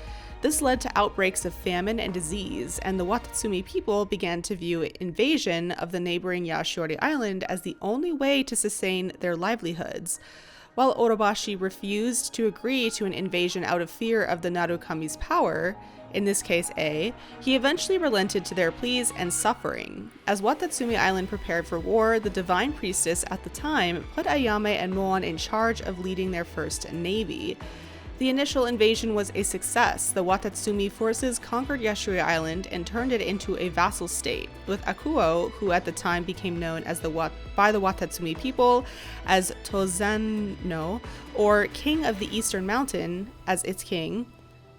This led to outbreaks of famine and disease, and the Watatsumi people began to view invasion of the neighboring Yashiori Island as the only way to sustain their livelihoods. While Orobashi refused to agree to an invasion out of fear of the Narukami's power, in this case A, he eventually relented to their pleas and suffering. As Watatsumi Island prepared for war, the divine priestess at the time put Ayame and Moan in charge of leading their first navy. The initial invasion was a success. The Watatsumi forces conquered Yashiori Island and turned it into a vassal state, with Akuo, who at the time became known as by the Watatsumi people as Tozanno, or King of the Eastern Mountain, as its king.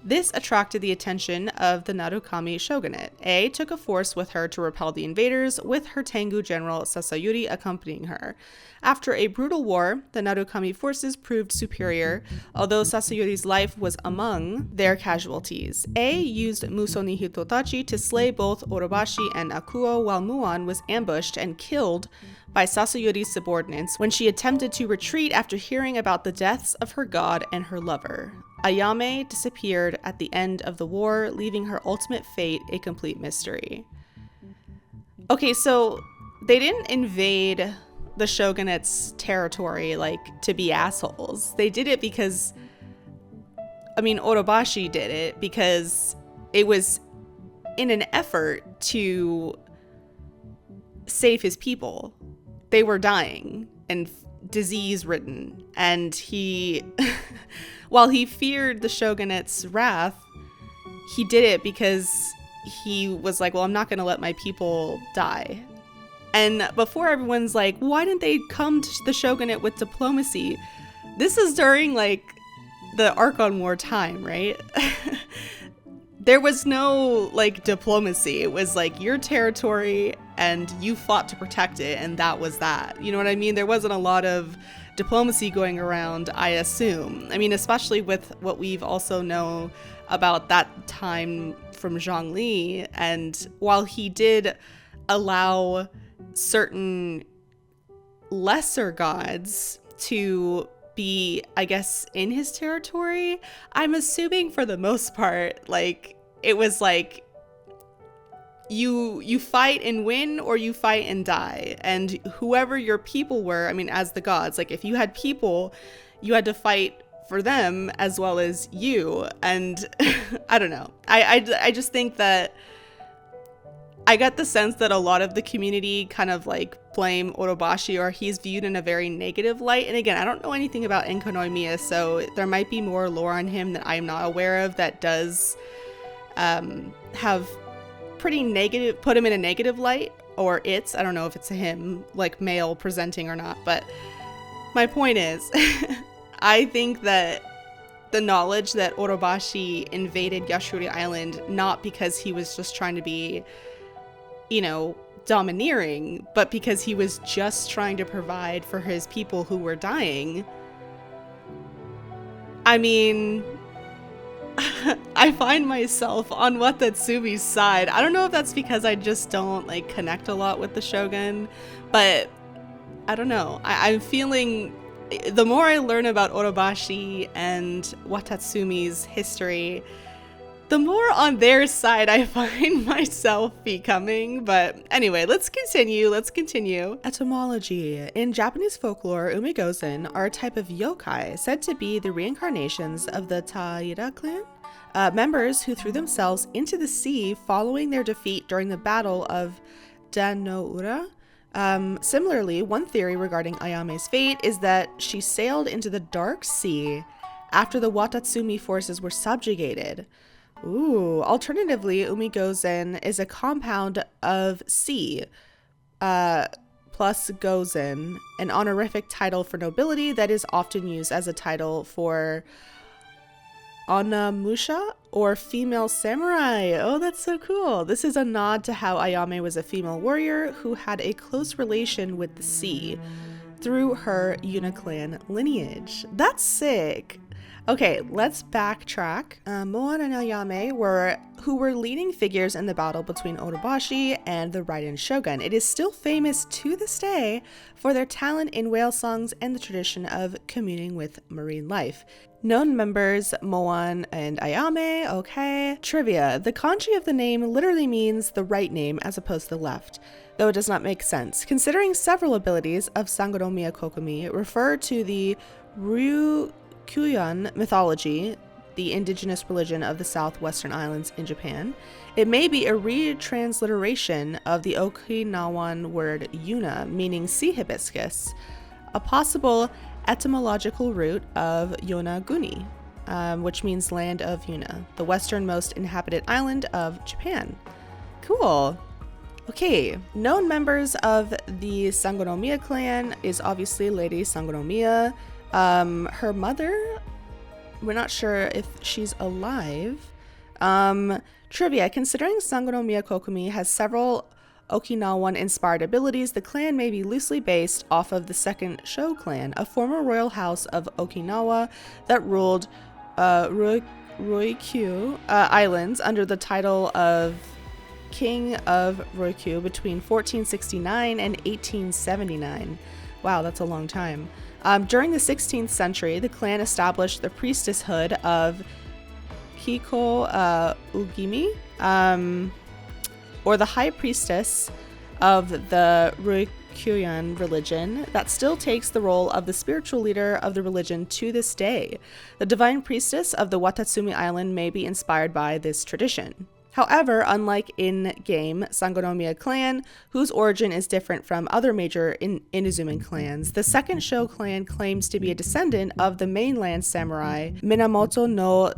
This attracted the attention of the Narukami shogunate. A took a force with her to repel the invaders, with her Tengu general Sasayuri accompanying her. After a brutal war, the Narukami forces proved superior, although Sasayuri's life was among their casualties. A used Musoni Hitotachi to slay both Orobashi and Akuo, while Muon was ambushed and killed by Sasayuri's subordinates when she attempted to retreat after hearing about the deaths of her god and her lover. Ayame disappeared at the end of the war, leaving her ultimate fate a complete mystery. Okay, so they didn't invade the shogunate's territory like to be assholes. They did it because, Orobashi did it because it was in an effort to save his people. They were dying and disease-ridden, and he, while he feared the shogunate's wrath, he did it because he was like, well, I'm not going to let my people die. And before everyone's like, why didn't they come to the shogunate with diplomacy? This is during like the Archon War time, right? There was no like diplomacy. It was like your territory and you fought to protect it, and that was that. You know what I mean? There wasn't a lot of diplomacy going around, I assume. I mean, especially with what we've also know about that time from Zhongli. And while he did allow certain lesser gods to be, I guess, in his territory, I'm assuming for the most part, like, it was like you fight and win, or you fight and die. And whoever your people were, I mean, as the gods, like if you had people, you had to fight for them as well as you. And I don't know. I just think that I got the sense that a lot of the community kind of like blame Orobashi, or he's viewed in a very negative light. And again, I don't know anything about Enkonomiya, so there might be more lore on him that I'm not aware of that does have pretty negative, put him in a negative light, or I don't know if it's him, like male presenting or not. But my point is, I think that the knowledge that Orobashi invaded Yashiori Island, not because he was just trying to be, you know, domineering, but because he was just trying to provide for his people who were dying. I mean, I find myself on Watatsumi's side. I don't know if that's because I just don't like connect a lot with the Shogun, but I don't know. I'm feeling, the more I learn about Orobashi and Watatsumi's history, the more on their side I find myself becoming. But anyway, let's continue. Etymology. In Japanese folklore, umigozen are a type of yokai said to be the reincarnations of the Taira clan, members who threw themselves into the sea following their defeat during the Battle of Danoura. Similarly, one theory regarding Ayame's fate is that she sailed into the Dark Sea after the Watatsumi forces were subjugated. Ooh, alternatively, umigozen is a compound of sea plus gozen, an honorific title for nobility that is often used as a title for Anamusha or female samurai. Oh, that's so cool. This is a nod to how Ayame was a female warrior who had a close relation with the sea through her Yuna lineage. That's sick. Okay, let's backtrack. Moan and Ayame who were leading figures in the battle between Orobashi and the Raiden Shogun. It is still famous to this day for their talent in whale songs and the tradition of communing with marine life. Known members, Moan and Ayame. Okay. Trivia. The kanji of the name literally means the right name as opposed to the left, though it does not make sense, considering several abilities of Sangonomiya Kokomi refer to the Ryukyuan mythology, the indigenous religion of the southwestern islands in Japan. It may be a retransliteration of the Okinawan word Yuna, meaning sea hibiscus, a possible etymological root of Yonaguni, which means land of Yuna, the westernmost inhabited island of Japan. Cool. Okay, known members of the Sangonomiya clan is obviously Lady Sangonomiya. Her mother, we're not sure if she's alive. Trivia, considering Sangonomiya Kokomi has several Okinawan-inspired abilities, the clan may be loosely based off of the second Sho clan, a former royal house of Okinawa that ruled Ryukyu Islands under the title of King of Ryukyu between 1469 and 1879. Wow, that's a long time. During the 16th century, the clan established the priestesshood of Hiko Ugimi, or the high priestess of the Ryukyuan religion, that still takes the role of the spiritual leader of the religion to this day. The divine priestess of the Watatsumi Island may be inspired by this tradition. However, unlike in-game Sangonomiya clan, whose origin is different from other major Inazuman clans, the second Sho clan claims to be a descendant of the mainland samurai Minamoto no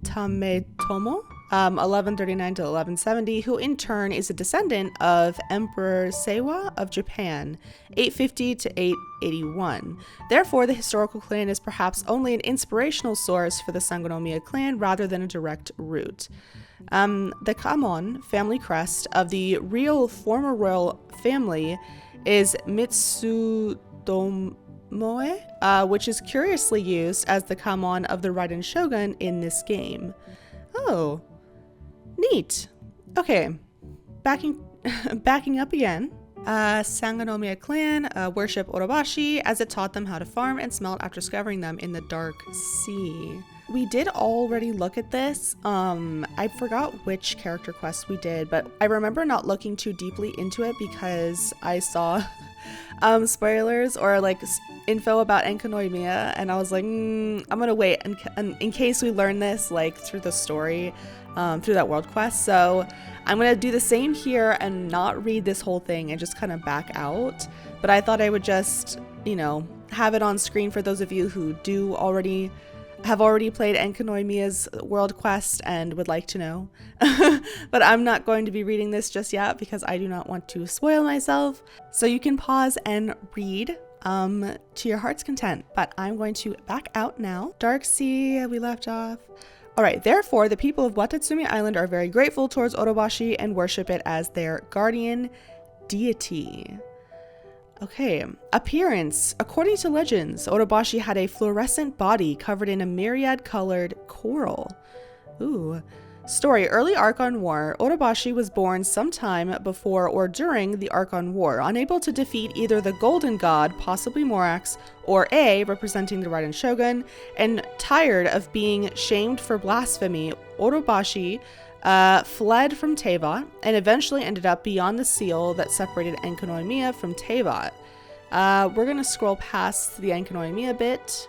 Tametomo, 1139 to 1170, who in turn is a descendant of Emperor Seiwa of Japan, 850 to 881. Therefore, the historical clan is perhaps only an inspirational source for the Sangonomiya clan rather than a direct root. The Kamon family crest of the real former royal family is Mitsudomoe, which is curiously used as the Kamon of the Raiden Shogun in this game. Oh, neat. Okay, backing up again. Sangonomiya clan worship Orobashi as it taught them how to farm and smelt after discovering them in the Dark Sea. We did already look at this. I forgot which character quest we did, but I remember not looking too deeply into it because I saw spoilers or like info about Enkonomiya, and I was like, I'm gonna wait in case we learn this like through the story, through that world quest. So I'm gonna do the same here and not read this whole thing and just kind of back out. But I thought I would just, have it on screen for those of you who have already played Enkonomiya's world quest and would like to know. But I'm not going to be reading this just yet because I do not want to spoil myself. So you can pause and read to your heart's content, but I'm going to back out now. Dark Sea, we left off. All right, therefore, the people of Watatsumi Island are very grateful towards Orobashi and worship it as their guardian deity. Okay, appearance. According to legends, Orobashi had a fluorescent body covered in a myriad colored coral. Ooh. Story. Early Archon War. Orobashi was born sometime before or during the Archon War, unable to defeat either the Golden God, possibly Morax, or A, representing the Raiden Shogun, and tired of being shamed for blasphemy, Orobashi fled from Teapot and eventually ended up beyond the seal that separated Enkonomiya from Teapot. We're going to scroll past the Enkonomiya bit.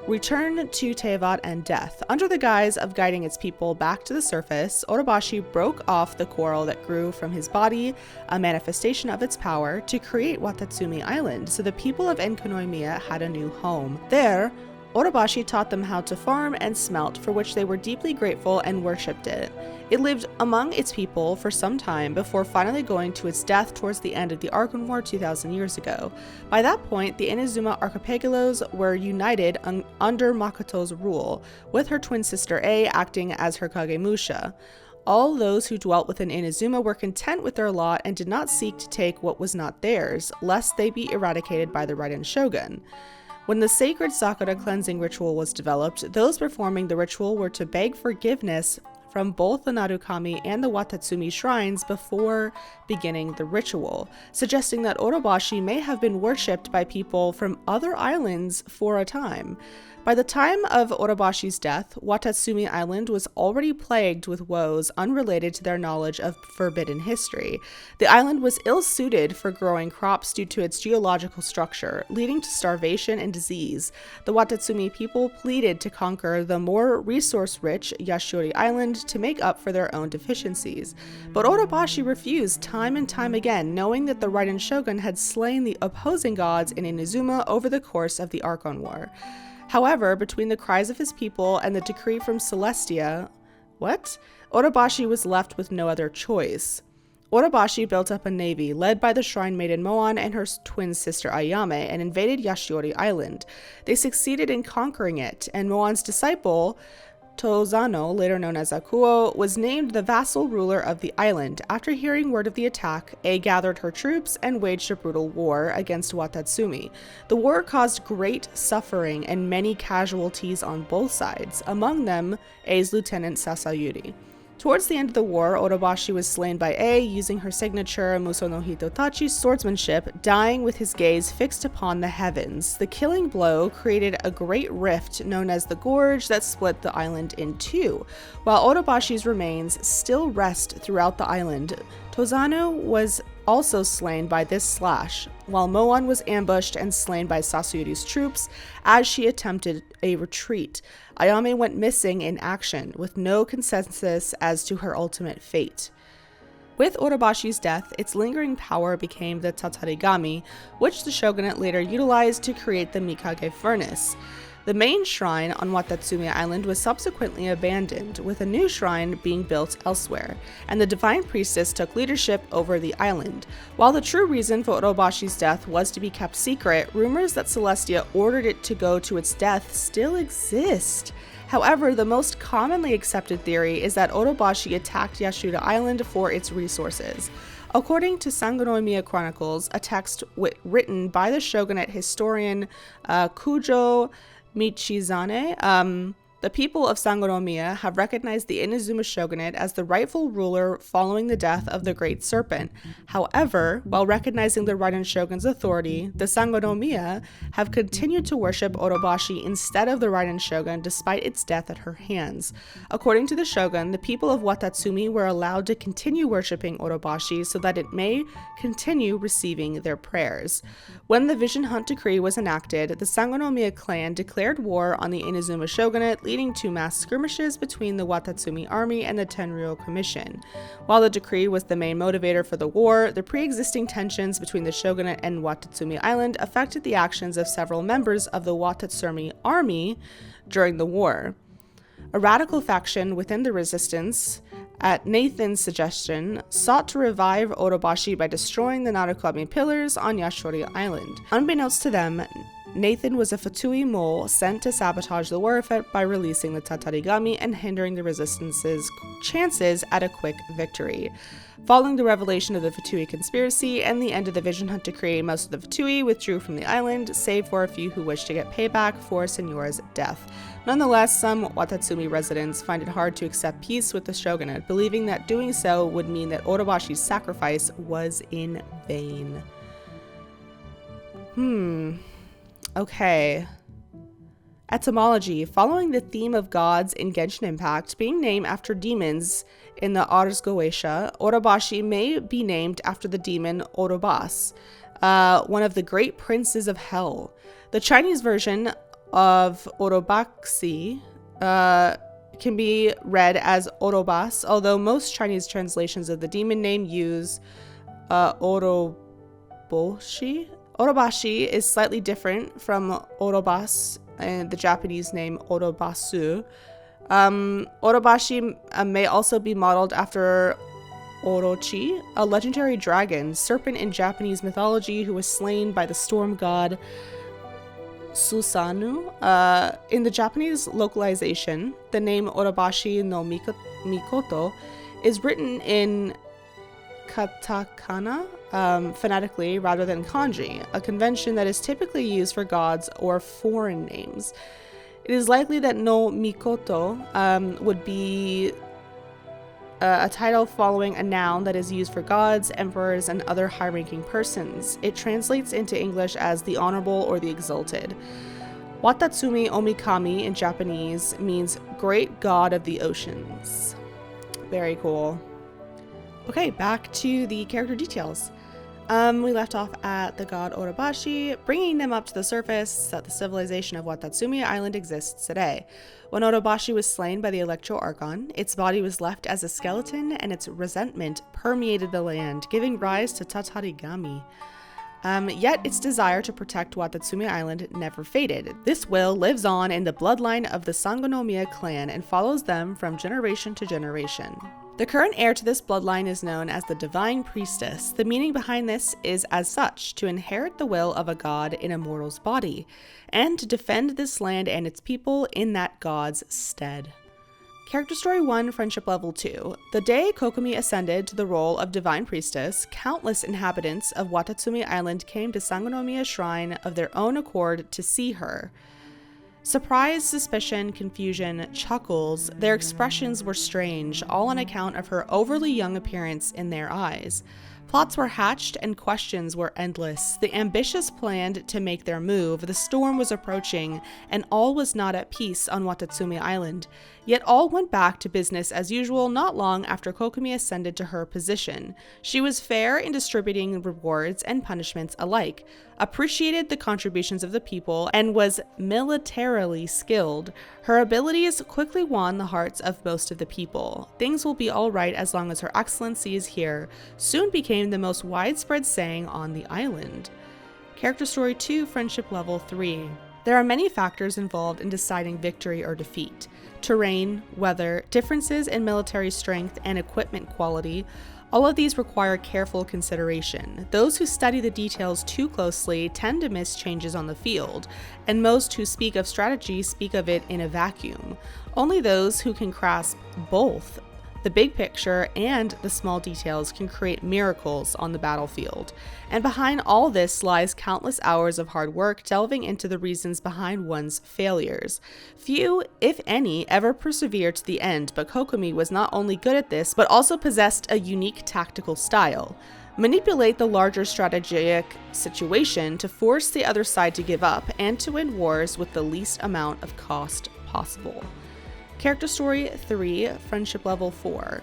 Return to Teapot and death. Under the guise of guiding its people back to the surface, Orobashi broke off the coral that grew from his body, a manifestation of its power, to create Watatsumi Island, so the people of Enkonomiya had a new home. There, Orobashi taught them how to farm and smelt, for which they were deeply grateful and worshipped it. It lived among its people for some time before finally going to its death towards the end of the Argon War 2,000 years ago. By that point, the Inazuma archipelagos were united under Makoto's rule, with her twin sister A acting as her Kagemusha. All those who dwelt within Inazuma were content with their lot and did not seek to take what was not theirs, lest they be eradicated by the Raiden Shogun. When the sacred Sakura cleansing ritual was developed, those performing the ritual were to beg forgiveness from both the Narukami and the Watatsumi shrines before beginning the ritual, suggesting that Orobashi may have been worshipped by people from other islands for a time. By the time of Orobashi's death, Watatsumi Island was already plagued with woes unrelated to their knowledge of forbidden history. The island was ill-suited for growing crops due to its geological structure, leading to starvation and disease. The Watatsumi people pleaded to conquer the more resource-rich Yashuri Island to make up for their own deficiencies. But Orobashi refused time and time again, knowing that the Raiden Shogun had slain the opposing gods in Inazuma over the course of the Argon War. However, between the cries of his people and the decree from Celestia, Orobashi was left with no other choice. Orobashi built up a navy led by the shrine maiden Moan and her twin sister Ayame and invaded Yashiori Island. They succeeded in conquering it, and Moan's disciple, Tozano, later known as Akuo, was named the vassal ruler of the island. After hearing word of the attack, A gathered her troops and waged a brutal war against Watatsumi. The war caused great suffering and many casualties on both sides, among them A's lieutenant Sasayuri. Towards the end of the war, Orobashi was slain by A using her signature Muso no Hitotachi swordsmanship, dying with his gaze fixed upon the heavens. The killing blow created a great rift known as the Gorge that split the island in two. While Orobashi's remains still rest throughout the island, Tozano was also slain by this slash, while Moan was ambushed and slain by Sasayuri's troops as she attempted a retreat. Ayame went missing in action, with no consensus as to her ultimate fate. With Orobashi's death, its lingering power became the Tatarigami, which the shogunate later utilized to create the Mikage furnace. The main shrine on Watatsumi Island was subsequently abandoned, with a new shrine being built elsewhere, and the divine priestess took leadership over the island. While the true reason for Orobashi's death was to be kept secret, rumors that Celestia ordered it to go to its death still exist. However, the most commonly accepted theory is that Orobashi attacked Yashura Island for its resources. According to Sangonomiya Chronicles, a text written by the shogunate historian Kujo Michizane, the people of Sangonomiya have recognized the Inazuma shogunate as the rightful ruler following the death of the Great Serpent. However, while recognizing the Raiden shogun's authority, the Sangonomiya have continued to worship Orobashi instead of the Raiden shogun despite its death at her hands. According to the shogun, the people of Watatsumi were allowed to continue worshiping Orobashi so that it may continue receiving their prayers. When the Vision Hunt Decree was enacted, the Sangonomiya clan declared war on the Inazuma shogunate, leading to mass skirmishes between the Watatsumi army and the Tenryou Commission. While the decree was the main motivator for the war, the pre-existing tensions between the shogunate and Watatsumi Island affected the actions of several members of the Watatsumi army during the war. A radical faction within the resistance, at Nathan's suggestion, sought to revive Orobashi by destroying the Narukami pillars on Yashori Island. Unbeknownst to them, Nathan was a Fatui mole sent to sabotage the war effort by releasing the Tatarigami and hindering the resistance's chances at a quick victory. Following the revelation of the Fatui conspiracy and the end of the Vision Hunt Decree, most of the Fatui withdrew from the island, save for a few who wished to get payback for Senyora's death. Nonetheless, some Watatsumi residents find it hard to accept peace with the shogunate, believing that doing so would mean that Orobashi's sacrifice was in vain. Okay. Etymology. Following the theme of gods in Genshin Impact being named after demons in the Ars Goetia, Orobashi may be named after the demon Orobas, one of the great princes of hell. The Chinese version of Orobaxi can be read as Orobas, although most Chinese translations of the demon name use Orobashi. Orobashi is slightly different from Orobas and the Japanese name Orobashi. Orobashi may also be modeled after Orochi, a legendary dragon, serpent in Japanese mythology who was slain by the storm god Susanoo. In the Japanese localization, the name Orobashi no Mikoto is written in katakana phonetically rather than kanji, a convention that is typically used for gods or foreign names. It is likely that no Mikoto would be a title following a noun that is used for gods, emperors, and other high-ranking persons. It translates into English as the honorable or the exalted. Watatsumi Omikami in Japanese means great god of the oceans. Very cool. Okay, back to the character details. We left off at the god Orobashi, bringing them up to the surface that the civilization of Watatsumi Island exists today. When Orobashi was slain by the Electro Archon, its body was left as a skeleton and its resentment permeated the land, giving rise to Tatarigami. Yet its desire to protect Watatsumi Island never faded. This will lives on in the bloodline of the Sangonomiya clan and follows them from generation to generation. The current heir to this bloodline is known as the Divine Priestess. The meaning behind this is as such, to inherit the will of a god in a mortal's body, and to defend this land and its people in that god's stead. Character Story 1, Friendship Level 2. The day Kokomi ascended to the role of Divine Priestess, countless inhabitants of Watatsumi Island came to Sangonomiya Shrine of their own accord to see her. Surprise, suspicion, confusion, chuckles, their expressions were strange, all on account of her overly young appearance in their eyes. Plots were hatched and questions were endless. The ambitious planned to make their move, the storm was approaching, and all was not at peace on Watatsumi Island. Yet all went back to business as usual not long after Kokomi ascended to her position. She was fair in distributing rewards and punishments alike, appreciated the contributions of the people, and was militarily skilled. Her abilities quickly won the hearts of most of the people. Things will be all right as long as Her Excellency is here soon became the most widespread saying on the island. Character Story 2, Friendship Level 3. There are many factors involved in deciding victory or defeat. Terrain, weather, differences in military strength and equipment quality. All of these require careful consideration. Those who study the details too closely tend to miss changes on the field, and most who speak of strategy speak of it in a vacuum. Only those who can grasp both the big picture and the small details can create miracles on the battlefield. And behind all this lies countless hours of hard work delving into the reasons behind one's failures. Few, if any, ever persevere to the end, but Kokomi was not only good at this, but also possessed a unique tactical style. Manipulate the larger strategic situation to force the other side to give up and to win wars with the least amount of cost possible. Character Story 3, Friendship Level 4.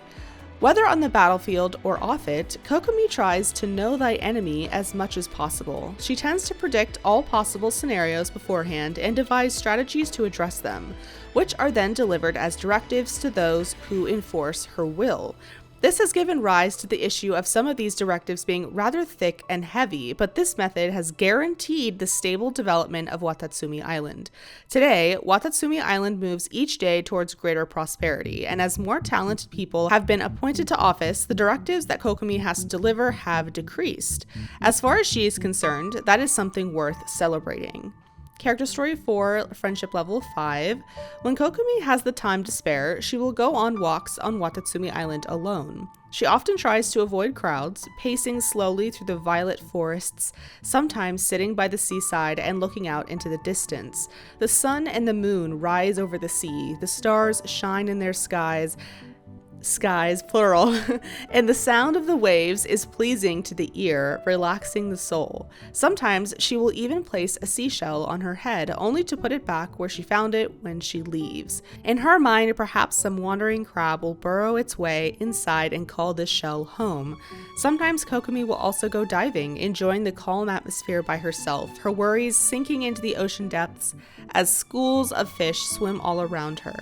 Whether on the battlefield or off it, Kokomi tries to know thy enemy as much as possible. She tends to predict all possible scenarios beforehand and devise strategies to address them, which are then delivered as directives to those who enforce her will. This has given rise to the issue of some of these directives being rather thick and heavy, but this method has guaranteed the stable development of Watatsumi Island. Today, Watatsumi Island moves each day towards greater prosperity, and as more talented people have been appointed to office, the directives that Kokomi has to deliver have decreased. As far as she is concerned, that is something worth celebrating. Character Story 4, Friendship Level 5. When Kokomi has the time to spare, she will go on walks on Watatsumi Island alone. She often tries to avoid crowds, pacing slowly through the violet forests, sometimes sitting by the seaside and looking out into the distance. The sun and the moon rise over the sea, the stars shine in their skies, plural, and the sound of the waves is pleasing to the ear, relaxing the soul. Sometimes she will even place a seashell on her head, only to put it back where she found it when she leaves. In her mind, perhaps some wandering crab will burrow its way inside and call this shell home. Sometimes Kokomi will also go diving, enjoying the calm atmosphere by herself, her worries sinking into the ocean depths as schools of fish swim all around her.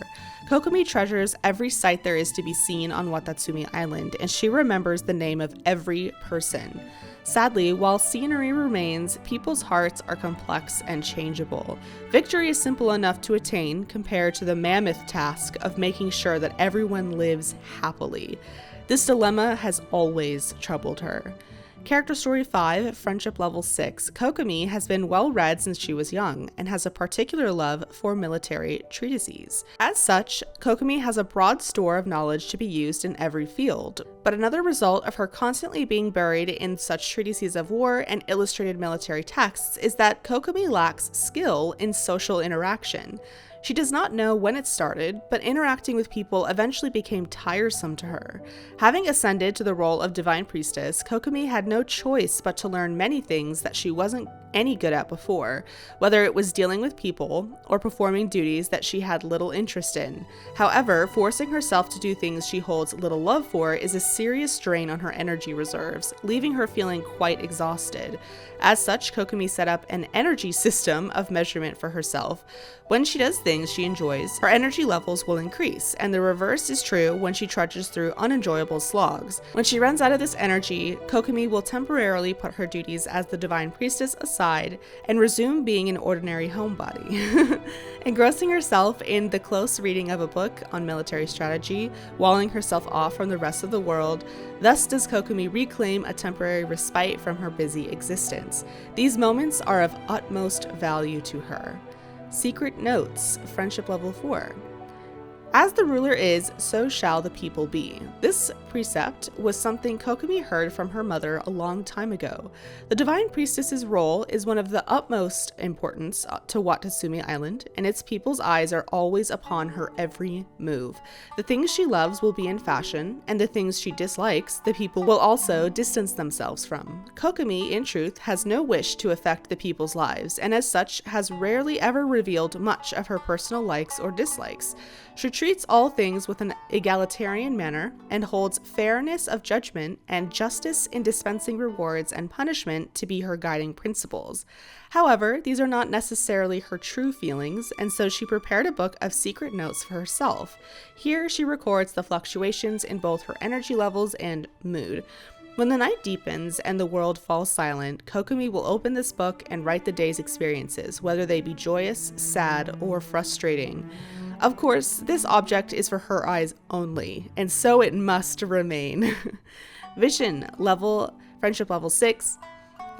Kokomi treasures every sight there is to be seen on Watatsumi Island, and she remembers the name of every person. Sadly, while scenery remains, people's hearts are complex and changeable. Victory is simple enough to attain compared to the mammoth task of making sure that everyone lives happily. This dilemma has always troubled her. Character Story 5, Friendship Level 6, Kokomi has been well read since she was young and has a particular love for military treatises. As such, Kokomi has a broad store of knowledge to be used in every field, but another result of her constantly being buried in such treatises of war and illustrated military texts is that Kokomi lacks skill in social interaction. She does not know when it started, but interacting with people eventually became tiresome to her. Having ascended to the role of Divine Priestess, Kokomi had no choice but to learn many things that she wasn't any good at before, whether it was dealing with people or performing duties that she had little interest in. However, forcing herself to do things she holds little love for is a serious strain on her energy reserves, leaving her feeling quite exhausted. As such, Kokomi set up an energy system of measurement for herself. When she does things she enjoys, her energy levels will increase, and the reverse is true when she trudges through unenjoyable slogs. When she runs out of this energy, Kokomi will temporarily put her duties as the Divine Priestess aside and resume being an ordinary homebody. Engrossing herself in the close reading of a book on military strategy, walling herself off from the rest of the world, thus does Kokomi reclaim a temporary respite from her busy existence. These moments are of utmost value to her. Secret Notes, Friendship Level 4. As the ruler is, so shall the people be. This precept was something Kokomi heard from her mother a long time ago. The Divine Priestess's role is one of the utmost importance to Watatsumi Island, and its people's eyes are always upon her every move. The things she loves will be in fashion, and the things she dislikes, the people will also distance themselves from. Kokomi, in truth, has no wish to affect the people's lives, and as such has rarely ever revealed much of her personal likes or dislikes. She treats all things with an egalitarian manner and holds fairness of judgment and justice in dispensing rewards and punishment to be her guiding principles. However, these are not necessarily her true feelings, and so she prepared a book of secret notes for herself. Here she records the fluctuations in both her energy levels and mood. When the night deepens and the world falls silent, Kokomi will open this book and write the day's experiences, whether they be joyous, sad, or frustrating. Of course, this object is for her eyes only, and so it must remain. Vision level, Friendship Level 6.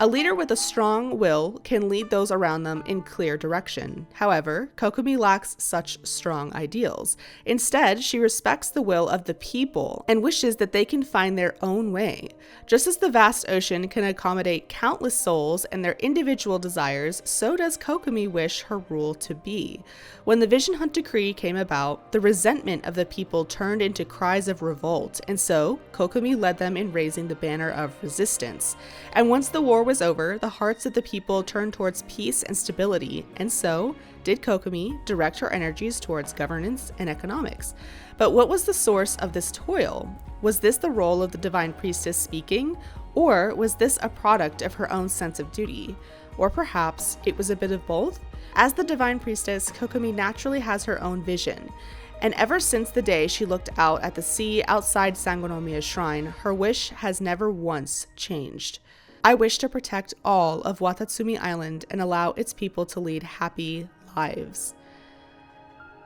A leader with a strong will can lead those around them in clear direction. However, Kokomi lacks such strong ideals. Instead, she respects the will of the people and wishes that they can find their own way. Just as the vast ocean can accommodate countless souls and their individual desires, so does Kokomi wish her rule to be. When the Vision Hunt Decree came about, the resentment of the people turned into cries of revolt, and so Kokomi led them in raising the banner of resistance. And once the war was over, the hearts of the people turned towards peace and stability, and so did Kokomi direct her energies towards governance and economics. But what was the source of this toil? Was this the role of the Divine Priestess speaking, or was this a product of her own sense of duty? Or perhaps it was a bit of both? As the Divine Priestess, Kokomi naturally has her own vision. And ever since the day she looked out at the sea outside Sangonomiya's shrine, her wish has never once changed. I wish to protect all of Watatsumi Island and allow its people to lead happy lives.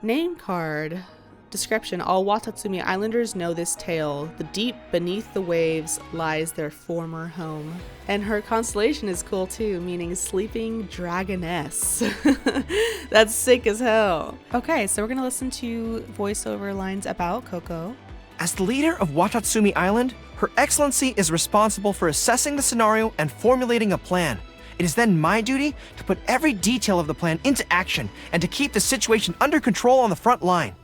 Name card. Description: all Watatsumi Islanders know this tale. The deep beneath the waves lies their former home. And her constellation is cool too, meaning sleeping dragoness. That's sick as hell. Okay, so we're gonna listen to voiceover lines about Coco. As the leader of Watatsumi Island, Her Excellency is responsible for assessing the scenario and formulating a plan. It is then my duty to put every detail of the plan into action and to keep the situation under control on the front line.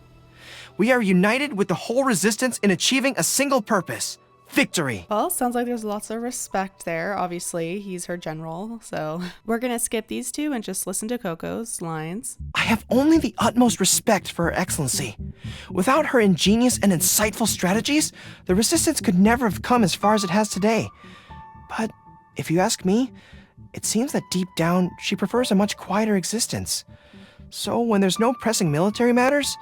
We are united with the whole resistance in achieving a single purpose: victory. Well, sounds like there's lots of respect there. Obviously, he's her general, so we're gonna skip these two and just listen to Coco's lines. I have only the utmost respect for Her Excellency. Without her ingenious and insightful strategies, the resistance could never have come as far as it has today. But if you ask me, it seems that deep down, she prefers a much quieter existence. So when there's no pressing military matters,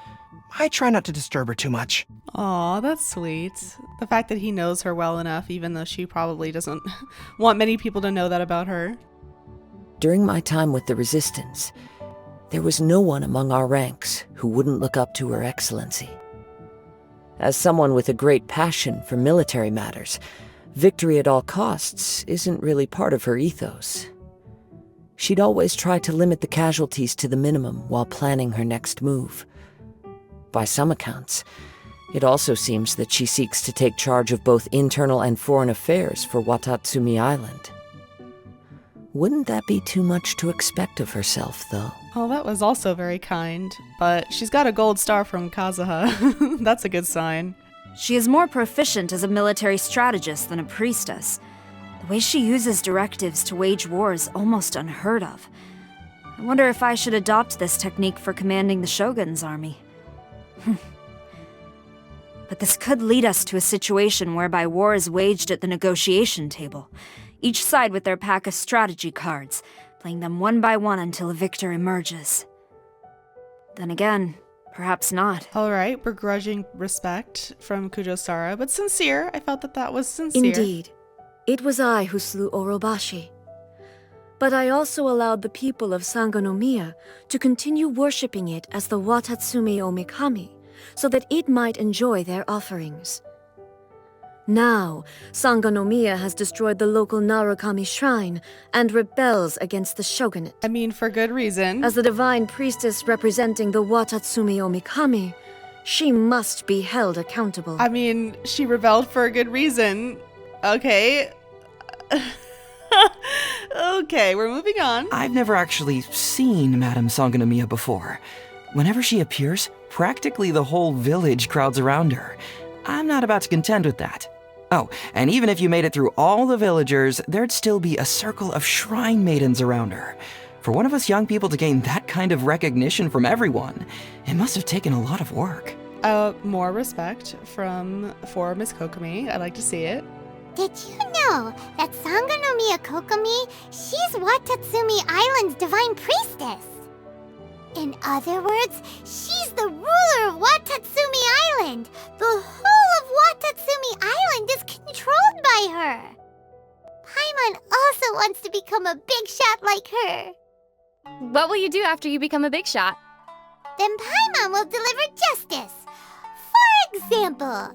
I try not to disturb her too much. Aw, that's sweet. The fact that he knows her well enough, even though she probably doesn't want many people to know that about her. During my time with the Resistance, there was no one among our ranks who wouldn't look up to Her Excellency. As someone with a great passion for military matters, victory at all costs isn't really part of her ethos. She'd always try to limit the casualties to the minimum while planning her next move. By some accounts, it also seems that she seeks to take charge of both internal and foreign affairs for Watatsumi Island. Wouldn't that be too much to expect of herself, though? Oh, that was also very kind. But she's got a gold star from Kazuha. That's a good sign. She is more proficient as a military strategist than a priestess. The way she uses directives to wage war is almost unheard of. I wonder if I should adopt this technique for commanding the Shogun's army. But this could lead us to a situation whereby war is waged at the negotiation table, each side with their pack of strategy cards, playing them one by one until a victor emerges. Then again, perhaps not. Alright, begrudging respect from Kujo-Sara, but sincere. I felt that that was sincere. Indeed. It was I who slew Orobashi. But I also allowed the people of Sangonomiya to continue worshipping it as the Watatsumi Omikami, so that it might enjoy their offerings. Now, Sangonomiya has destroyed the local Narukami shrine and rebels against the shogunate. I mean, for good reason. As the divine priestess representing the Watatsumi Omikami, she must be held accountable. I mean, she rebelled for a good reason. Okay. Okay, we're moving on. I've never actually seen Madame Sangonomiya before. Whenever she appears, practically the whole village crowds around her. I'm not about to contend with that. Oh, and even if you made it through all the villagers, there'd still be a circle of shrine maidens around her. For one of us young people to gain that kind of recognition from everyone, it must have taken a lot of work. More respect for Miss Kokomi. I'd like to see it. Did you know that Sangonomiya Kokomi, she's Watatsumi Island's divine priestess? In other words, she's the ruler of Watatsumi Island. The whole of Watatsumi Island is controlled by her. Paimon also wants to become a big shot like her. What will you do after you become a big shot? Then Paimon will deliver justice. For example,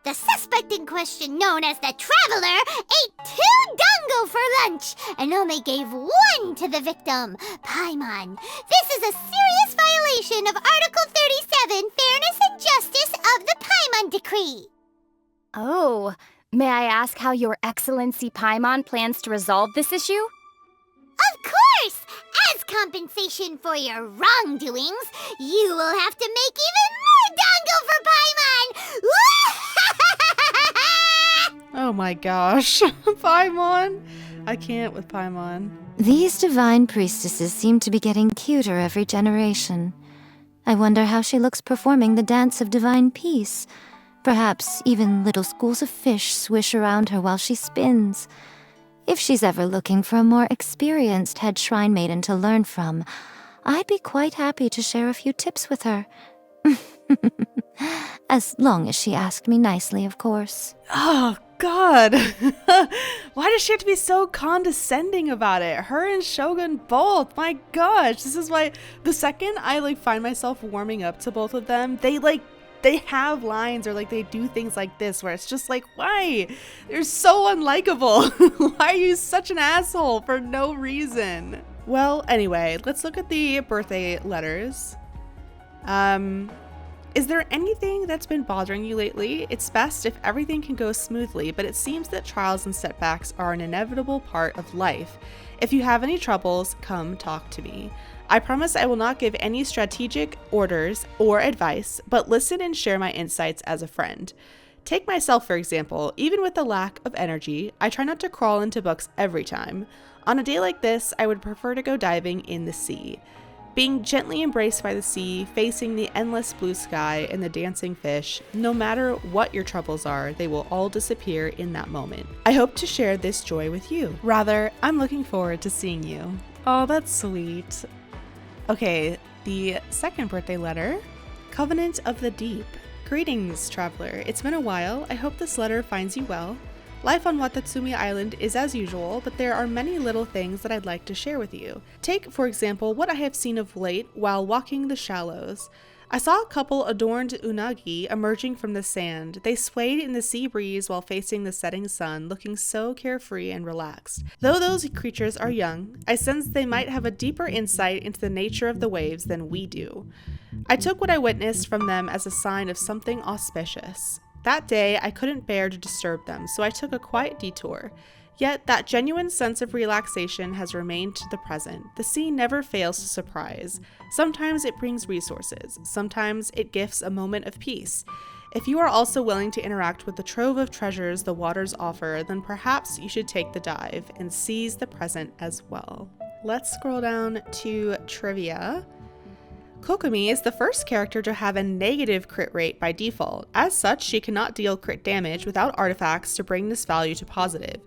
the suspect in question, known as the Traveler, ate 2 dango for lunch and only gave 1 to the victim, Paimon. This is a serious violation of Article 37, Fairness and Justice of the Paimon Decree. Oh, may I ask how Your Excellency Paimon plans to resolve this issue? Of course! As compensation for your wrongdoings, you will have to make even more dango for Paimon! Oh my gosh. Paimon. I can't with Paimon. These divine priestesses seem to be getting cuter every generation. I wonder how she looks performing the dance of divine peace. Perhaps even little schools of fish swish around her while she spins. If she's ever looking for a more experienced head shrine maiden to learn from, I'd be quite happy to share a few tips with her. As long as she asked me nicely, of course. Oh, God. Why does she have to be so condescending about it? Her and Shogun both. My gosh. This is why the second I find myself warming up to both of them, they have lines or they do things like this where it's just why? They're so unlikable. Why are you such an asshole for no reason? Well, anyway, let's look at the birthday letters. Is there anything that's been bothering you lately? It's best if everything can go smoothly, but it seems that trials and setbacks are an inevitable part of life. If you have any troubles, come talk to me. I promise I will not give any strategic orders or advice, but listen and share my insights as a friend. Take myself, for example. Even with the lack of energy, I try not to crawl into books every time. On a day like this, I would prefer to go diving in the sea. Being gently embraced by the sea, facing the endless blue sky and the dancing fish, no matter what your troubles are, they will all disappear in that moment. I hope to share this joy with you. Rather, I'm looking forward to seeing you. Oh, that's sweet. Okay, The second birthday letter, Covenant of the Deep. Greetings, traveler. It's been a while. I hope this letter finds you well. Life on Watatsumi Island is as usual, but there are many little things that I'd like to share with you. Take, for example, what I have seen of late while walking the shallows. I saw a couple adorned unagi emerging from the sand. They swayed in the sea breeze while facing the setting sun, looking so carefree and relaxed. Though those creatures are young, I sense they might have a deeper insight into the nature of the waves than we do. I took what I witnessed from them as a sign of something auspicious. That day, I couldn't bear to disturb them, so I took a quiet detour. Yet, that genuine sense of relaxation has remained to the present. The sea never fails to surprise. Sometimes it brings resources. Sometimes it gifts a moment of peace. If you are also willing to interact with the trove of treasures the waters offer, then perhaps you should take the dive and seize the present as well. Let's scroll down to trivia. Kokomi is the first character to have a negative crit rate by default. As such, she cannot deal crit damage without artifacts to bring this value to positive.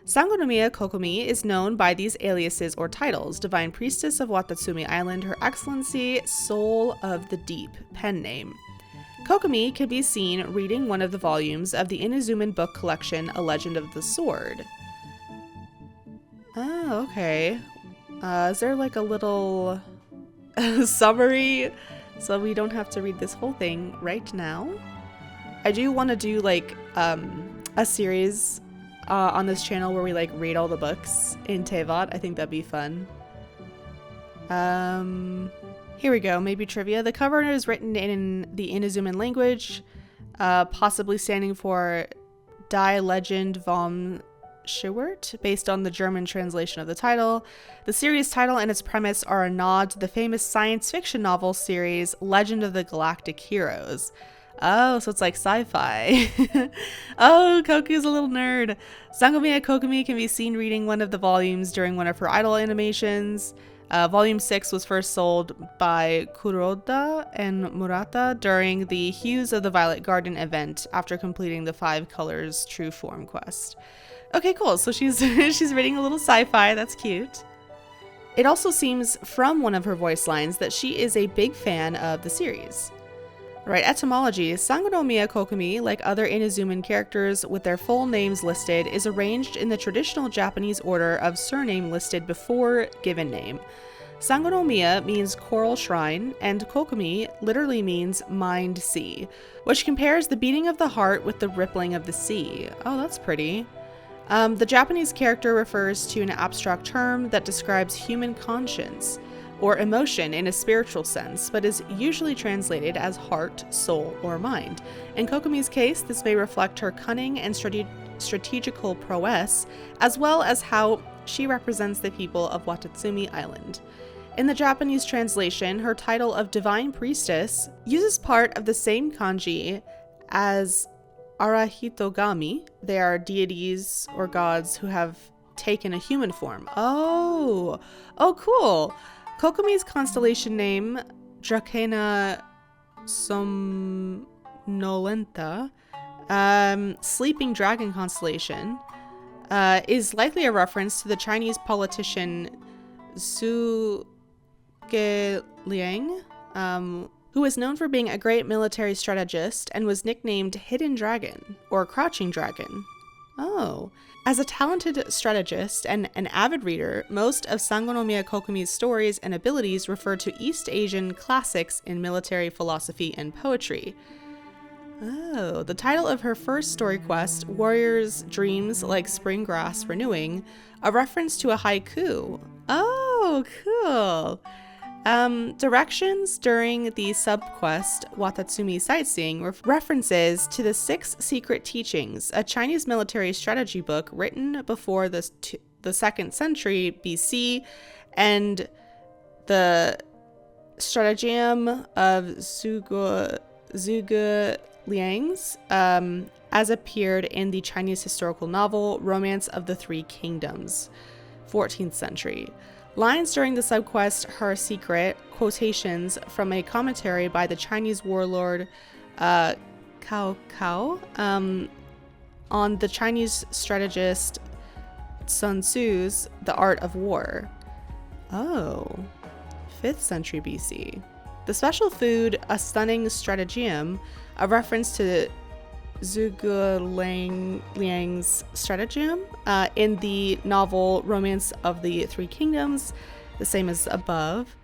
Sangonomiya Kokomi is known by these aliases or titles: Divine Priestess of Watatsumi Island, Her Excellency, Soul of the Deep, pen name. Kokomi can be seen reading one of the volumes of the Inazuman book collection, A Legend of the Sword. Oh, okay. Is there like a little summary so we don't have to read this whole thing right now? I do want to do like a series on this channel where we like read all the books in Teapot. I think that'd be fun. Here we go. Maybe trivia. The cover is written in the Inazuman language, possibly standing for Die Legend vom Schwert, based on the German translation of the title. The series title and its premise are a nod to the famous science fiction novel series Legend of the Galactic Heroes. Oh, so it's like sci-fi. Oh, Koku's a little nerd. Sangonomiya Kokomi can be seen reading one of the volumes during one of her idol animations. Volume 6 was first sold by Kuroda and Murata during the Hues of the Violet Garden event after completing the 5 Colors True Form quest. Okay, cool. So she's reading a little sci-fi. That's cute. It also seems from one of her voice lines that she is a big fan of the series. Right, etymology. Sangonomiya Kokomi, like other Inazuman characters with their full names listed, is arranged in the traditional Japanese order of surname listed before given name. Sangonomiya means coral shrine, and Kokomi literally means mind sea, which compares the beating of the heart with the rippling of the sea. Oh, that's pretty. The Japanese character refers to an abstract term that describes human conscience, or emotion in a spiritual sense, but is usually translated as heart, soul, or mind. In Kokomi's case, this may reflect her cunning and strategical prowess, as well as how she represents the people of Watatsumi Island. In the Japanese translation, her title of Divine Priestess uses part of the same kanji as Arahitogami. They are deities or gods who have taken a human form. Oh, cool. Kokomi's constellation name, Dracena Somnolenta, Sleeping Dragon Constellation, is likely a reference to the Chinese politician Zhuge Liang, who is known for being a great military strategist and was nicknamed Hidden Dragon or Crouching Dragon. Oh. As a talented strategist and an avid reader, most of Sangonomiya Kokomi's stories and abilities refer to East Asian classics in military philosophy and poetry. Oh, the title of her first story quest, Warrior's Dreams Like Spring Grass Renewing, a reference to a haiku. Oh, cool. Directions during the subquest Watatsumi Sightseeing references to the 6 Secret Teachings, a Chinese military strategy book written before the 2nd century BC, and the Stratagem of Zhuge Liang's, as appeared in the Chinese historical novel Romance of the Three Kingdoms, 14th century. Lines during the subquest Her Secret, quotations from a commentary by the Chinese warlord Cao Cao on the Chinese strategist Sun Tzu's The Art of War. Oh, 5th century BC. The special food, a stunning stratagem, a reference to Zhuge Liang's stratagem in the novel Romance of the Three Kingdoms, the same as above.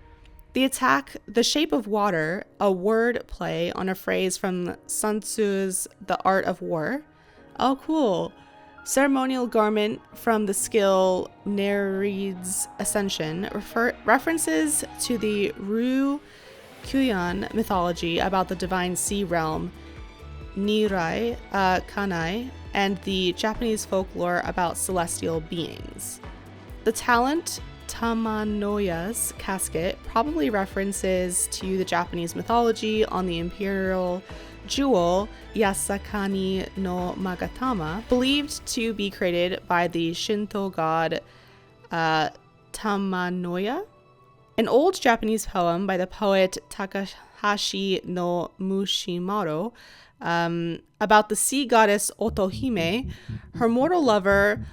The attack, the shape of water, a word play on a phrase from Sun Tzu's The Art of War. Oh, cool. Ceremonial garment from the skill Nereid's Ascension, references to the Ryukyuan mythology about the divine sea realm, Nirai, Kanai, and the Japanese folklore about celestial beings. The talent, Tamanoya's casket, probably references to the Japanese mythology on the imperial jewel Yasakani no Magatama, believed to be created by the Shinto god Tamanoya. An old Japanese poem by the poet Takahashi no Mushimaro about the sea goddess Otohime, her mortal lover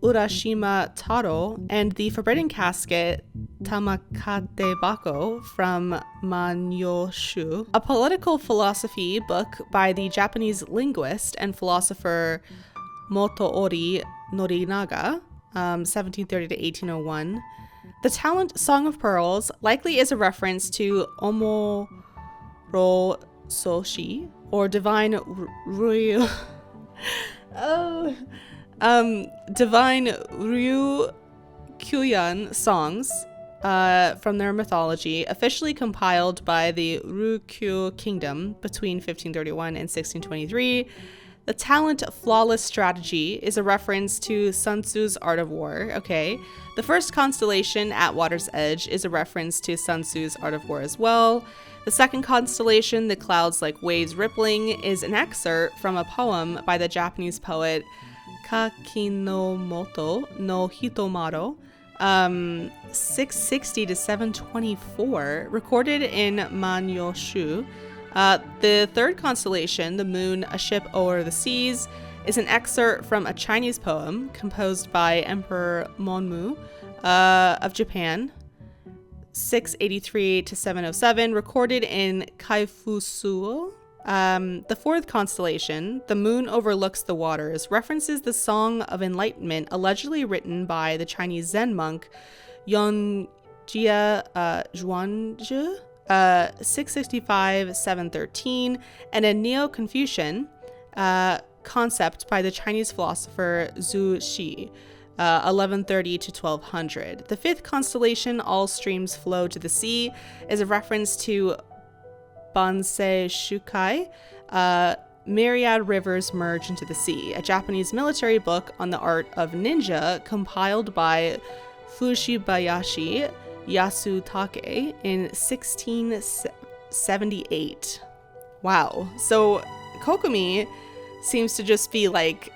Urashima Taro, and the forbidden casket Tamakate Bako from Manyoshu, a political philosophy book by the Japanese linguist and philosopher Motoori Norinaga, 1730 to 1801. The talent Song of Pearls likely is a reference to Omoro Soshi, or divine Ryu. Divine Ryukyuan songs from their mythology, officially compiled by the Ryukyu Kingdom between 1531 and 1623. The talent Flawless Strategy is a reference to Sun Tzu's Art of War. Okay. The first constellation, At Water's Edge, is a reference to Sun Tzu's Art of War as well. The second constellation, The Clouds Like Waves Rippling, is an excerpt from a poem by the Japanese poet Kakinomoto no Hitomaro, 660 to 724, recorded in Manyoshu. The third constellation, The Moon, A Ship O'er the Seas, is an excerpt from a Chinese poem composed by Emperor Monmu of Japan, 683 to 707, recorded in Kaifusuo. The fourth constellation, The Moon Overlooks the Waters, references the Song of Enlightenment allegedly written by the Chinese Zen monk Yongjia Zhuangzi, 665-713, and a Neo-Confucian concept by the Chinese philosopher Zhu Xi, 1130 to 1200. The fifth constellation, All Streams Flow to the Sea, is a reference to Bansei Shukai, Myriad Rivers Merge into the Sea, a Japanese military book on the art of ninja compiled by Fushibayashi Yasutake in 1678. Wow. So Kokomi seems to just be like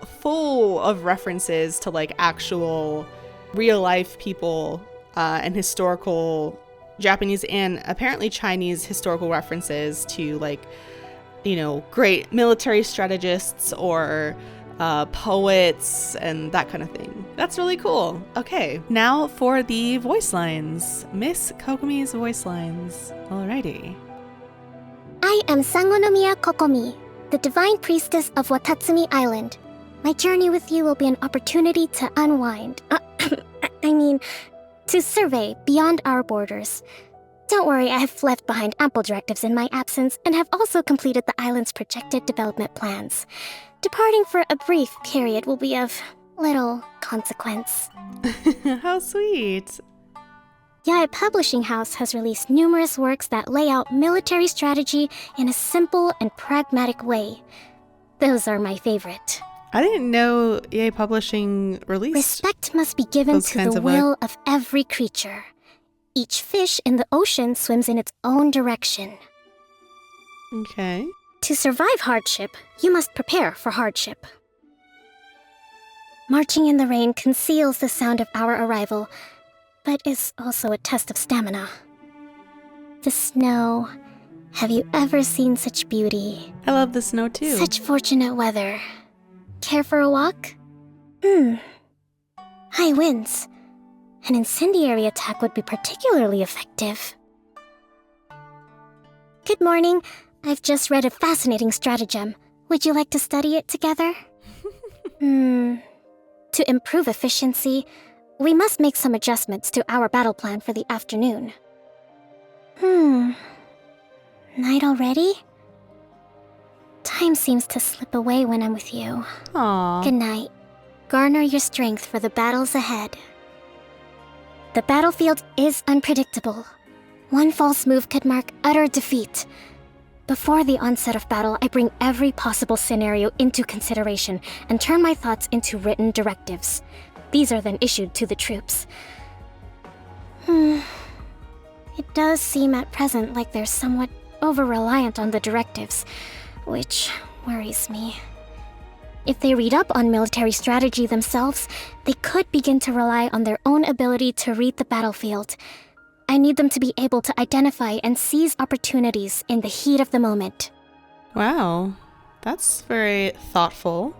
full of references to like actual real life people and historical Japanese and apparently Chinese historical references to like, you know, great military strategists or poets and that kind of thing. That's really cool. Okay, now for the voice lines. Miss Kokomi's voice lines. Alrighty. I am Sangonomiya Kokomi, the Divine Priestess of Watatsumi Island. My journey with you will be an opportunity to unwind. To survey beyond our borders. Don't worry, I have left behind ample directives in my absence and have also completed the island's projected development plans. Departing for a brief period will be of little consequence. How sweet. Yae Publishing House has released numerous works that lay out military strategy in a simple and pragmatic way. Those are my favorite. I didn't know Yae Publishing released. Respect must be given to the will of every creature. Each fish in the ocean swims in its own direction. Okay. To survive hardship, you must prepare for hardship. Marching in the rain conceals the sound of our arrival, but is also a test of stamina. The snow. Have you ever seen such beauty? I love the snow too. Such fortunate weather. Care for a walk? High winds. An incendiary attack would be particularly effective. Good morning. I've just read a fascinating stratagem. Would you like to study it together? To improve efficiency, we must make some adjustments to our battle plan for the afternoon. Night already? Time seems to slip away when I'm with you. Aww. Good night. Garner your strength for the battles ahead. The battlefield is unpredictable. One false move could mark utter defeat. Before the onset of battle, I bring every possible scenario into consideration and turn my thoughts into written directives. These are then issued to the troops. It does seem at present like they're somewhat over-reliant on the directives, which worries me. If they read up on military strategy themselves, they could begin to rely on their own ability to read the battlefield. I need them to be able to identify and seize opportunities in the heat of the moment. Wow, that's very thoughtful.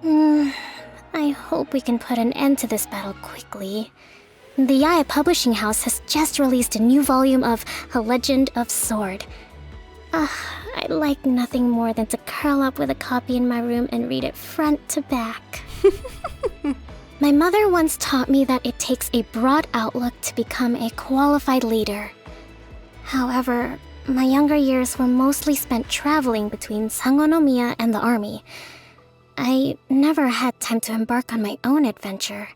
I hope we can put an end to this battle quickly. The Yaya Publishing House has just released a new volume of A Legend of Sword. I'd like nothing more than to curl up with a copy in my room and read it front to back. My mother once taught me that it takes a broad outlook to become a qualified leader. However, my younger years were mostly spent traveling between Sangonomiya and the army. I never had time to embark on my own adventure.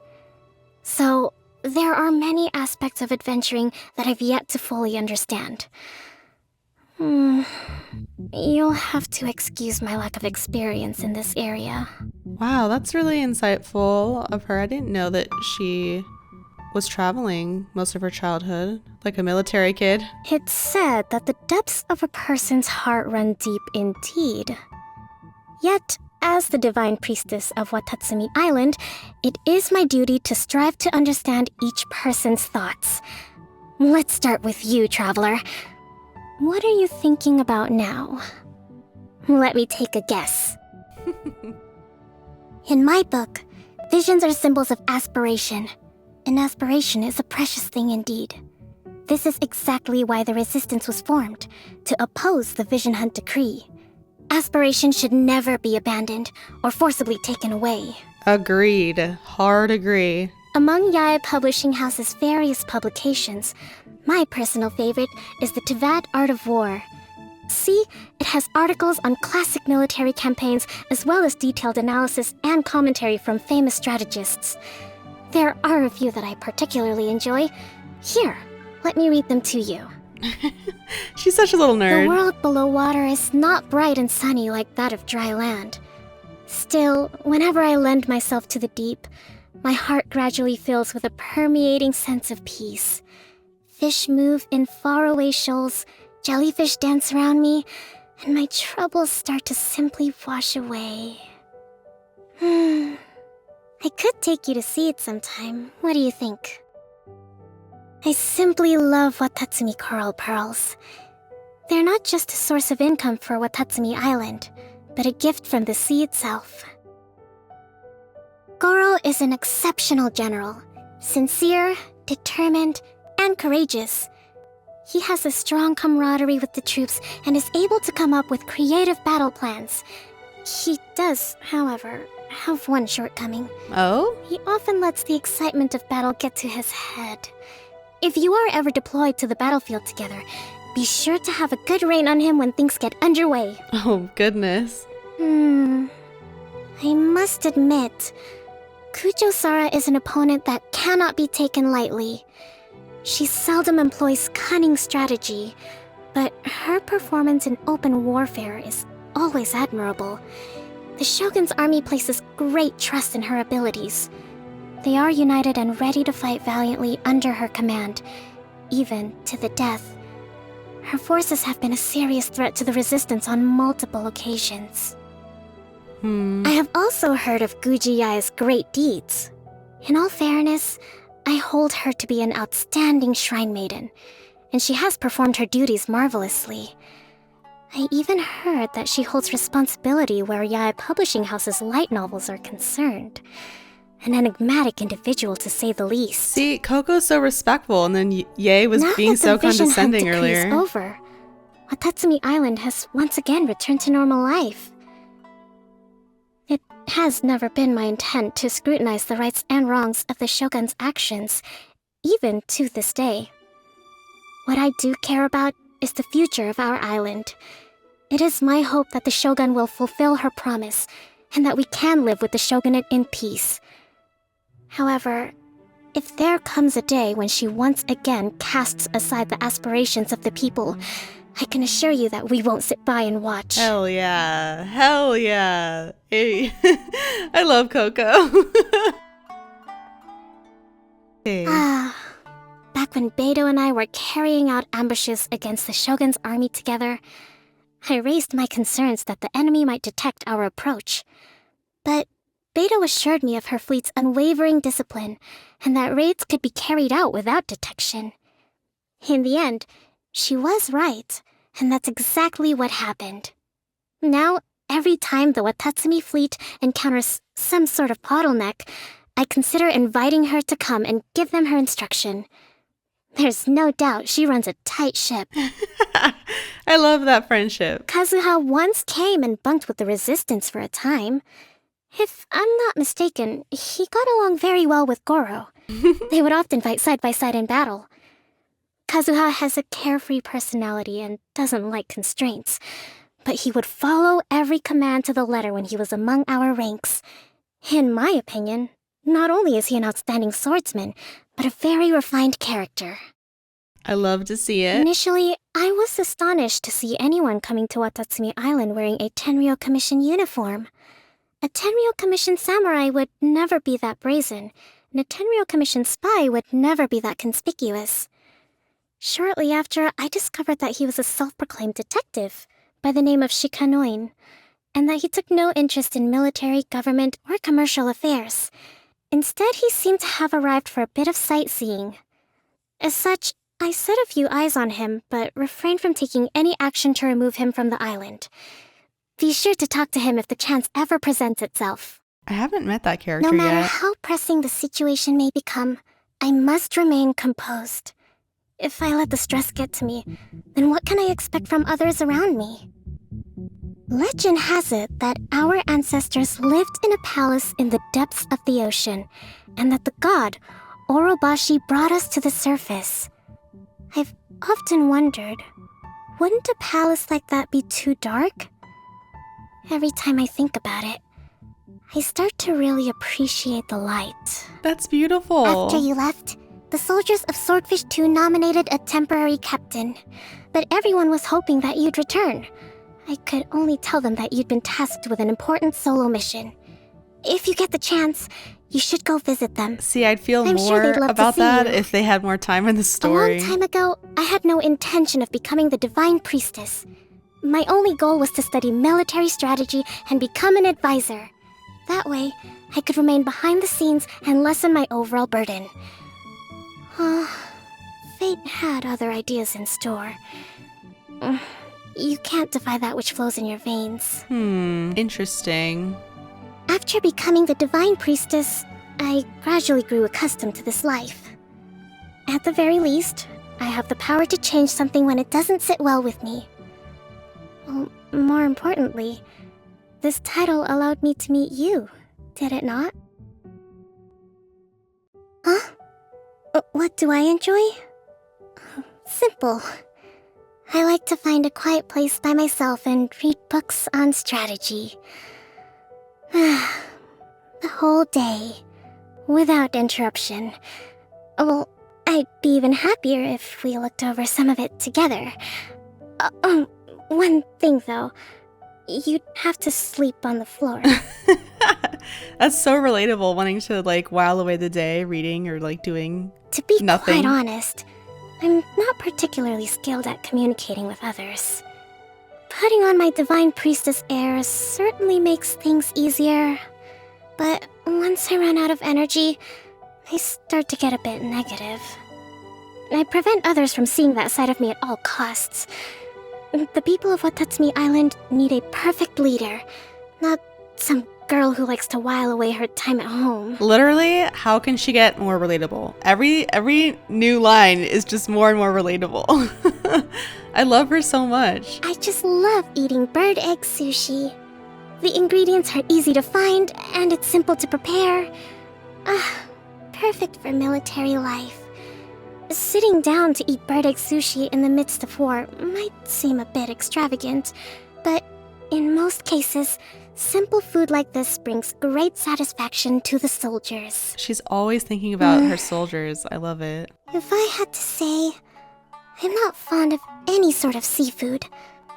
So, there are many aspects of adventuring that I've yet to fully understand. You'll have to excuse my lack of experience in this area. Wow, that's really insightful of her. I didn't know that she was traveling most of her childhood, like a military kid. It's said that the depths of a person's heart run deep indeed. Yet, as the divine priestess of Watatsumi Island, it is my duty to strive to understand each person's thoughts. Let's start with you, traveler. What are you thinking about now? Let me take a guess. In my book, visions are symbols of aspiration. And aspiration is a precious thing indeed. This is exactly why the resistance was formed, to oppose the Vision Hunt decree. Aspiration should never be abandoned or forcibly taken away. Agreed. Hard agree. Among Yaya Publishing House's various publications, my personal favorite is the Teapot Art of War. See, it has articles on classic military campaigns as well as detailed analysis and commentary from famous strategists. There are a few that I particularly enjoy. Here, let me read them to you. She's such a little nerd. The world below water is not bright and sunny like that of dry land. Still, whenever I lend myself to the deep, my heart gradually fills with a permeating sense of peace. Fish move in faraway shoals, jellyfish dance around me, and my troubles start to simply wash away. I could take you to see it sometime. What do you think? I simply love Watatsumi coral pearls. They're not just a source of income for Watatsumi Island, but a gift from the sea itself. Goro is an exceptional general, sincere, determined, and courageous. He has a strong camaraderie with the troops and is able to come up with creative battle plans. He does, however, have one shortcoming. Oh? He often lets the excitement of battle get to his head. If you are ever deployed to the battlefield together, be sure to have a good rein on him when things get underway. Oh, goodness. I must admit, Kujo-Sara is an opponent that cannot be taken lightly. She seldom employs cunning strategy, but her performance in open warfare is always admirable. The Shogun's army places great trust in her abilities. They are united and ready to fight valiantly under her command, even to the death. Her forces have been a serious threat to the resistance on multiple occasions. I have also heard of Guji-Yaya's great deeds. In all fairness, I hold her to be an outstanding shrine maiden, and she has performed her duties marvelously. I even heard that she holds responsibility where Yaya Publishing House's light novels are concerned. An enigmatic individual, to say the least. See, Coco's so respectful, and then Yae was being so condescending earlier. Now that the vision hope decree is over, Watatsumi Island has once again returned to normal life. It has never been my intent to scrutinize the rights and wrongs of the Shogun's actions, even to this day. What I do care about is the future of our island. It is my hope that the Shogun will fulfill her promise, and that we can live with the Shogunate in peace. However, if there comes a day when she once again casts aside the aspirations of the people, I can assure you that we won't sit by and watch. Hell yeah. Hell yeah. Hey. I love Coco. Hey. Back when Beidou and I were carrying out ambushes against the Shogun's army together, I raised my concerns that the enemy might detect our approach. But Beidou assured me of her fleet's unwavering discipline, and that raids could be carried out without detection. In the end, she was right, and that's exactly what happened. Now, every time the Watatsumi fleet encounters some sort of bottleneck, I consider inviting her to come and give them her instruction. There's no doubt she runs a tight ship. I love that friendship. Kazuha once came and bunked with the Resistance for a time. If I'm not mistaken, he got along very well with Goro. They would often fight side by side in battle. Kazuha has a carefree personality and doesn't like constraints, but he would follow every command to the letter when he was among our ranks. In my opinion, not only is he an outstanding swordsman, but a very refined character. I love to see it. Initially, I was astonished to see anyone coming to Watatsumi Island wearing a Tenryou Commission uniform. A Tenryou Commission samurai would never be that brazen, and a Tenryou Commission spy would never be that conspicuous. Shortly after, I discovered that he was a self-proclaimed detective by the name of Shikanoin, and that he took no interest in military, government, or commercial affairs. Instead, he seemed to have arrived for a bit of sightseeing. As such, I set a few eyes on him, but refrained from taking any action to remove him from the island. Be sure to talk to him if the chance ever presents itself. I haven't met that character yet. No matter yet. how pressing the situation may become, I must remain composed. If I let the stress get to me, then what can I expect from others around me? Legend has it that our ancestors lived in a palace in the depths of the ocean, and that the god, Orobashi, brought us to the surface. I've often wondered, wouldn't a palace like that be too dark? Every time I think about it, I start to really appreciate the light. That's beautiful. After you left, the soldiers of Swordfish 2 nominated a temporary captain, but everyone was hoping that you'd return. I could only tell them that you'd been tasked with an important solo mission. If you get the chance, you should go visit them. See, I'd feel more about that if they had more time in the story. A long time ago, I had no intention of becoming the Divine Priestess. My only goal was to study military strategy and become an advisor. That way, I could remain behind the scenes and lessen my overall burden. Fate had other ideas in store. You can't defy that which flows in your veins. Interesting. After becoming the Divine Priestess, I gradually grew accustomed to this life. At the very least, I have the power to change something when it doesn't sit well with me. Well, more importantly, this title allowed me to meet you, did it not? Huh? What do I enjoy? Simple. I like to find a quiet place by myself and read books on strategy. The whole day, without interruption. Well, I'd be even happier if we looked over some of it together. One thing though, you'd have to sleep on the floor. That's so relatable, wanting to like while away the day reading or like doing To be nothing. Quite honest, I'm not particularly skilled at communicating with others. Putting on my Divine Priestess air certainly makes things easier, but once I run out of energy, I start to get a bit negative. I prevent others from seeing that side of me at all costs. The people of Watatsumi Island need a perfect leader, not some girl who likes to while away her time at home. Literally, how can she get more relatable? Every new line is just more and more relatable. I love her so much. I just love eating bird egg sushi. The ingredients are easy to find, and it's simple to prepare. Perfect for military life. Sitting down to eat bird egg sushi in the midst of war might seem a bit extravagant, but in most cases, simple food like this brings great satisfaction to the soldiers. She's always thinking about her soldiers. I love it. If I had to say, I'm not fond of any sort of seafood.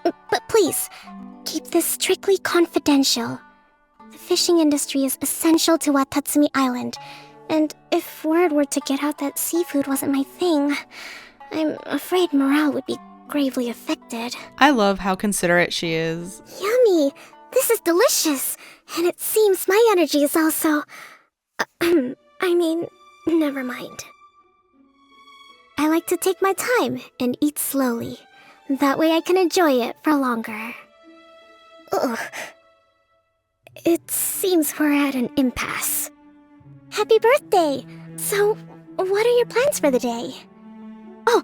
But please, keep this strictly confidential. The fishing industry is essential to Watatsumi Island, and if word were to get out that seafood wasn't my thing, I'm afraid morale would be gravely affected. I love how considerate she is. Yummy! This is delicious! And it seems my energy is also... never mind. I like to take my time and eat slowly. That way I can enjoy it for longer. Ugh. It seems we're at an impasse. Happy birthday! So, what are your plans for the day? Oh,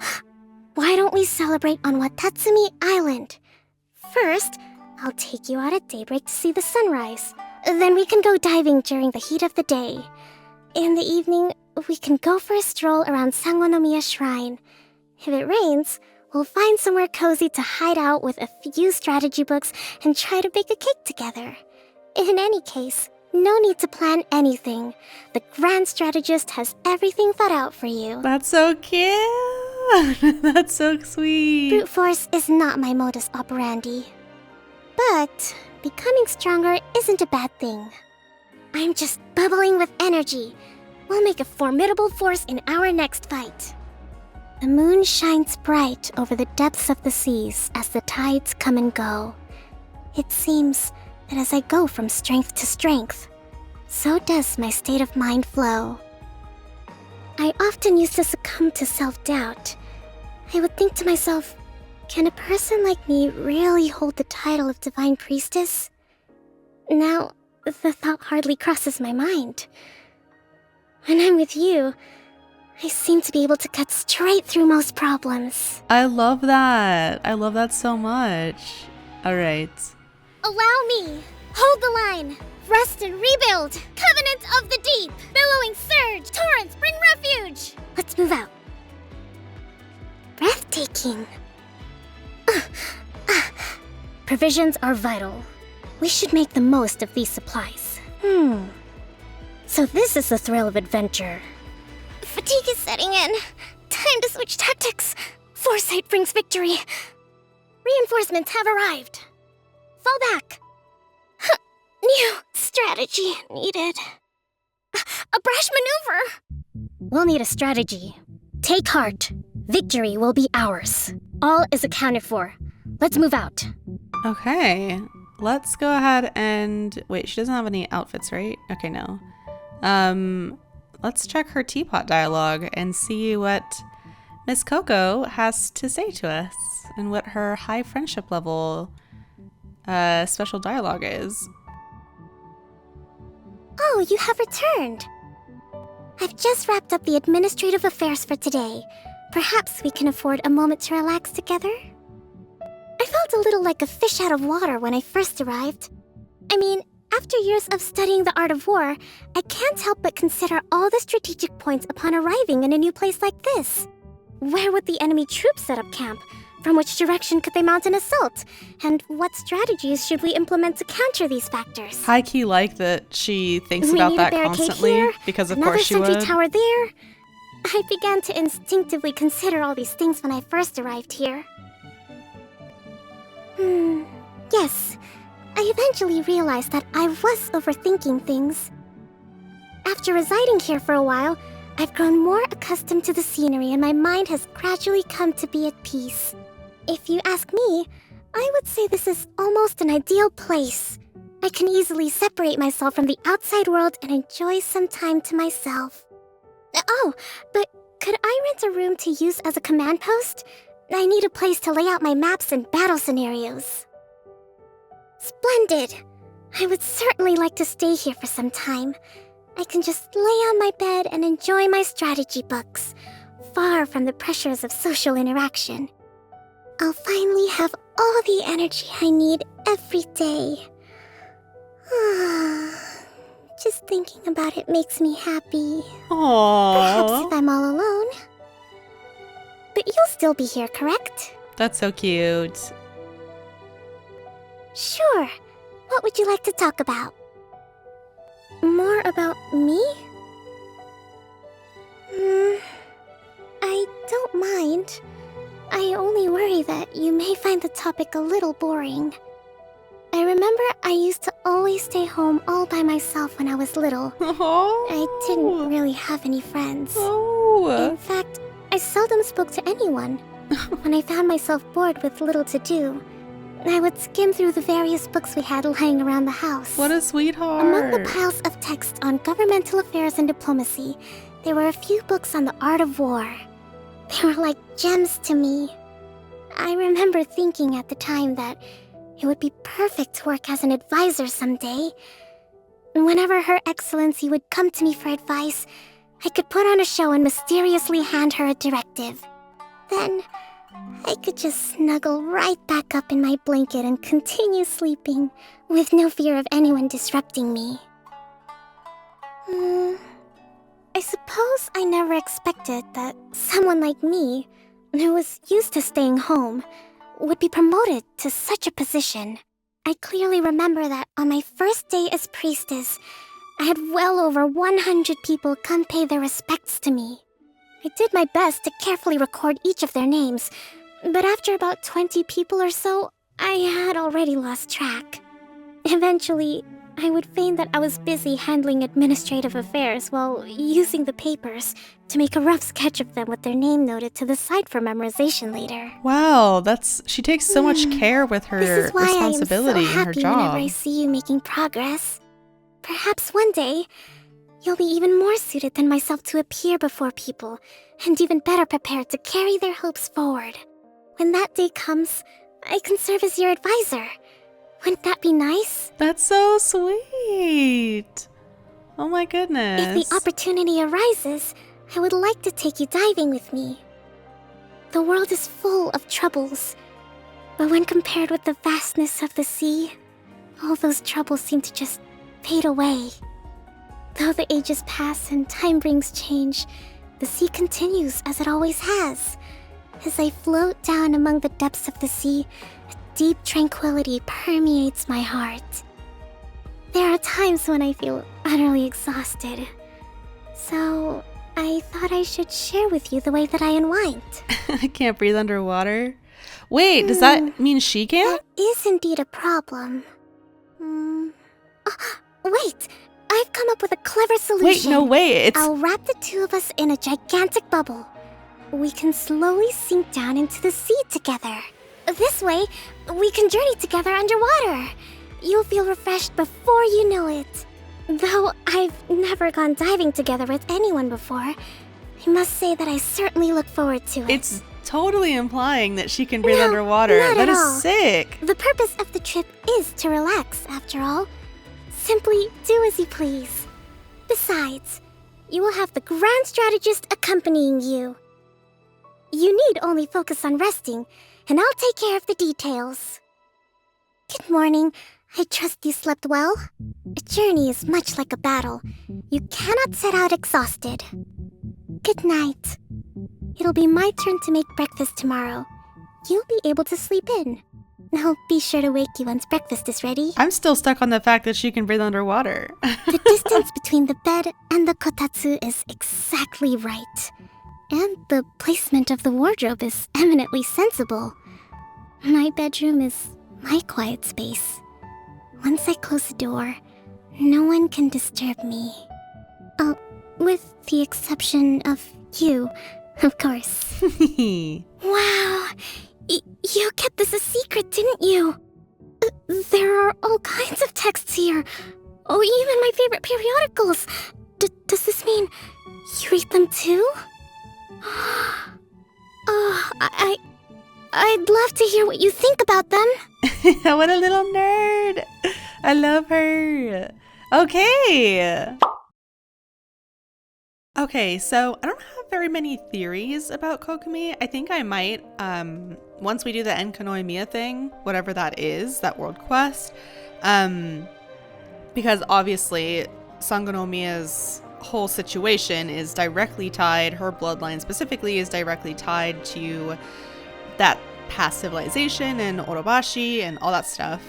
why don't we celebrate on Watatsumi Island? First, I'll take you out at daybreak to see the sunrise. Then we can go diving during the heat of the day. In the evening, we can go for a stroll around Sangonomiya Shrine. If it rains, we'll find somewhere cozy to hide out with a few strategy books and try to bake a cake together. In any case, no need to plan anything. The Grand Strategist has everything thought out for you. That's so cute! That's so sweet. Brute force is not my modus operandi. But becoming stronger isn't a bad thing. I'm just bubbling with energy. We'll make a formidable force in our next fight. The moon shines bright over the depths of the seas as the tides come and go. It seems that as I go from strength to strength, so does my state of mind flow. I often used to succumb to self-doubt. I would think to myself, can a person like me really hold the title of Divine Priestess? Now, the thought hardly crosses my mind. When I'm with you, I seem to be able to cut straight through most problems. I love that. I love that so much. All right. Allow me! Hold the line! Rest and rebuild! Covenant of the deep! Billowing surge! Torrents, bring refuge! Let's move out. Breathtaking. Provisions are vital. We should make the most of these supplies. So this is the thrill of adventure. Fatigue is setting in. Time to switch tactics. Foresight brings victory. Reinforcements have arrived. Fall back. New strategy needed. A brash maneuver. We'll need a strategy. Take heart. Victory will be ours. All is accounted for. Let's move out. Okay. Let's go ahead and... Wait, she doesn't have any outfits, right? Okay, no. Let's check her Teapot dialogue and see what Miss Coco has to say to us and what her high friendship level special dialogue is. Oh, you have returned. I've just wrapped up the administrative affairs for today. Perhaps we can afford a moment to relax together? I felt a little like a fish out of water when I first arrived. I mean, after years of studying the art of war, I can't help but consider all the strategic points upon arriving in a new place like this. Where would the enemy troops set up camp? From which direction could they mount an assault? And what strategies should we implement to counter these factors? High-key like that she thinks about that constantly, here, because of course she would. Another sentry tower there. I began to instinctively consider all these things when I first arrived here. Yes. I eventually realized that I was overthinking things. After residing here for a while, I've grown more accustomed to the scenery and my mind has gradually come to be at peace. If you ask me, I would say this is almost an ideal place. I can easily separate myself from the outside world and enjoy some time to myself. Oh, but could I rent a room to use as a command post? I need a place to lay out my maps and battle scenarios. Splendid! I would certainly like to stay here for some time. I can just lay on my bed and enjoy my strategy books, far from the pressures of social interaction. I'll finally have all the energy I need every day. Just thinking about it makes me happy. Aww. Perhaps if I'm all alone. But you'll still be here, correct? That's so cute. Sure. What would you like to talk about? More about me? I don't mind. I only worry that you may find the topic a little boring. I remember I used to always stay home all by myself when I was little. I didn't really have any friends. In fact, I seldom spoke to anyone. When I found myself bored with little to do, I would skim through the various books we had lying around the house. What a sweetheart. Among the piles of text on governmental affairs and diplomacy, there were a few books on the art of war. They were like gems to me. I remember thinking at the time that it would be perfect to work as an advisor someday. Whenever Her Excellency would come to me for advice, I could put on a show and mysteriously hand her a directive. Then, I could just snuggle right back up in my blanket and continue sleeping, with no fear of anyone disrupting me. I suppose I never expected that someone like me, who was used to staying home, would be promoted to such a position. I clearly remember that on my first day as priestess, I had well over 100 people come pay their respects to me. I did my best to carefully record each of their names, but after about 20 people or so, I had already lost track. Eventually, I would feign that I was busy handling administrative affairs while using the papers to make a rough sketch of them with their name noted to the side for memorization later. Wow, she takes so much care with her This is why responsibility I am so in her happy job. whenever I see you making progress. Perhaps one day, you'll be even more suited than myself to appear before people, and even better prepared to carry their hopes forward. When that day comes, I can serve as your advisor. Wouldn't that be nice? That's so sweet. Oh my goodness. If the opportunity arises, I would like to take you diving with me. The world is full of troubles, but when compared with the vastness of the sea, all those troubles seem to just fade away. Though the ages pass and time brings change, the sea continues as it always has. As I float down among the depths of the sea, a deep tranquility permeates my heart. There are times when I feel utterly exhausted. So, I thought I should share with you the way that I unwind. I can't breathe underwater. Wait, does that mean she can't? That is indeed a problem. Wait! I've come up with a clever solution. Wait, no way, I'll wrap the two of us in a gigantic bubble. We can slowly sink down into the sea together. This way, we can journey together underwater. You'll feel refreshed before you know it. Though I've never gone diving together with anyone before, I must say that I certainly look forward to it. It's totally implying that she can breathe underwater. Not That at is all. sick. The purpose of the trip is to relax, after all. Simply do as you please. Besides, you will have the Grand Strategist accompanying you. You need only focus on resting, and I'll take care of the details. Good morning. I trust you slept well? A journey is much like a battle. You cannot set out exhausted. Good night. It'll be my turn to make breakfast tomorrow. You'll be able to sleep in. I'll be sure to wake you once breakfast is ready. I'm still stuck on the fact that she can breathe underwater. The distance between the bed and the kotatsu is exactly right. And the placement of the wardrobe is eminently sensible. My bedroom is my quiet space. Once I close the door, no one can disturb me. With the exception of you, of course. Wow! You kept this a secret, didn't you? There are all kinds of texts here. Oh, even my favorite periodicals. Does this mean you read them too? Oh, I'd love to hear what you think about them. What a little nerd. I love her. Okay. Okay, so I don't have very many theories about Kokomi. I think I might, once we do the HOYO-MiX thing, whatever that is, that world quest, because obviously Sangonomiya's whole situation is directly tied, her bloodline specifically is directly tied to that past civilization and Orobashi and all that stuff.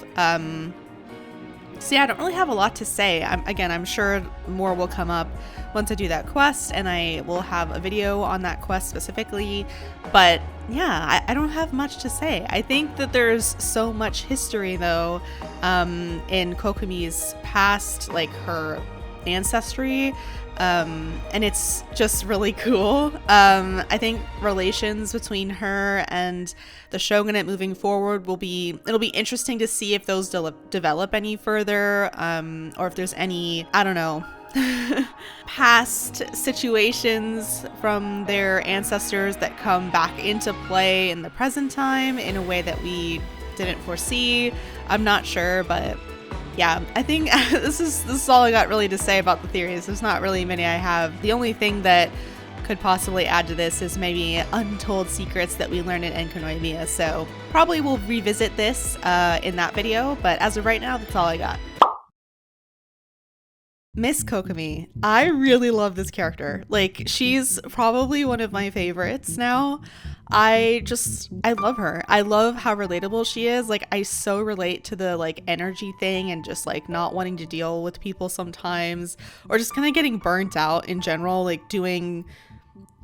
So yeah, I don't really have a lot to say. I'm sure more will come up once I do that quest, and I will have a video on that quest specifically. But yeah, I don't have much to say. I think that there's so much history though in Kokomi's past, like her ancestry, and it's just really cool. I think relations between her and the shogunate moving forward it'll be interesting to see if those develop any further, or if there's any, I don't know, past situations from their ancestors that come back into play in the present time in a way that we didn't foresee. I'm not sure, but yeah, I think this is all I got really to say about the theories. There's not really many I have. The only thing that could possibly add to this is maybe untold secrets that we learned in HOYO-MiX. So probably we'll revisit this in that video, but as of right now, that's all I got. Miss Kokomi. I really love this character. Like, she's probably one of my favorites now. I love her. I love how relatable she is. Like, I so relate to the like energy thing and just like not wanting to deal with people sometimes, or just kind of getting burnt out in general, like doing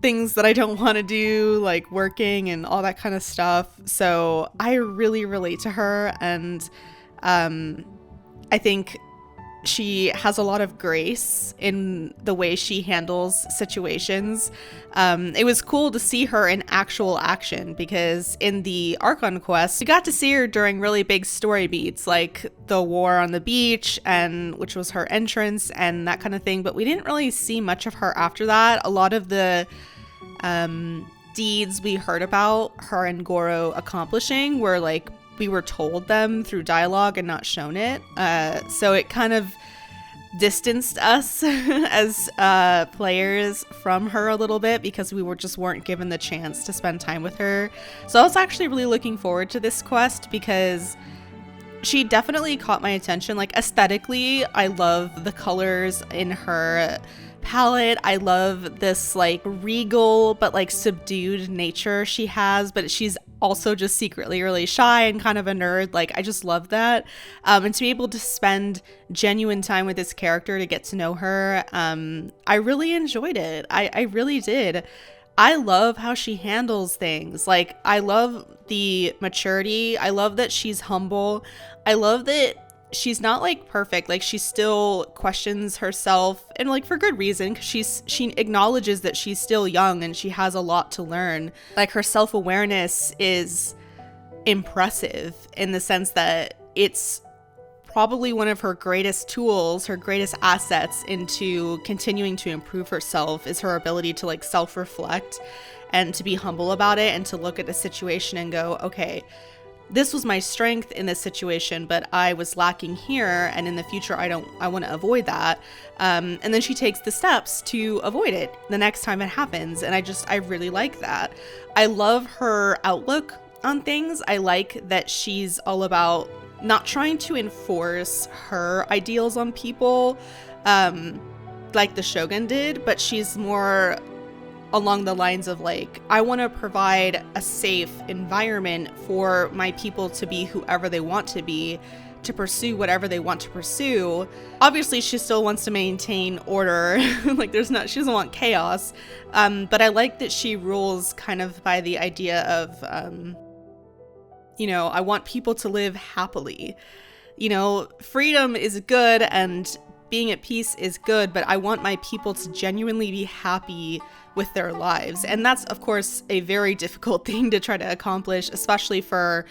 things that I don't want to do, like working and all that kind of stuff. So I really relate to her, and I think she has a lot of grace in the way she handles situations. It was cool to see her in actual action, because in the Archon quest, we got to see her during really big story beats, like the war on the beach, and which was her entrance and that kind of thing, but we didn't really see much of her after that. A lot of the deeds we heard about her and Goro accomplishing were like, we were told them through dialogue and not shown it. So it kind of distanced us as players from her a little bit, because we weren't given the chance to spend time with her. So I was actually really looking forward to this quest, because she definitely caught my attention. Like, aesthetically, I love the colors in her palette. I love this like regal but like subdued nature she has, but she's also just secretly really shy and kind of a nerd. Like, I just love that. And to be able to spend genuine time with this character, to get to know her, I really enjoyed it. I really did. I love how she handles things. Like, I love the maturity. I love that she's humble. I love that she's not like perfect. Like, she still questions herself, and like for good reason, because she acknowledges that she's still young and she has a lot to learn. Like, her self-awareness is impressive in the sense that it's probably one of her greatest tools, her greatest assets into continuing to improve herself, is her ability to like self-reflect and to be humble about it, and to look at a situation and go, okay, this was my strength in this situation, but I was lacking here, and in the future I want to avoid that. And then she takes the steps to avoid it the next time it happens, and I really like that. I love her outlook on things. I like that she's all about not trying to enforce her ideals on people like the Shogun did, but she's more along the lines of like, I want to provide a safe environment for my people to be whoever they want to be, to pursue whatever they want to pursue. Obviously, she still wants to maintain order. Like, she doesn't want chaos. But I like that she rules kind of by the idea of, I want people to live happily. Freedom is good and being at peace is good, but I want my people to genuinely be happy with their lives. And that's, of course, a very difficult thing to try to accomplish, especially for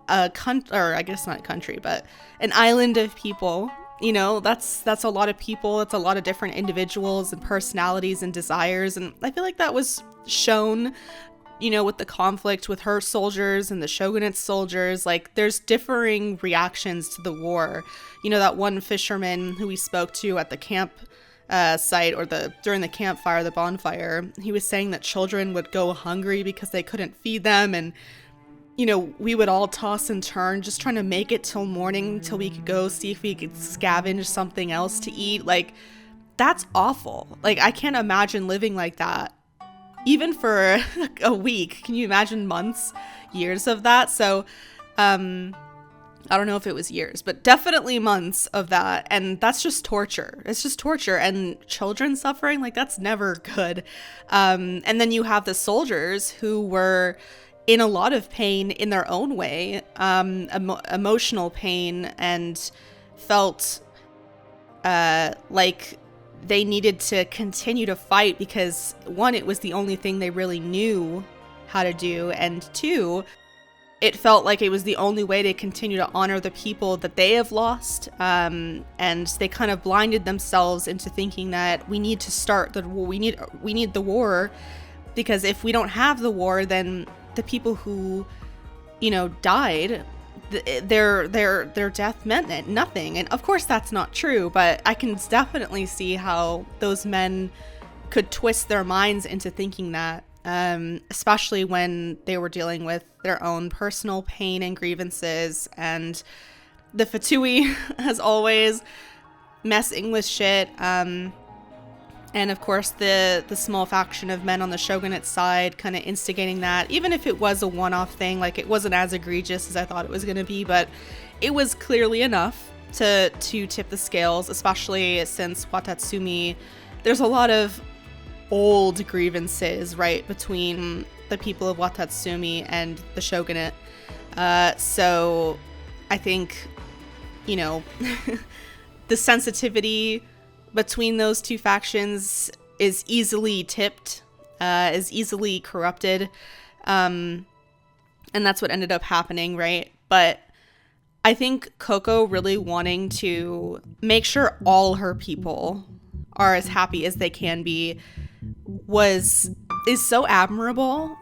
a country, or I guess not a country, but an island of people. That's a lot of people. It's a lot of different individuals and personalities and desires. And I feel like that was shown you know, with the conflict with her soldiers and the shogunate's soldiers, like there's differing reactions to the war. You know, that one fisherman who we spoke to at the camp site, or during the campfire, the bonfire, he was saying that children would go hungry because they couldn't feed them, and you know, we would all toss and turn just trying to make it till morning till we could go see if we could scavenge something else to eat. Like, that's awful. Like, I can't imagine living like that even for a week. Can you imagine months, years of that? So I don't know if it was years, but definitely months of that. And that's just torture. It's just torture. And children suffering, like, that's never good. And then you have the soldiers who were in a lot of pain in their own way, emotional pain, and felt like they needed to continue to fight because, one, it was the only thing they really knew how to do, and two, it felt like it was the only way to continue to honor the people that they have lost. And they kind of blinded themselves into thinking that we need to start the war. We need the war, because if we don't have the war, then the people who, you know, died, their death meant nothing. And of course that's not true, but I can definitely see how those men could twist their minds into thinking that, especially when they were dealing with their own personal pain and grievances. And the Fatui, as always, messing with shit. And of course the small faction of men on the shogunate side kind of instigating that, even if it was a one-off thing, like it wasn't as egregious as I thought it was going to be, but it was clearly enough to tip the scales, especially since Watatsumi, there's a lot of old grievances, right, between the people of Watatsumi and the shogunate. So I think, you know, the sensitivity between those two factions is easily tipped, is easily corrupted. And that's what ended up happening, right? But I think Coco really wanting to make sure all her people are as happy as they can be is so admirable.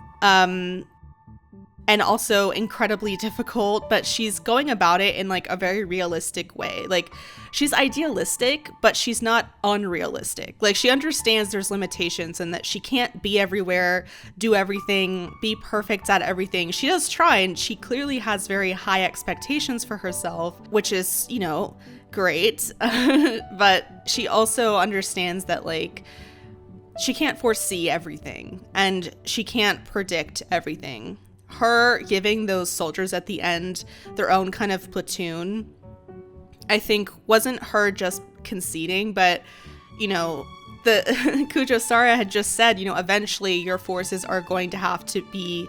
And also incredibly difficult, but she's going about it in like a very realistic way. Like, she's idealistic, but she's not unrealistic. Like, she understands there's limitations and that she can't be everywhere, do everything, be perfect at everything. She does try, and she clearly has very high expectations for herself, which is, you know, great. But she also understands that, like, she can't foresee everything and she can't predict everything. Her giving those soldiers at the end their own kind of platoon, I think wasn't her just conceding, but, you know, the Kujo Sara had just said, you know, eventually your forces are going to have to be,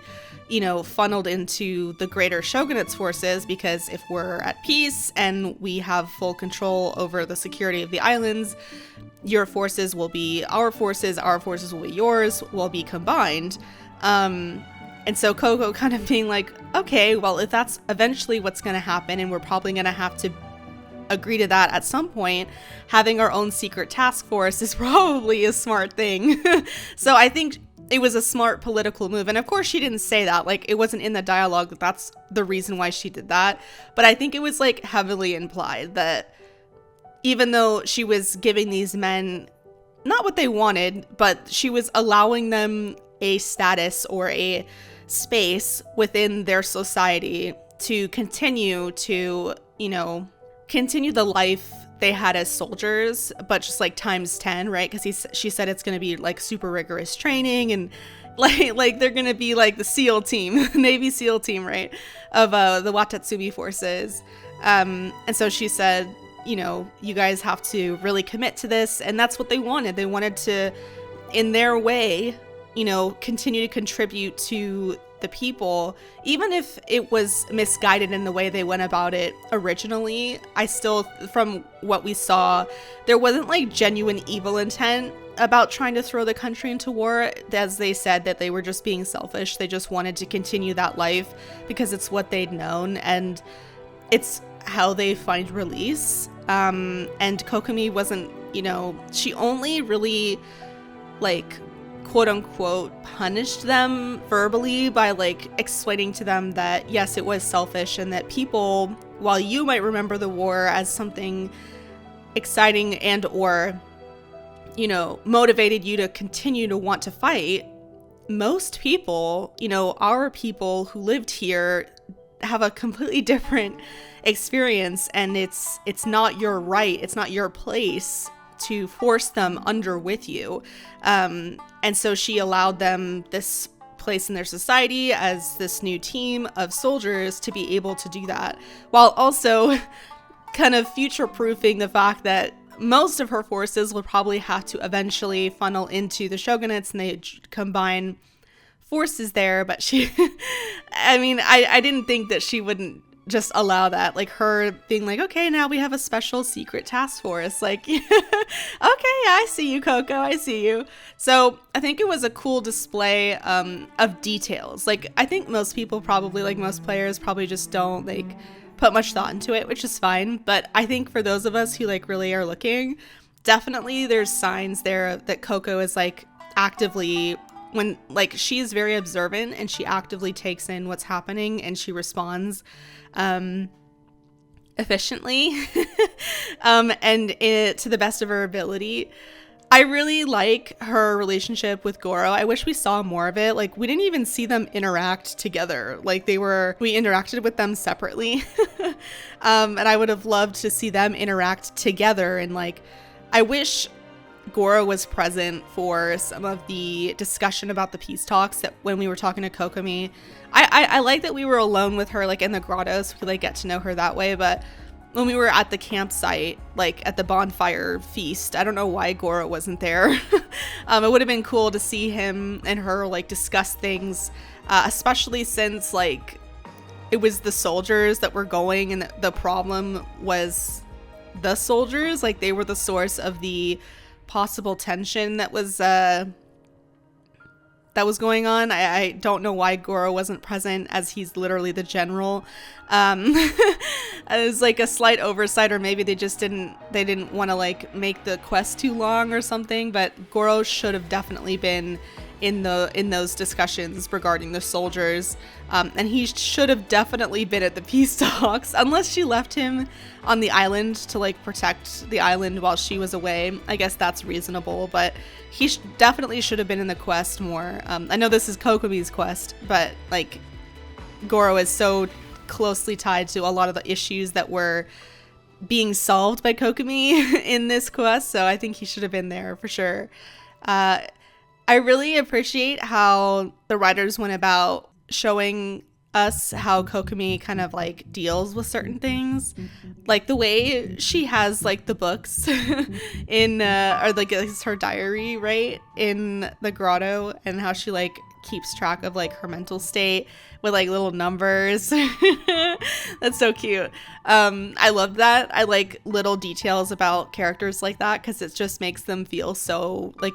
you know, funneled into the greater shogunate's forces, because if we're at peace and we have full control over the security of the islands, your forces will be our forces will be yours, will be combined. And so Coco kind of being like, okay, well, if that's eventually what's going to happen, and we're probably going to have to agree to that at some point, having our own secret task force is probably a smart thing. So I think it was a smart political move. And of course she didn't say that, like, it wasn't in the dialogue that that's the reason why she did that. But I think it was like heavily implied that even though she was giving these men not what they wanted, but she was allowing them a status or a space within their society to continue to, you know, continue the life they had as soldiers, but just like times 10, right? Because she said it's going to be like super rigorous training, and like they're going to be like the SEAL team, Navy SEAL team, right, of the Watatsumi forces. And so she said, you know, you guys have to really commit to this, and that's what they wanted. They wanted to, in their way, you know, continue to contribute to the people, even if it was misguided in the way they went about it originally. I still, from what we saw, there wasn't like genuine evil intent about trying to throw the country into war. As they said, that they were just being selfish. They just wanted to continue that life because it's what they'd known and it's how they find release. And Kokomi wasn't, you know, she only really like quote unquote punished them verbally by like explaining to them that yes, it was selfish, and that people, while you might remember the war as something exciting and or, you know, motivated you to continue to want to fight, most people, you know, our people who lived here have a completely different experience, and it's not your right, it's not your place to force them under with you. And so she allowed them this place in their society as this new team of soldiers to be able to do that, while also kind of future-proofing the fact that most of her forces will probably have to eventually funnel into the shogunates, and they combine forces there. But she I mean, I didn't think that she wouldn't just allow that, like her being like, okay, now we have a special secret task force, like okay, I see you, Coco, I see you. So I think it was a cool display of details. Like I think most people probably, like most players, probably just don't like put much thought into it, which is fine. But I think for those of us who like really are looking, definitely there's signs there that Coco is like actively, when like she's very observant and she actively takes in what's happening and she responds efficiently and to the best of her ability. I really like her relationship with Goro. I wish we saw more of it. Like we didn't even see them interact together. Like we interacted with them separately. And I would have loved to see them interact together. And like, I wish Goro was present for some of the discussion about the peace talks, that when we were talking to Kokomi. I like that we were alone with her, like in the grottos, we could like get to know her that way. But when we were at the campsite, like at the bonfire feast, I don't know why Goro wasn't there. It would have been cool to see him and her like discuss things, especially since like it was the soldiers that were going, and the problem was the soldiers. Like they were the source of the possible tension that was going on. I don't know why Goro wasn't present, as he's literally the general. It was like a slight oversight, or maybe they didn't want to like make the quest too long or something, but Goro should have definitely been in those discussions regarding the soldiers, and he should have definitely been at the peace talks, unless she left him on the island to like protect the island while she was away. I guess that's reasonable, but he definitely should have been in the quest more. I know this is Kokomi's quest, but like Goro is so closely tied to a lot of the issues that were being solved by Kokomi in this quest, so I think he should have been there for sure. I really appreciate how the writers went about showing us how Kokomi kind of like deals with certain things, like the way she has like the books in or like it's her diary, right, in the grotto, and how she like keeps track of like her mental state with like little numbers. That's so cute. I love that. I like little details about characters like that, because it just makes them feel so like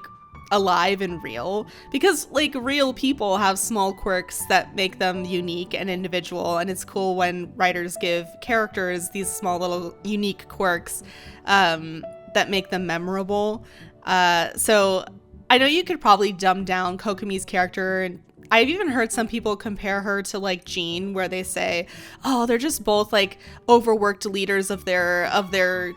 alive and real, because like real people have small quirks that make them unique and individual, and it's cool when writers give characters these small little unique quirks that make them memorable. So I know you could probably dumb down Kokomi's character, and I've even heard some people compare her to like Jean, where they say, oh, they're just both like overworked leaders of their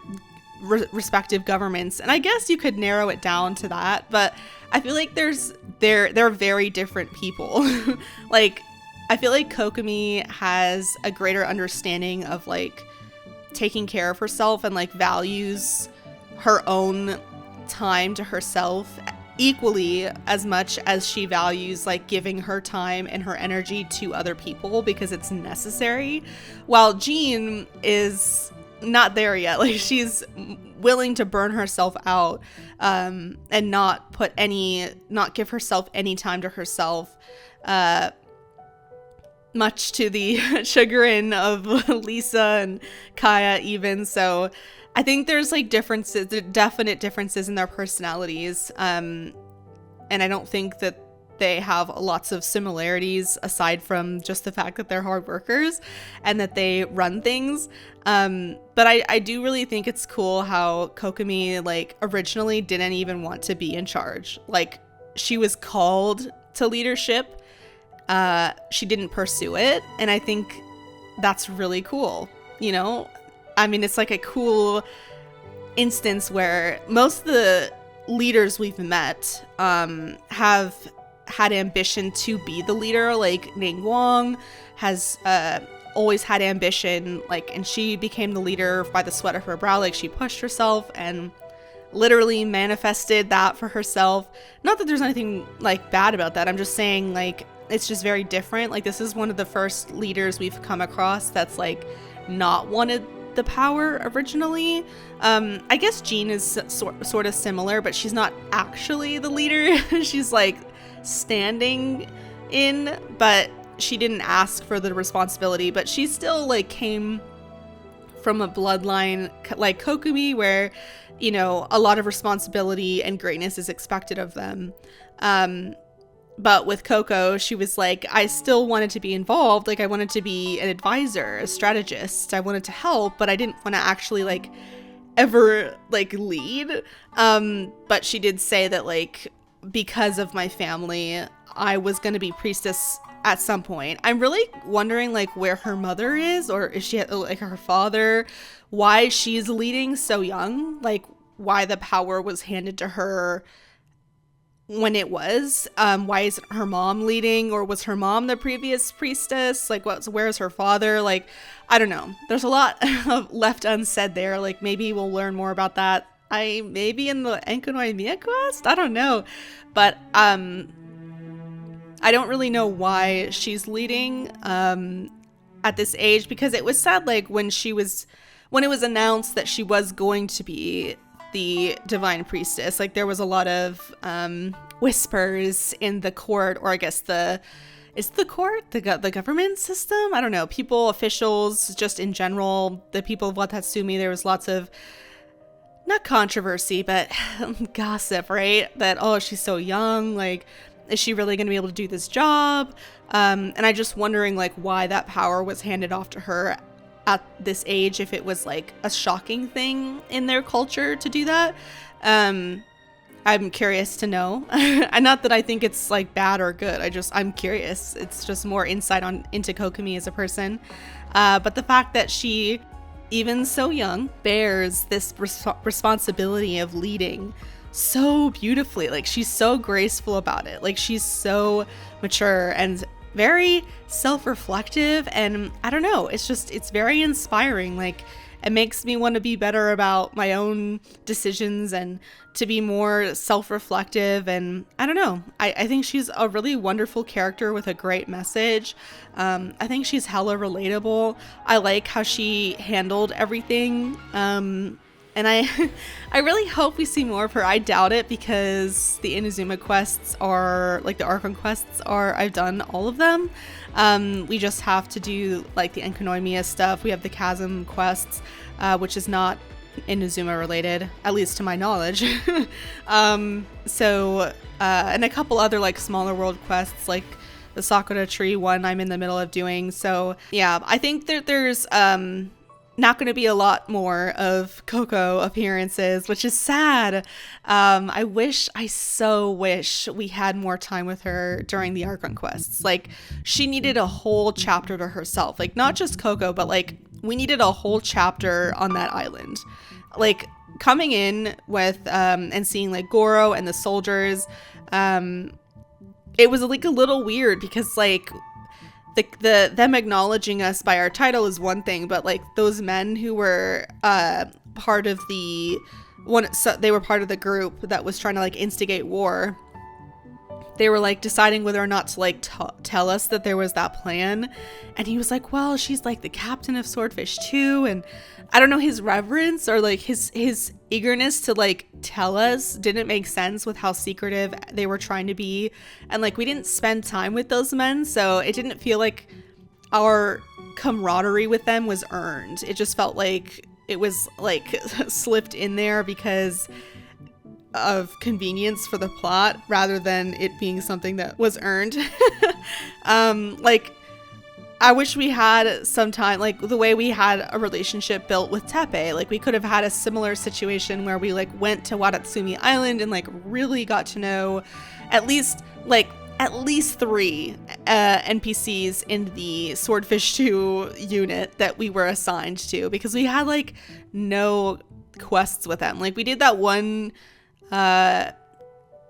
respective governments. And I guess you could narrow it down to that, but I feel like they're very different people. Like I feel like Kokomi has a greater understanding of like taking care of herself, and like values her own time to herself equally as much as she values like giving her time and her energy to other people because it's necessary, while Jean is not there yet. Like she's willing to burn herself out and not give herself any time to herself, much to the chagrin of Lisa and Kaya even. So I think there's like definite differences in their personalities, and I don't think that they have lots of similarities aside from just the fact that they're hard workers and that they run things. But I do really think it's cool how Kokomi like originally didn't even want to be in charge. Like she was called to leadership, she didn't pursue it. And I think that's really cool. You know, I mean, it's like a cool instance where most of the leaders we've met have had ambition to be the leader. Like Ning Wong has always had ambition, like, and she became the leader by the sweat of her brow. Like, she pushed herself and literally manifested that for herself. Not that there's anything like bad about that. I'm just saying, like, it's just very different. Like, this is one of the first leaders we've come across that's like not wanted the power originally. I guess Jean is sort of similar, but she's not actually the leader. She's like standing in, but she didn't ask for the responsibility. But she still like came from a bloodline like Kokomi, where, you know, a lot of responsibility and greatness is expected of them. But with Coco, she was like, I still wanted to be involved. Like, I wanted to be an advisor, a strategist. I wanted to help, but I didn't want to actually like ever like lead. But she did say that, like, because of my family, I was going to be priestess at some point. I'm really wondering like where her mother is, or is she like her father, why she's leading so young, like why the power was handed to her when it was. Why isn't her mom leading, or was her mom the previous priestess? Like, where's her father? Like, I don't know. There's a lot left unsaid there. Like, maybe we'll learn more about that. Maybe in the HOYO-MiX quest? I don't know. But I don't really know why she's leading at this age, because it was sad, like, when it was announced that she was going to be the divine priestess, like, there was a lot of whispers in the court, or I guess the government system? I don't know. People, officials, just in general, the people of Watatsumi, there was lots of, not controversy, but gossip, right? That, oh, she's so young, like, is she really going to be able to do this job? And I just wondering, like, why that power was handed off to her at this age, if it was like a shocking thing in their culture to do that. I'm curious to know. And not that I think it's like bad or good. I'm curious. It's just more insight into Kokomi as a person. But the fact that she, even so young, bears this responsibility of leading so beautifully. Like, she's so graceful about it. Like, she's so mature and very self-reflective, and I don't know, it's very inspiring. Like, it makes me want to be better about my own decisions and to be more self-reflective. And I don't know, I think she's a really wonderful character with a great message. I think she's hella relatable. I like how she handled everything. And I really hope we see more of her. I doubt it, because the Inazuma quests are, like, the Archon quests are, I've done all of them. We just have to do, like, the HOYO-MiX stuff. We have the Chasm quests, which is not Inazuma related, at least to my knowledge. And a couple other, like, smaller world quests, like the Sakura Tree one I'm in the middle of doing. So, yeah, I think that there's not going to be a lot more of Coco appearances, which is sad. I so wish we had more time with her during the Archon quests. Like, she needed a whole chapter to herself. Like, not just Coco, but like, we needed a whole chapter on that island. Like, coming in with and seeing like Goro and the soldiers, it was like a little weird, because like them acknowledging us by our title is one thing, but like those men who were part of the one, so they were part of the group that was trying to like instigate war. They were like deciding whether or not to like tell us that there was that plan, and he was like, well, she's like the captain of Swordfish too. And I don't know, his reverence or like his eagerness to like tell us didn't make sense with how secretive they were trying to be. And like, we didn't spend time with those men, so it didn't feel like our camaraderie with them was earned. It just felt like it was like slipped in there because of convenience for the plot, rather than it being something that was earned. Like, I wish we had some time, like the way we had a relationship built with Tepe. Like we could have had a similar situation where we like went to Watatsumi Island and like really got to know at least 3 NPCs in the Swordfish 2 unit that we were assigned to, because we had like no quests with them. Like we did that one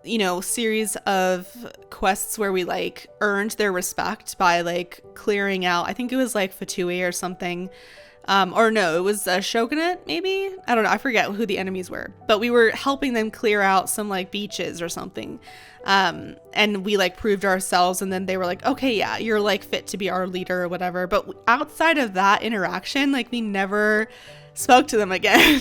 you know, series of quests where we like earned their respect by like clearing out, I think it was like Fatui or something, or no, it was a Shogunate maybe, I don't know, I forget who the enemies were, but we were helping them clear out some like beaches or something, and we like proved ourselves, and then they were like, okay, yeah, you're like fit to be our leader or whatever. But outside of that interaction, like we never spoke to them again.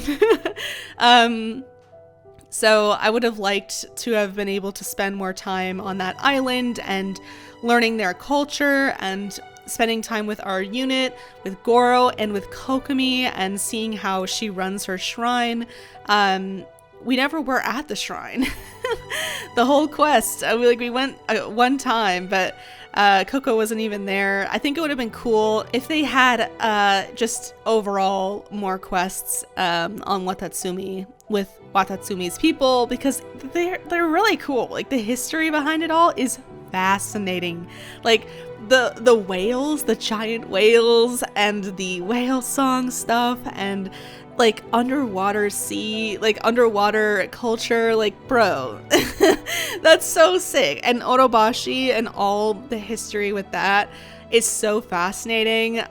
So I would have liked to have been able to spend more time on that island and learning their culture and spending time with our unit, with Goro and with Kokomi, and seeing how she runs her shrine. We never were at the shrine. The whole quest, we went one time, but Coco wasn't even there. I think it would have been cool if they had just overall more quests on Watatsumi with Watatsumi's people, because they're really cool. Like the history behind it all is fascinating. Like the whales, the giant whales, and the whale song stuff, and like underwater sea, like underwater culture, like bro, that's so sick. And Orobashi and all the history with that is so fascinating.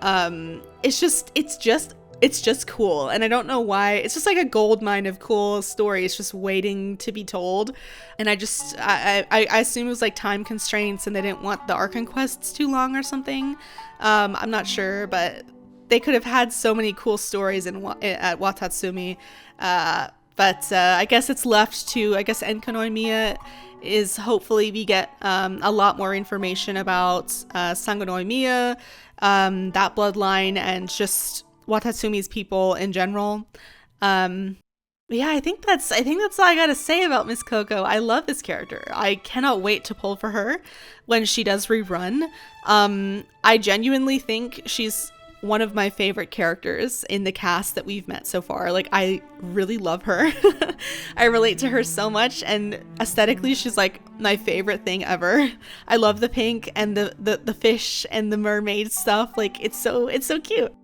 It's just cool, and I don't know why. It's just like a gold mine of cool stories just waiting to be told. And I assume it was like time constraints and they didn't want the Archon quests too long or something. I'm not sure, but they could have had so many cool stories at Watatsumi. But I guess it's left to, I guess Enkonomiya is, hopefully we get a lot more information about Sangonomiya, that bloodline, and just Watatsumi's people in general. Yeah, I think that's all I gotta say about Miss Coco. I love this character. I cannot wait to pull for her when she does rerun. I genuinely think she's one of my favorite characters in the cast that we've met so far. Like, I really love her. I relate to her so much, and aesthetically she's like my favorite thing ever. I love the pink and the fish and the mermaid stuff. Like, it's so cute.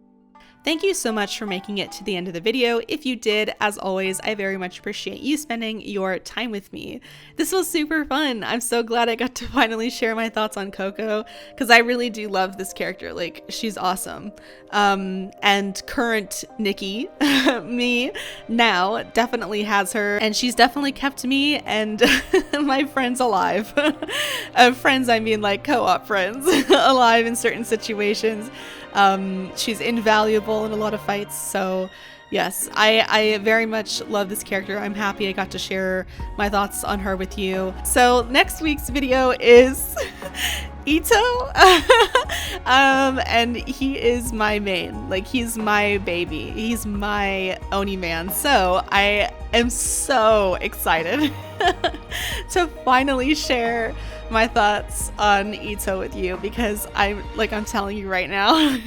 Thank you so much for making it to the end of the video. If you did, as always, I very much appreciate you spending your time with me. This was super fun. I'm so glad I got to finally share my thoughts on Coco, because I really do love this character. Like, she's awesome. And current Nikki, me now, definitely has her, and she's definitely kept me and my friends alive. Friends, I mean like co-op friends, alive in certain situations. She's invaluable in a lot of fights, so yes, I very much love this character. I'm happy I got to share my thoughts on her with you. So next week's video is Ito, and he is my main. Like, he's my baby. He's my Oni man. So I am so excited to finally share my thoughts on Ito with you, because I'm telling you right now,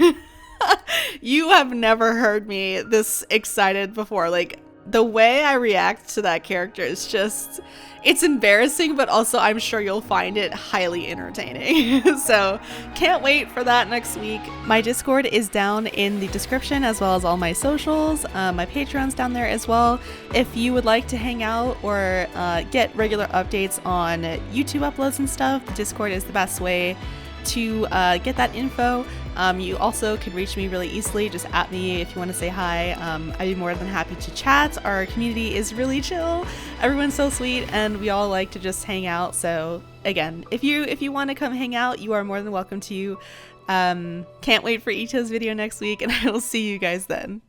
you have never heard me this excited before. Like, the way I react to that character is just, it's embarrassing, but also I'm sure you'll find it highly entertaining. So can't wait for that next week. My Discord is down in the description, as well as all my socials. My Patreon's down there as well. If you would like to hang out or get regular updates on YouTube uploads and stuff, the Discord is the best way to get that info. You also can reach me really easily. Just at me if you want to say hi. I'd be more than happy to chat. Our community is really chill. Everyone's so sweet, and we all like to just hang out. So again, if you want to come hang out, you are more than welcome to. Can't wait for Ito's video next week, and I will see you guys then.